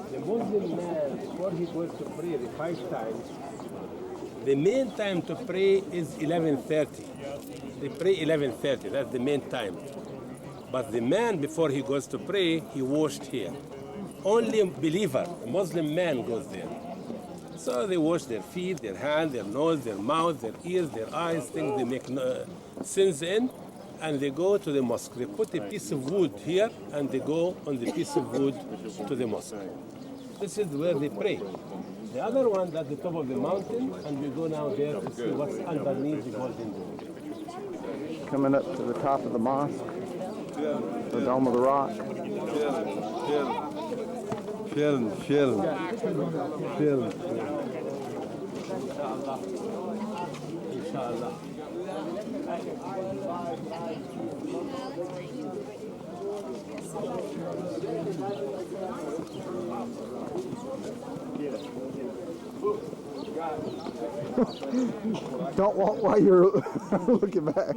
The Muslim man, before he goes to pray the 5 times, the main time to pray is 11:30. They pray 11:30, that's the main time. But the man, before he goes to pray, he washed here. Only a believer, a Muslim man goes there. So they wash their feet, their hands, their nose, their mouth, their ears, their eyes, things they make sins in, and they go to the mosque. They put a piece of wood here, and they go on the piece of wood to the mosque. This is where they pray. The other one at the top of the mountain, and we go now there to see what's underneath the golden dome. Coming up to the top of the mosque, the Dome of the Rock. Inshallah. Don't walk while you're looking back.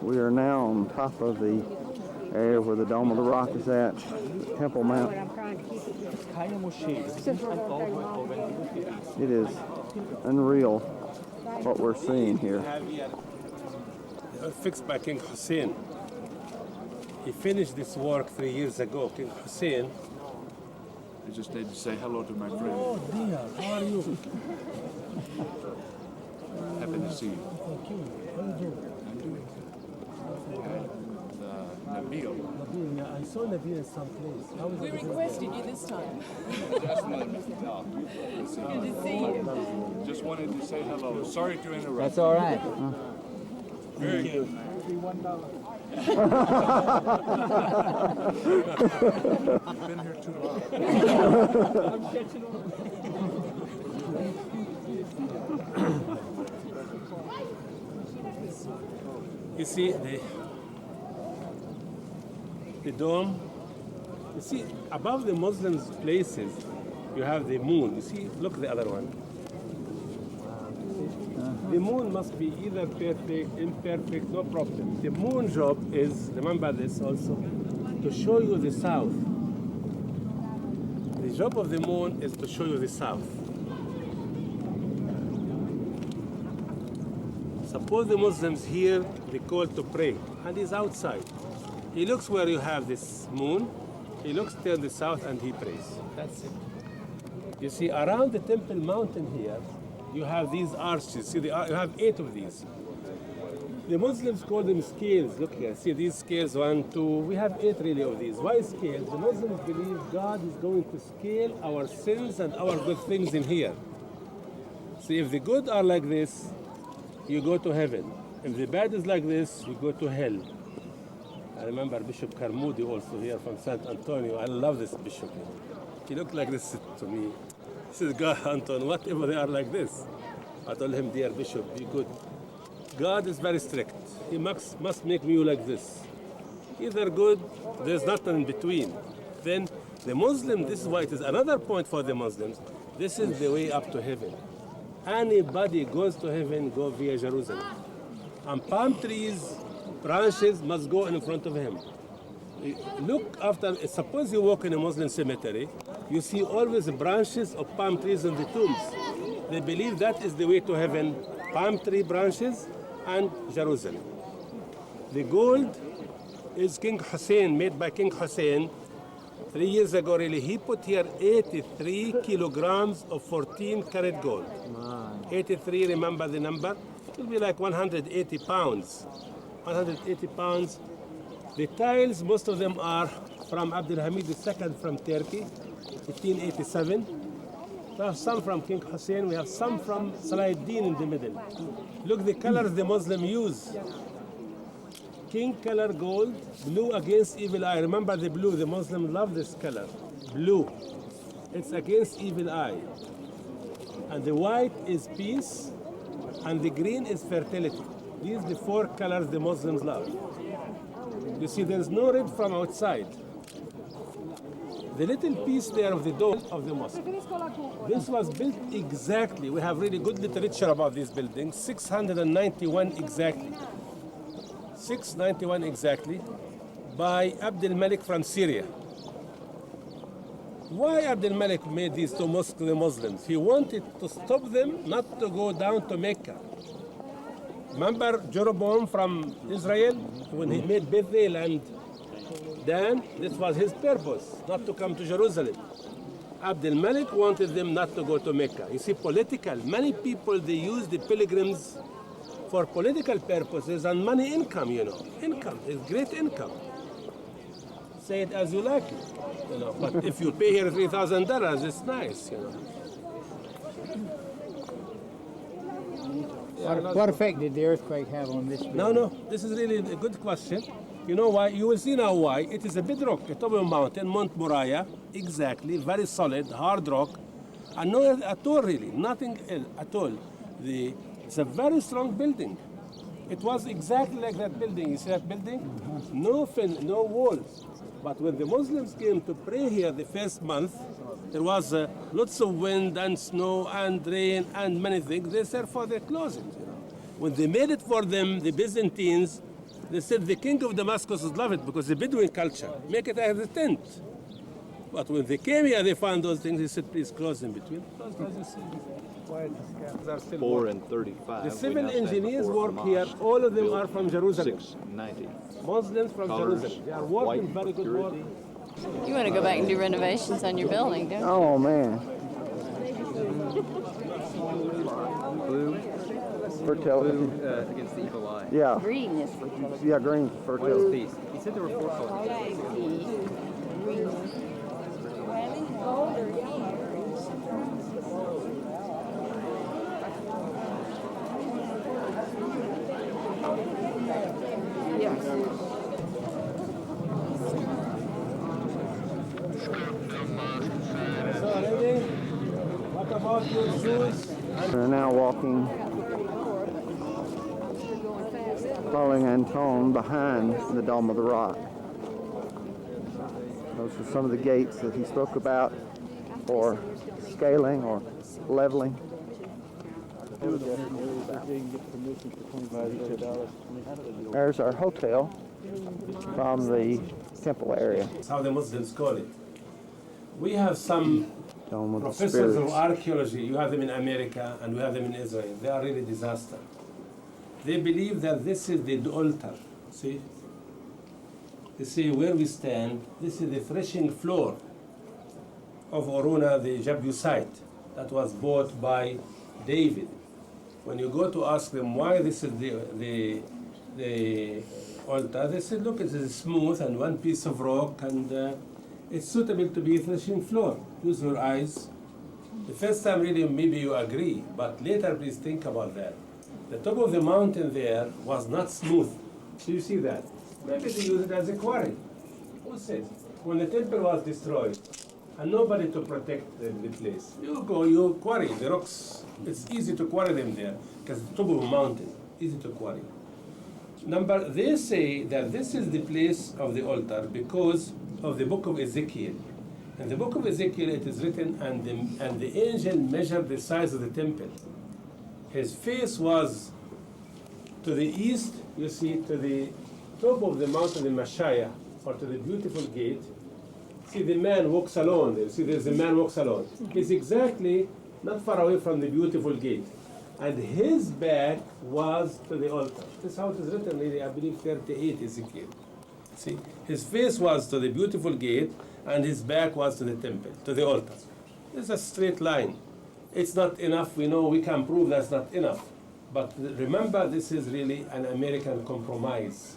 We are now on top of the area where the Dome of the Rock is at, Temple Mount. It is unreal what we're seeing here. Fixed by King Hussein. He finished this work 3 years ago. King Hussein. I just need to say hello to my friend. Oh dear, how are you? Happy to see you. Thank you. How are you doing? I'm doing good. And Nabil. Nabil, yeah, I saw Nabil in some place. How is We everything? requested you this time. Just wanted to talk. Good to see you. Just wanted to say hello. Sorry to interrupt. That's all right. Very good. $1. You've been here too long. I'm catching on. You see the dome. You see above the Muslims' places, you have the moon. You see, look the other one. The moon must be either perfect, imperfect, no problem. The moon job is, remember this also, to show you the south. The job of the moon is to show you the south. Suppose the Muslims hear the call to pray, and he's outside. He looks where you have this moon, he looks to the south, and he prays. That's it. You see, around the Temple Mountain here, you have these arches. See, you have 8 of these. The Muslims call them scales. Look here. See these scales, 1, 2. We have 8 really of these. Why scales? The Muslims believe God is going to scale our sins and our good things in here. See, if the good are like this, you go to heaven. If the bad is like this, you go to hell. I remember Bishop Karmoudi also here from San Antonio. I love this bishop. He looked like this to me. He says, God, Anton, whatever they are like this. I told him, dear Bishop, be good. God is very strict. He must make you like this. Either good, there's nothing in between. Then the Muslim, this is why it is another point for the Muslims. This is the way up to heaven. Anybody goes to heaven, go via Jerusalem. And palm trees, branches must go in front of him. Look after, suppose you walk in a Muslim cemetery, you see always branches of palm trees on the tombs. They believe that is the way to heaven, palm tree branches and Jerusalem. The gold is King Hussein, made by King Hussein. 3 years ago, really, he put here 83 kilograms of 14-karat gold. 83, remember the number? It will be like 180 pounds. 180 pounds. The tiles, most of them are from Abdul Hamid II from Turkey, 1587. We have some from King Hussein. We have some from Salahuddin in the middle. Look the colors the Muslim use. King color gold, blue against evil eye. Remember the blue, the Muslims love this color. Blue. It's against evil eye. And the white is peace, and the green is fertility. These are the 4 colors the Muslims love. You see, there's no red from outside. The little piece there of the dome of the mosque. This was built exactly. We have really good literature about these buildings. 691 exactly. 691 exactly, by Abdul Malik from Syria. Why Abdul Malik made these 2 mosques to the Muslims? He wanted to stop them not to go down to Mecca. Remember Jeroboam from Israel, when he made Bethel and Dan? This was his purpose, not to come to Jerusalem. Abdul Malik wanted them not to go to Mecca. You see, political, many people, they use the pilgrims for political purposes and money income, you know. Income is great income. Say it as you like it, you know. But if you pay here $3,000, it's nice, you know. What effect did the earthquake have on this building? No, this is really a good question. You know why? You will see now why. It is a bedrock, a top of a mountain, Mount Moriah, exactly, very solid, hard rock, and no earth at all really, nothing at all. It's a very strong building. It was exactly like that building. You see that building? No walls. But when the Muslims came to pray here the first month, there was lots of wind and snow and rain and many things. They said for their closing. You know. When they made it for them, the Byzantines, they said the king of Damascus would love it because the Bedouin culture. Make it as a tent. But when they came here, they found those things. They said, please close in between. Close, as you see. Why is the scabs are still 4 and 35. The we civil now stand engineers before a work here. mosque All of them built are from Jerusalem. 690. Muslims from Colors, Jerusalem. They are white working very good work. purity. You want to go back and do renovations on your building, don't you? Oh man. blue. Fertility. Blue against the evil eye. Yeah. Green is for Yeah, green fertility. Peace. He said there were 4 colors. What about your shoes? We're now walking, following Anton behind the Dome of the Rock. Those are some of the gates that he spoke about for scaling or leveling. There's our hotel from the temple area. That's how the Muslims call it. We have some Dome of the professors of Spirits. archaeology. You have them in America and we have them in Israel. They are really disaster. They believe that this is the altar. See? They say where we stand, this is the threshing floor of Oruna, the Jebusite, that was bought by David. When you go to ask them why this is the altar, they said, look, it is smooth and one piece of rock and it's suitable to be a threshing floor. Use your eyes. The first time really maybe you agree, but later please think about that. The top of the mountain there was not smooth. So you see that? Maybe they use it as a quarry. Who says? When the temple was destroyed and nobody to protect the place, you go, you quarry the rocks. It's easy to quarry them there because the top of a mountain, easy to quarry. They say that this is the place of the altar because of the book of Ezekiel. In the book of Ezekiel it is written, and the angel measured the size of the temple. His face was to the east, you see, to the top of the mountain in Mashaya, or to the beautiful gate. See, the man walks alone there. See, there's a man walks alone. He's exactly not far away from the beautiful gate. And his back was to the altar. This is how it is written, really, I believe 38 Ezekiel. See, his face was to the beautiful gate, and his back was to the temple, to the altar. It's a straight line. It's not enough. We know we can prove that's not enough. But remember, this is really an American compromise.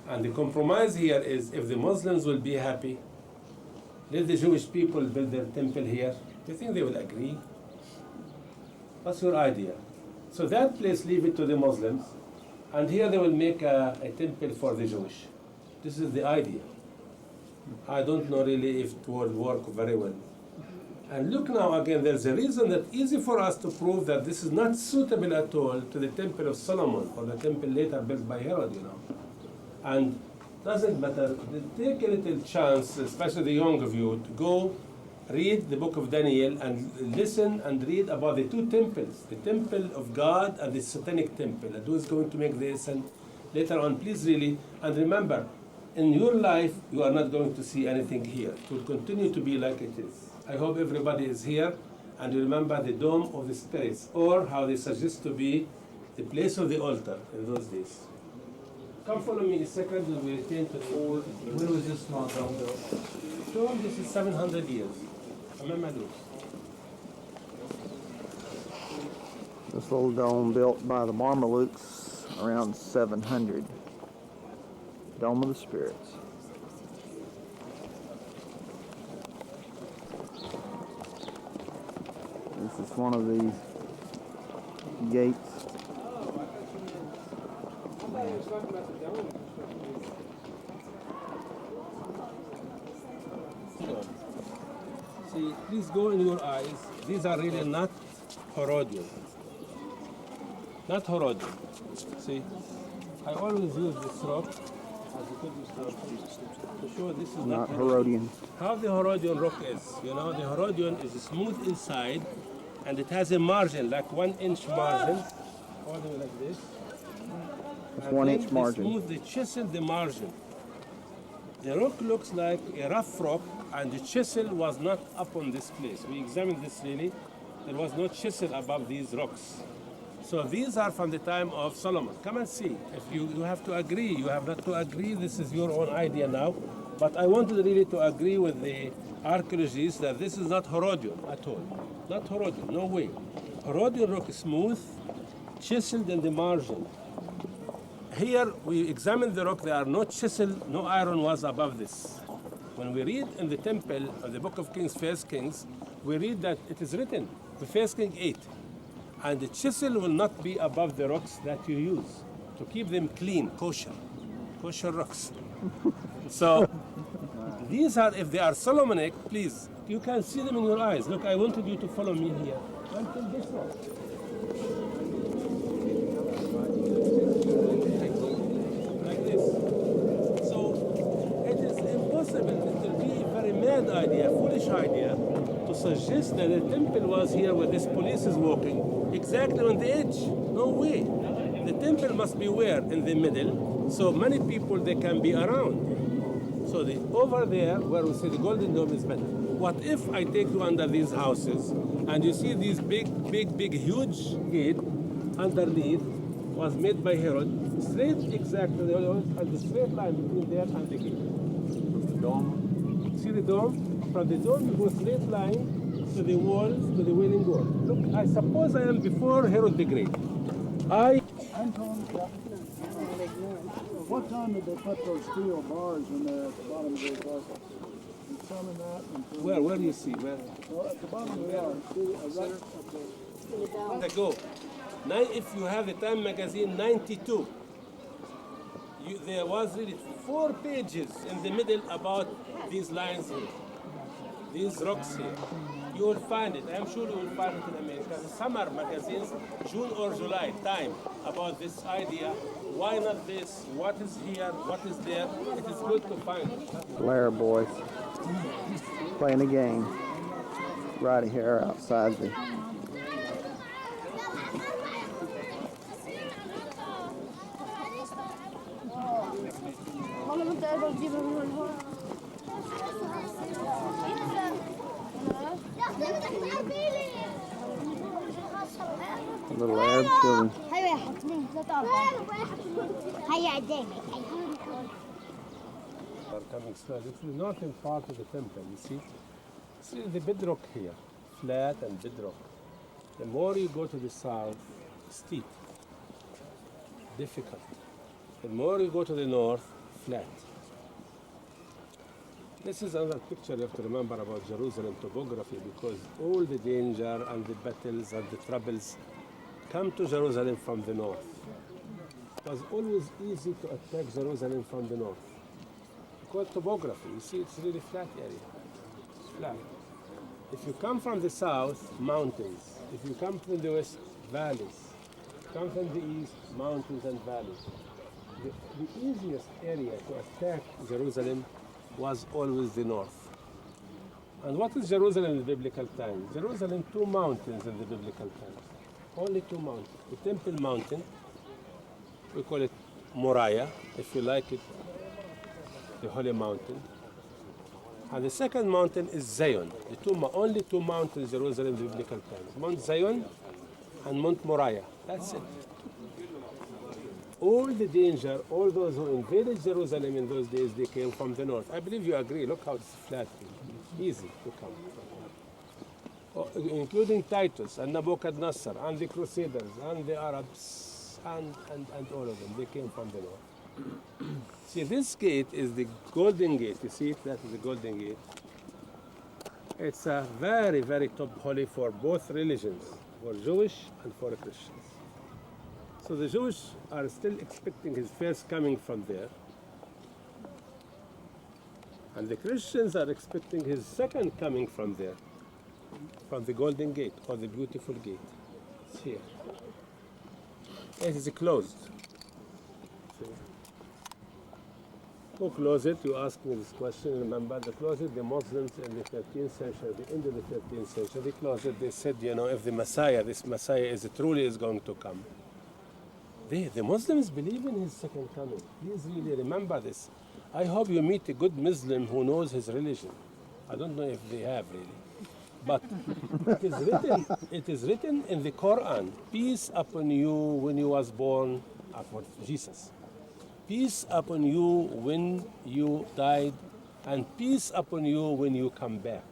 And the compromise here is if the Muslims will be happy, let the Jewish people build their temple here. Do you think they will agree? What's your idea? So that place, leave it to the Muslims, and here they will make a temple for the Jewish. This is the idea. I don't know really if it will work very well. And look now again, there's a reason that easy for us to prove that this is not suitable at all to the temple of Solomon or the temple later built by Herod, you know. And doesn't matter. Take a little chance, especially the young of you, to go read the book of Daniel and listen and read about the two temples, the temple of God and the satanic temple, and who's going to make this, and later on, please really, and remember, in your life, you are not going to see anything here. It will continue to be like it is. I hope everybody is here, and you remember the Dome of the Spirits, or how they suggest to be the place of the altar in those days. Come follow me a second, and we return to the... When was this small dome built? Dome, this is 700 years. This little dome built by the Mamelukes around 700. Dome of the Spirits. This is one of the gates. See, please go in your eyes. These are really not Herodian. Not Herodian. See, I always use this rock as a good to show this is Not Herodian. How the Herodian rock is. You know, the Herodian is smooth inside and it has a margin, like 1 inch margin, all the way like this. It's And 1 then inch they margin. smooth, they chisel the margin. The rock looks like a rough rock, And the chisel was not up on this place. We examined this really. There was no chisel above these rocks. So these are from the time of Solomon. Come and see. If you have to agree, you have not to agree. This is your own idea now. But I wanted really to agree with the archaeologists that this is not Herodian at all. Not Herodian, no way. Herodian rock is smooth, chiseled in the margin. Here we examine the rock, there are no chisel, no iron was above this. When we read in the temple of the Book of Kings, First Kings, we read that it is written, the First King 8, and the chisel will not be above the rocks that you use to keep them clean, kosher rocks. So these are, if they are Solomonic, please, you can see them in your eyes. Look, I wanted you to follow me here until this rock. Like this. So it is impossible, it will be a very mad idea, foolish idea, to suggest that the temple was here where this police is walking, exactly on the edge. No way. The temple must be where? In the middle, so many people they can be around. So over there, where we say the Golden Dome is better. What if I take you under these houses and you see these big, huge gate underneath was made by Herod, straight exactly, and the straight line between there and the gate. The dome. See the dome? From the dome you go straight line to the walls, to the Wailing Wall. Look, I suppose I am before Herod the Great. What time did they put those steel bars in there at the bottom of those vessels? And some in that and some Where do you see? Where? Well, at the bottom of the yard, right up there. Ago. If you have the Time magazine 92, there was really 4 pages in the middle about these lines here, these rocks here. You will find it. I'm sure you will find it in America. The summer magazines, June or July, Time, about this idea. Why not this? What is here? What is there? It is good to find it. Blair boys playing a game right here outside the little Arab children. Are coming slowly. It's the northern part of the temple, you see. See the bedrock here, flat and bedrock. The more you go to the south, steep, difficult. The more you go to the north, flat. This is another picture you have to remember about Jerusalem topography, because all the danger and the battles and the troubles come to Jerusalem from the north. It was always easy to attack Jerusalem from the north. Because topography, you see it's really flat area. It's flat. If you come from the south, mountains. If you come from the west, valleys. If you come from the east, mountains and valleys. The easiest area to attack Jerusalem was always the north. And what is Jerusalem in the biblical times? Jerusalem, 2 mountains in the biblical times. Only 2 mountains. The Temple Mountain, we call it Moriah, if you like it, the Holy Mountain. And the second mountain is Zion. Only 2 mountains in Jerusalem in the biblical times. Mount Zion and Mount Moriah. That's it. All the danger, all those who invaded Jerusalem in those days, they came from the north. I believe you agree. Look how it's flat here. Easy to come. Including Titus and Nebuchadnezzar and the Crusaders and the Arabs and all of them. They came from the north. See, this gate is the Golden Gate. You see it? That is the Golden Gate. It's a very, very top holy for both religions, for Jewish and for Christians. So the Jews are still expecting his first coming from there. And the Christians are expecting his second coming from there, from the Golden Gate or the Beautiful Gate. It's here. It is closed. See? Who closed it? You asked me this question. Remember, they closed it, the Muslims in the 13th century, the end of the 13th century, they closed it. They said, you know, if the Messiah, this Messiah truly is going to come, the Muslims believe in his second coming. Please really remember this. I hope you meet a good Muslim who knows his religion. I don't know if they have really. But it is written in the Quran, peace upon you when you was born, upon Jesus. Peace upon you when you died, and peace upon you when you come back.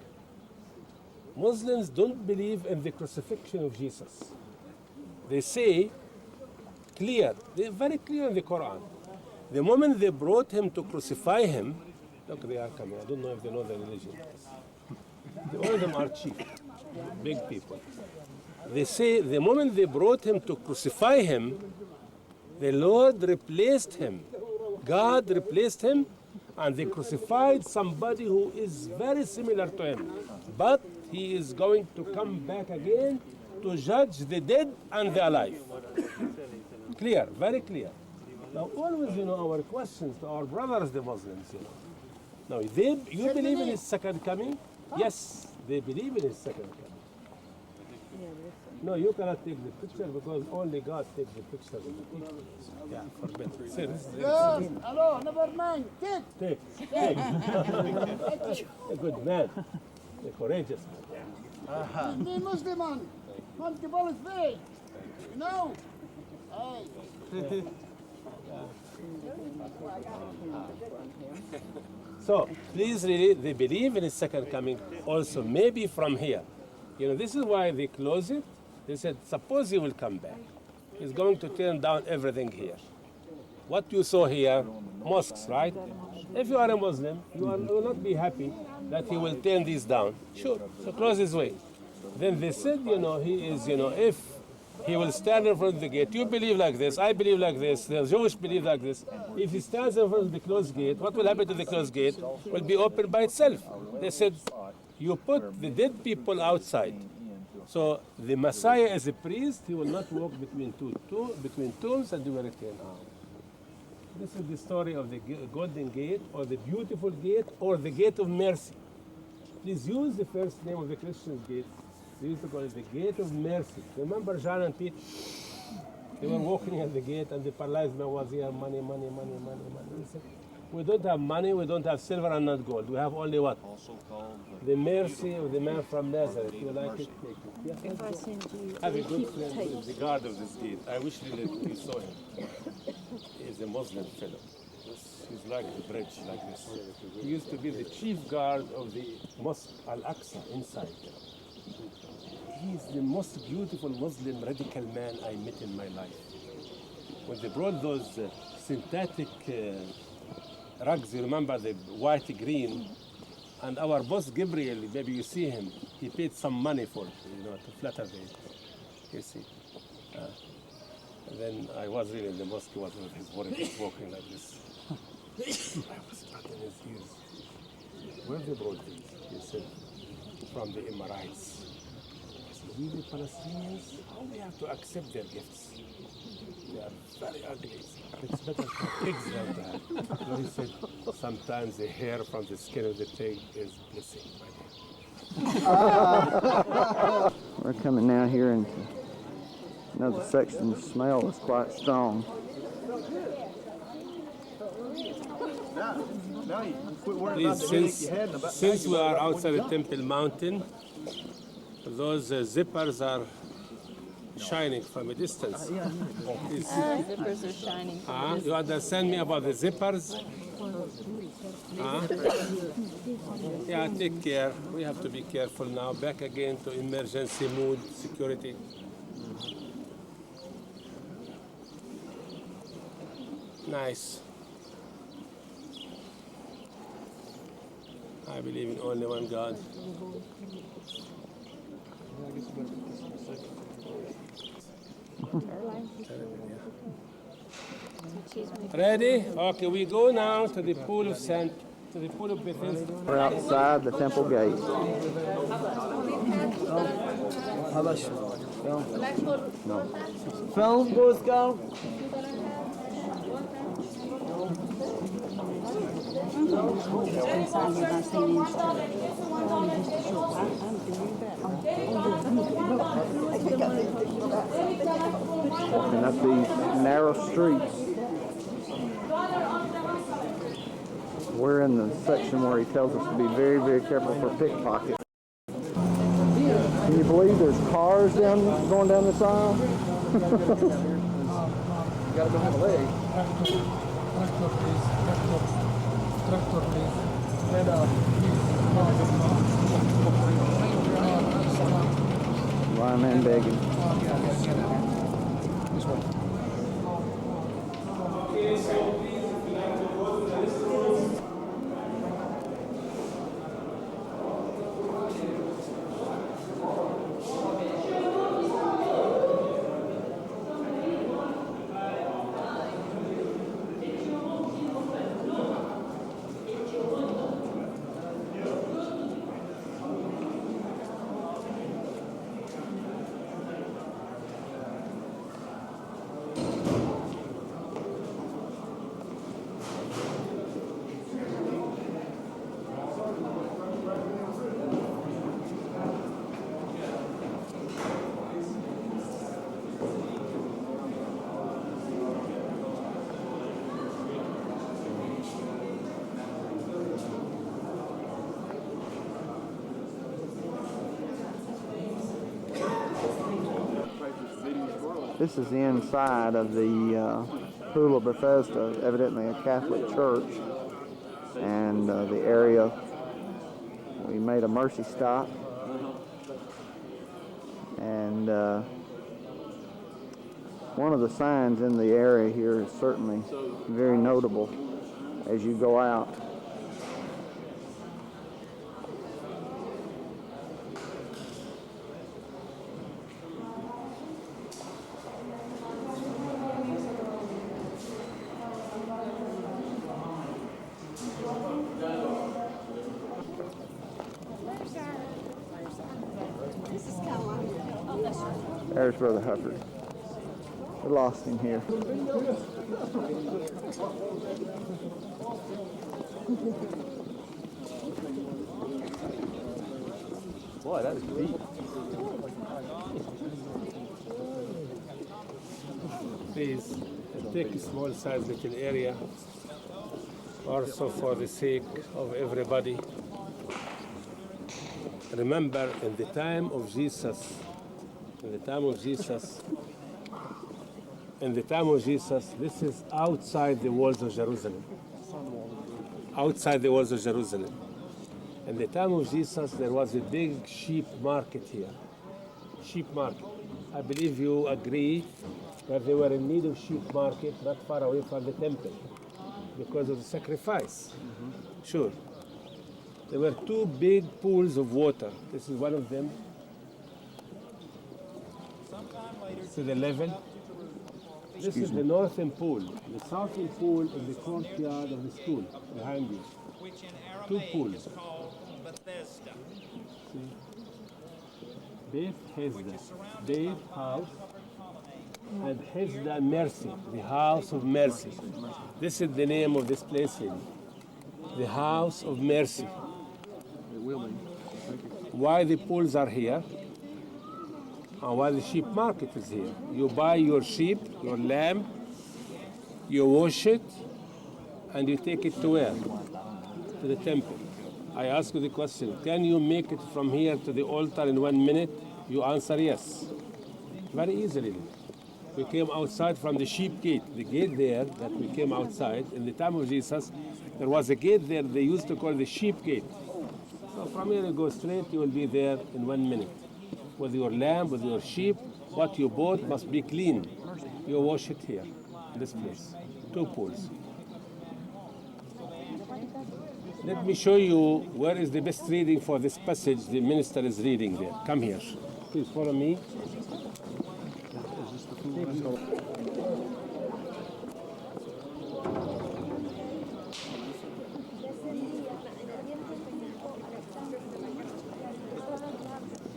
Muslims don't believe in the crucifixion of Jesus. They say, clear, they're very clear in the Quran. The moment they brought him to crucify him, look, they are coming. I don't know if they know the religion. All of them are cheap, big people. They say the moment they brought him to crucify him, the Lord replaced him. God replaced him, and they crucified somebody who is very similar to him. But he is going to come back again to judge the dead and the alive. Clear, very clear. Now, always, our questions to our brothers, the Muslims, Now, you believe in his second coming? Yes, they believe in his second coming. No, you cannot take the picture because only God takes the picture of the people. Yeah, forbidden. Say, this is Hello, never mind. Take. A good man. A courageous man. The Muslim man. Want to ball his face. No. Hey. So, please really, they believe in his second coming also, maybe from here. This is why they close it. They said, suppose he will come back. He's going to turn down everything here. What you saw here, mosques, right? If you are a Muslim, you will not be happy that he will turn these down. Sure, so close his way. Then they said, he is, if he will stand in front of the gate, you believe like this, I believe like this, the Jewish believe like this. If he stands in front of the closed gate, what will happen to the closed gate? Will be open by itself. They said, you put the dead people outside. So the Messiah is a priest, he will not walk between tombs, and he will return out. This is the story of the Golden Gate, or the Beautiful Gate, or the Gate of Mercy. Please use the first name of the Christian gate. They used to call it the Gate of Mercy. Remember John and Peter? They were walking at the gate, and the paralyzed man was here, money. He said, we don't have money, we don't have silver and not gold. We have only what? Also called the mercy of the man from Nazareth. You like it? Take it. Yes, If I send you, I have a good keep friend who is the guard of this gate. I wish you saw him. He's a Muslim fellow. He's like the bridge, like this. He used to be the chief guard of the Mosque Al-Aqsa inside. He's the most beautiful Muslim radical man I met in my life. When they brought those synthetic rugs, you remember the white green, and our boss Gabriel, maybe you see him, he paid some money for it, to flatter the, you see. And then I was really in the mosque, was with his body walking like this. I was cutting his ears. Where they brought these? He said, from the Emirates. I said, we the Palestinians, how we have to accept their gifts? They are very ugly. It's better for pigs than that. So he said, sometimes the hair from the skin of the pig is blessing. We're coming now here into another section. The smell is quite strong. Please, since we are outside the Temple Mountain, those zippers are shining from a distance. Zippers are shining from a distance. You understand me about the zippers? Yeah, take care. We have to be careful now. Back again to emergency mood, security. Nice. I believe in only one God. Ready? Okay, we go now to the pool of Saint, to the pool of Bethesda. We're outside the temple gate. Film, Boy Scout. Walking up these narrow streets. We're in in the section where he tells us to be very, very careful for pickpockets. Can you believe there's cars going down this aisle? You gotta go have a leg. Tractor, please. Blind man begging. This way. This is the inside of the Pool of Bethesda, evidently a Catholic church, and the area. We made a mercy stop, and one of the signs in the area here is certainly very notable as you go out. There's Brother Hubbard. We lost him here. Boy, that is deep. Please take a small size little area, also for the sake of everybody. Remember, in the time of Jesus, this is outside the walls of Jerusalem. Outside the walls of Jerusalem. In the time of Jesus, there was a big sheep market here. Sheep market. I believe you agree that they were in need of sheep market not far away from the temple because of the sacrifice. Sure. There were two big pools of water. This is one of them. To the level. This is the northern pool. The southern pool is the courtyard of the school behind you. Two pools. See? Beth Hesda, Beth house, and Hesda Mercy, the house of mercy. This is the name of this place here. The house of mercy. Why the pools are here? And why the sheep market is here. You buy your sheep, your lamb, you wash it, and you take it to where? To the temple. I ask you the question, can you make it from here to the altar in 1 minute? You answer yes. Very easily. We came outside from the sheep gate. The gate there that we came outside, in the time of Jesus, there was a gate there they used to call the sheep gate. So from here you go straight, you will be there in 1 minute. With your lamb, with your sheep, what you bought must be clean. You wash it here, in this place. Two pools. Let me show you where is the best reading for this passage the minister is reading there. Come here. Please follow me.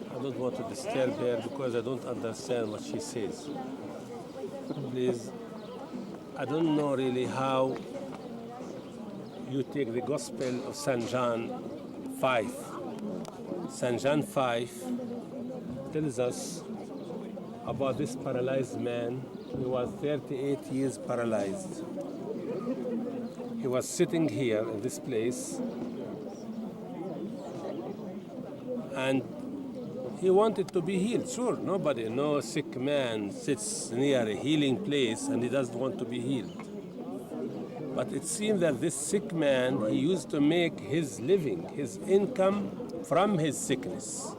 I don't want to disturb her because I don't understand what she says. Please, I don't know really how you take the Gospel of St. John 5. St. John 5 tells us about this paralyzed man. He was 38 years paralyzed. He was sitting here in this place, and he wanted to be healed. Sure, no sick man sits near a healing place and he doesn't want to be healed. But it seemed that this sick man, he used to make his living, his income from his sickness.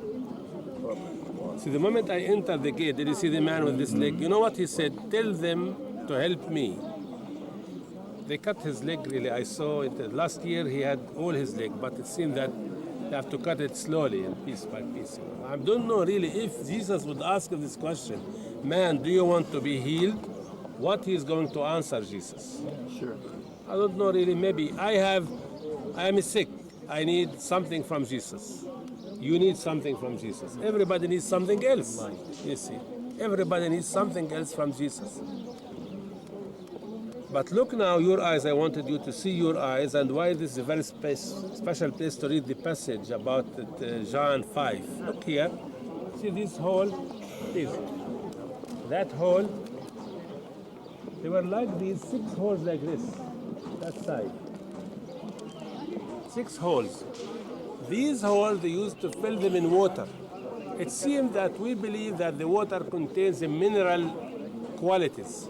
See, the moment I entered the gate, did you see the man with this leg? You know what he said? Tell them to help me. They cut his leg really. I saw it last year, he had all his leg, but it seemed that they have to cut it slowly and piece by piece. I don't know really if Jesus would ask this question, man, do you want to be healed? What he is going to answer Jesus? Sure. I don't know really. Maybe I am sick. I need something from Jesus. You need something from Jesus. Everybody needs something else. You see, everybody needs something else from Jesus. But look now, your eyes. I wanted you to see your eyes, and why this is a very special place to read the passage about John 5. Look here. See this hole? That hole. They were like these 6 holes like this. That side. 6 holes. These holes, they used to fill them in water. It seems that we believe that the water contains the mineral qualities.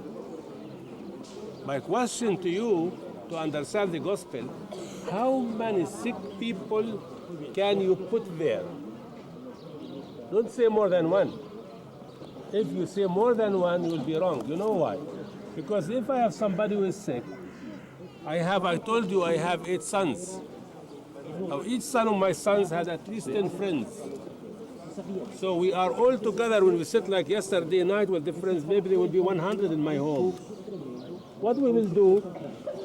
My question to you, to understand the gospel, how many sick people can you put there? Don't say more than one. If you say more than one, you will be wrong. You know why? Because if I have somebody who is sick, I told you I have 8 sons. Now each son of my sons had at least 10 friends. So we are all together when we sit like yesterday night with the friends, maybe there will be 100 in my home. What we will do,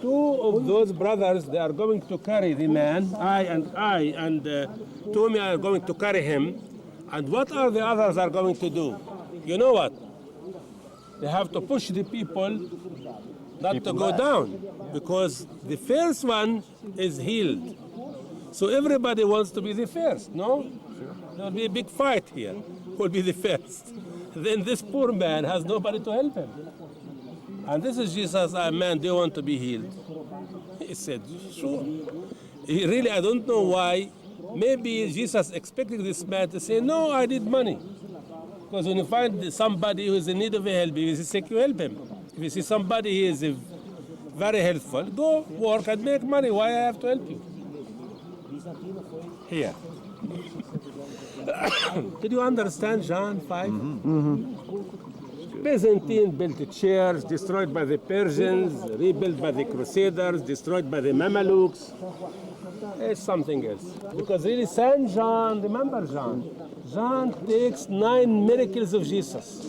2 of those brothers, they are going to carry the man, I and 2 of me are going to carry him. And what are the others are going to do? You know what? They have to push the people not to go down, because the first one is healed. So everybody wants to be the first, no? There will be a big fight here. Who will be the first? Then this poor man has nobody to help him. And this is Jesus, man, do you want to be healed? He said, sure. Really, I don't know why. Maybe Jesus expected this man to say, no, I need money. Because when you find somebody who is in need of help, if he's sick, you help him. If you see somebody who is very helpful, go work and make money. Why I have to help you? Here. Did you understand John 5? Byzantine built the chairs, destroyed by the Persians, rebuilt by the Crusaders, destroyed by the Mamelukes. It's something else. Because really, Saint John, remember John? John takes 9 miracles of Jesus.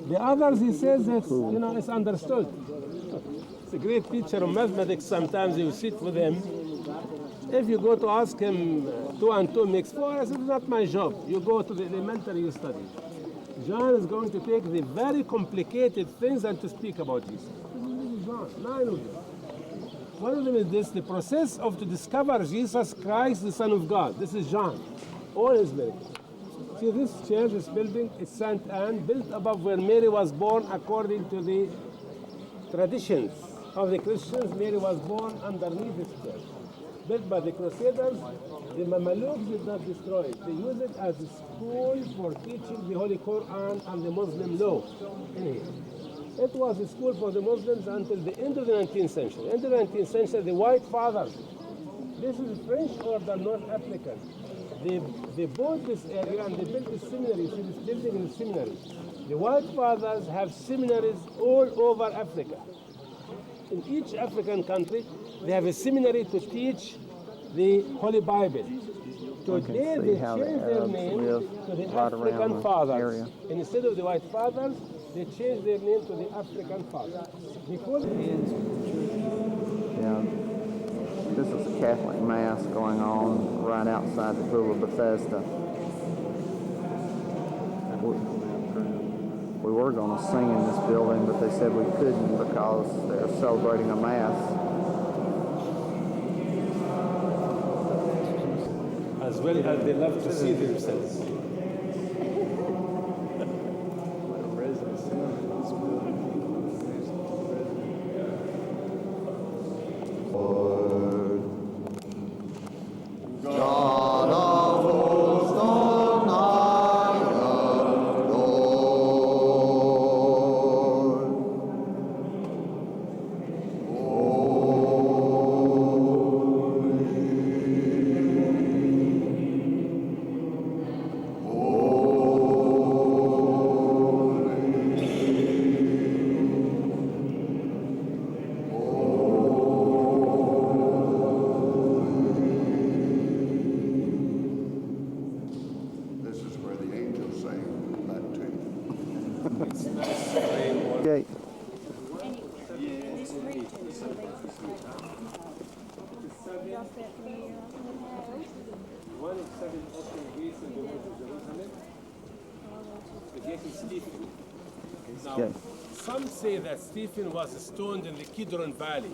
The others, he says that, it's understood. It's a great teacher of mathematics. Sometimes you sit with him. If you go to ask him 2 and 2 makes 4, I said, it's not my job. You go to the elementary, you study. John is going to take the very complicated things and to speak about Jesus. This is John, 9 of them. One of them is this, the process of to discover Jesus Christ, the Son of God. This is John, all his miracles. See this church, this building, is St. Anne, built above where Mary was born according to the traditions of the Christians. Mary was born underneath this church. Built by the Crusaders, the Mamelukes did not destroy it. They used it as a school for teaching the Holy Quran and the Muslim law in here. It was a school for the Muslims until the end of the 19th century. In the 19th century, the White Fathers, this is French order, North African. They bought this area and they built a seminary. See, this building is a seminary. The White Fathers have seminaries all over Africa. In each African country, they have a seminary to teach the Holy Bible. Today, they changed their name to the African Fathers. Instead of the White Fathers, they changed their name to the African Fathers. Because this is a Catholic Mass going on right outside the Pool of Bethesda. We were going to sing in this building, but they said we couldn't because they're celebrating a Mass. As well as they love to see themselves. Gate. One of 7 open gates in the road of Jerusalem. The gate is Stephen. Now, Okay. some say that Stephen was stoned in the Kidron Valley.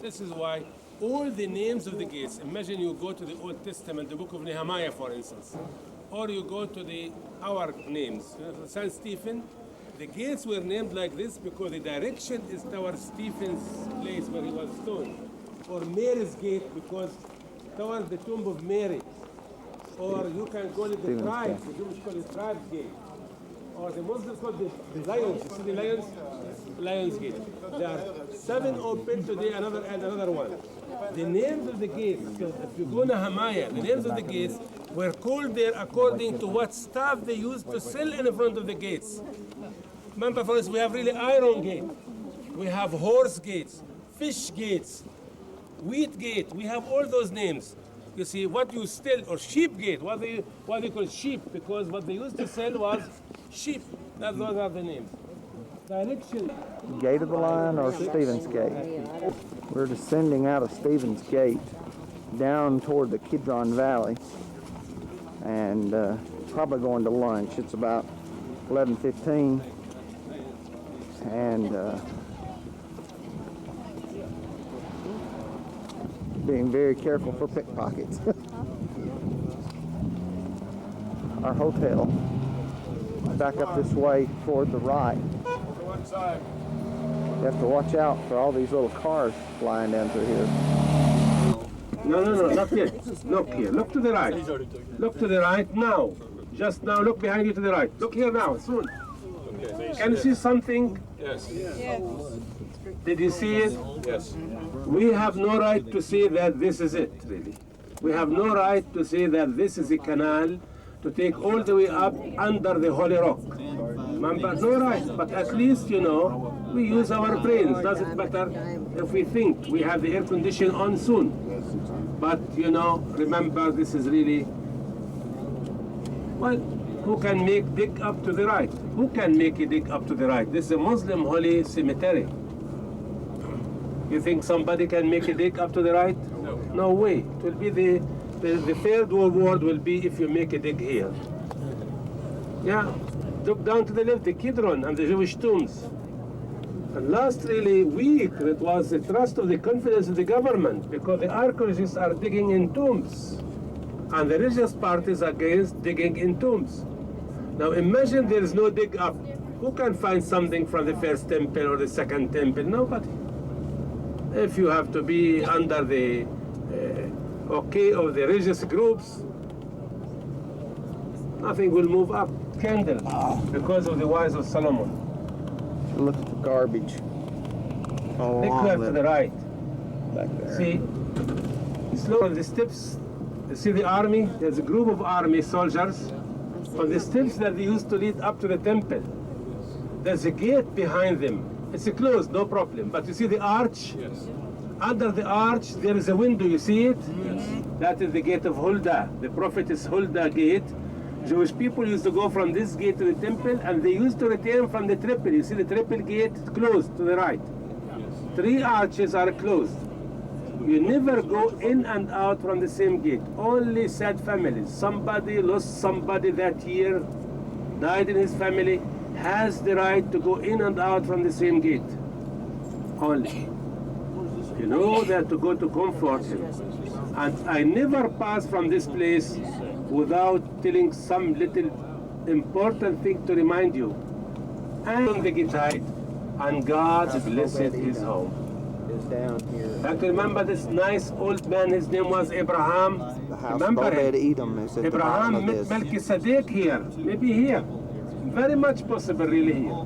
This is why all the names of the gates, imagine you go to the Old Testament, the book of Nehemiah, for instance, or you go to our names, St. Stephen, the gates were named like this because the direction is towards Stephen's place where he was stoned. Or Mary's gate because towards the tomb of Mary. Or you can call it the Stephen's tribes, gate. the Jewish call it tribes gate. Or the Muslims call it the lions. You see the lions? Lions gate. There are 7 open today, another one. The names of the gates, so if you go to Nehemiah, the names of the gates were called there according to what stuff they used to sell in front of the gates. Remember, for instance, we have really iron gate. We have horse gates, fish gates, wheat gate. We have all those names. You see, what you sell, or sheep gate, what they call sheep, because what they used to sell was sheep. Those are the names. Direction. Gate of the Lion or Stephen's Gate. We're descending out of Stephen's Gate down toward the Kidron Valley and probably going to lunch. It's about 11:15 and being very careful for pickpockets. Our hotel back up this way toward the right. You have to watch out for all these little cars flying down through here. No, not yet. Look here. Look to the right. Look to the right now. Just now, look behind you to the right. Look here now, soon. Can you see something? Yes. Did you see it? Yes. We have no right to say that this is it, really. We have no right to say that this is a canal to take all the way up under the Holy Rock. Remember, no right, but at least, we use our brains. Doesn't matter if we think we have the air condition on soon. But, remember, this is really, well, who can make dig up to the right? Who can make a dig up to the right? This is a Muslim holy cemetery. You think somebody can make a dig up to the right? No. No way. It will be the third reward will be if you make a dig here. Yeah. Look down to the left, the Kidron and the Jewish tombs. And last really week, it was the trust of the confidence of the government because the archaeologists are digging in tombs. And the religious parties are against digging in tombs. Now imagine there is no dig up. Who can find something from the first temple or the second temple? Nobody. If you have to be under the okay of the religious groups, nothing will move up. Candle, because of the wise of Solomon. Look at the garbage. Look there to the right. Back there. See, slow on the steps. You see the army? There's a group of army soldiers on the steps that they used to lead up to the temple. There's a gate behind them. It's closed, no problem. But you see the arch? Yes. Under the arch, there is a window. You see it? Yes. That is the gate of Huldah. The prophetess Huldah gate. Jewish people used to go from this gate to the temple, and they used to return from the triple. You see the triple gate closed to the right. Yes. 3 arches are closed. You never go in and out from the same gate. Only sad families. Somebody lost somebody that year, died in his family, has the right to go in and out from the same gate. Only. You know that to go to comfort him. And I never pass from this place without telling some little important thing to remind you. And the Gittite, and God blessed his home. Is down here. I can remember this nice old man, his name was Abraham. The house of Remember Obed him? Edom is at the bottom Abraham of met this. Melchizedek here, maybe here. Very much possible really here.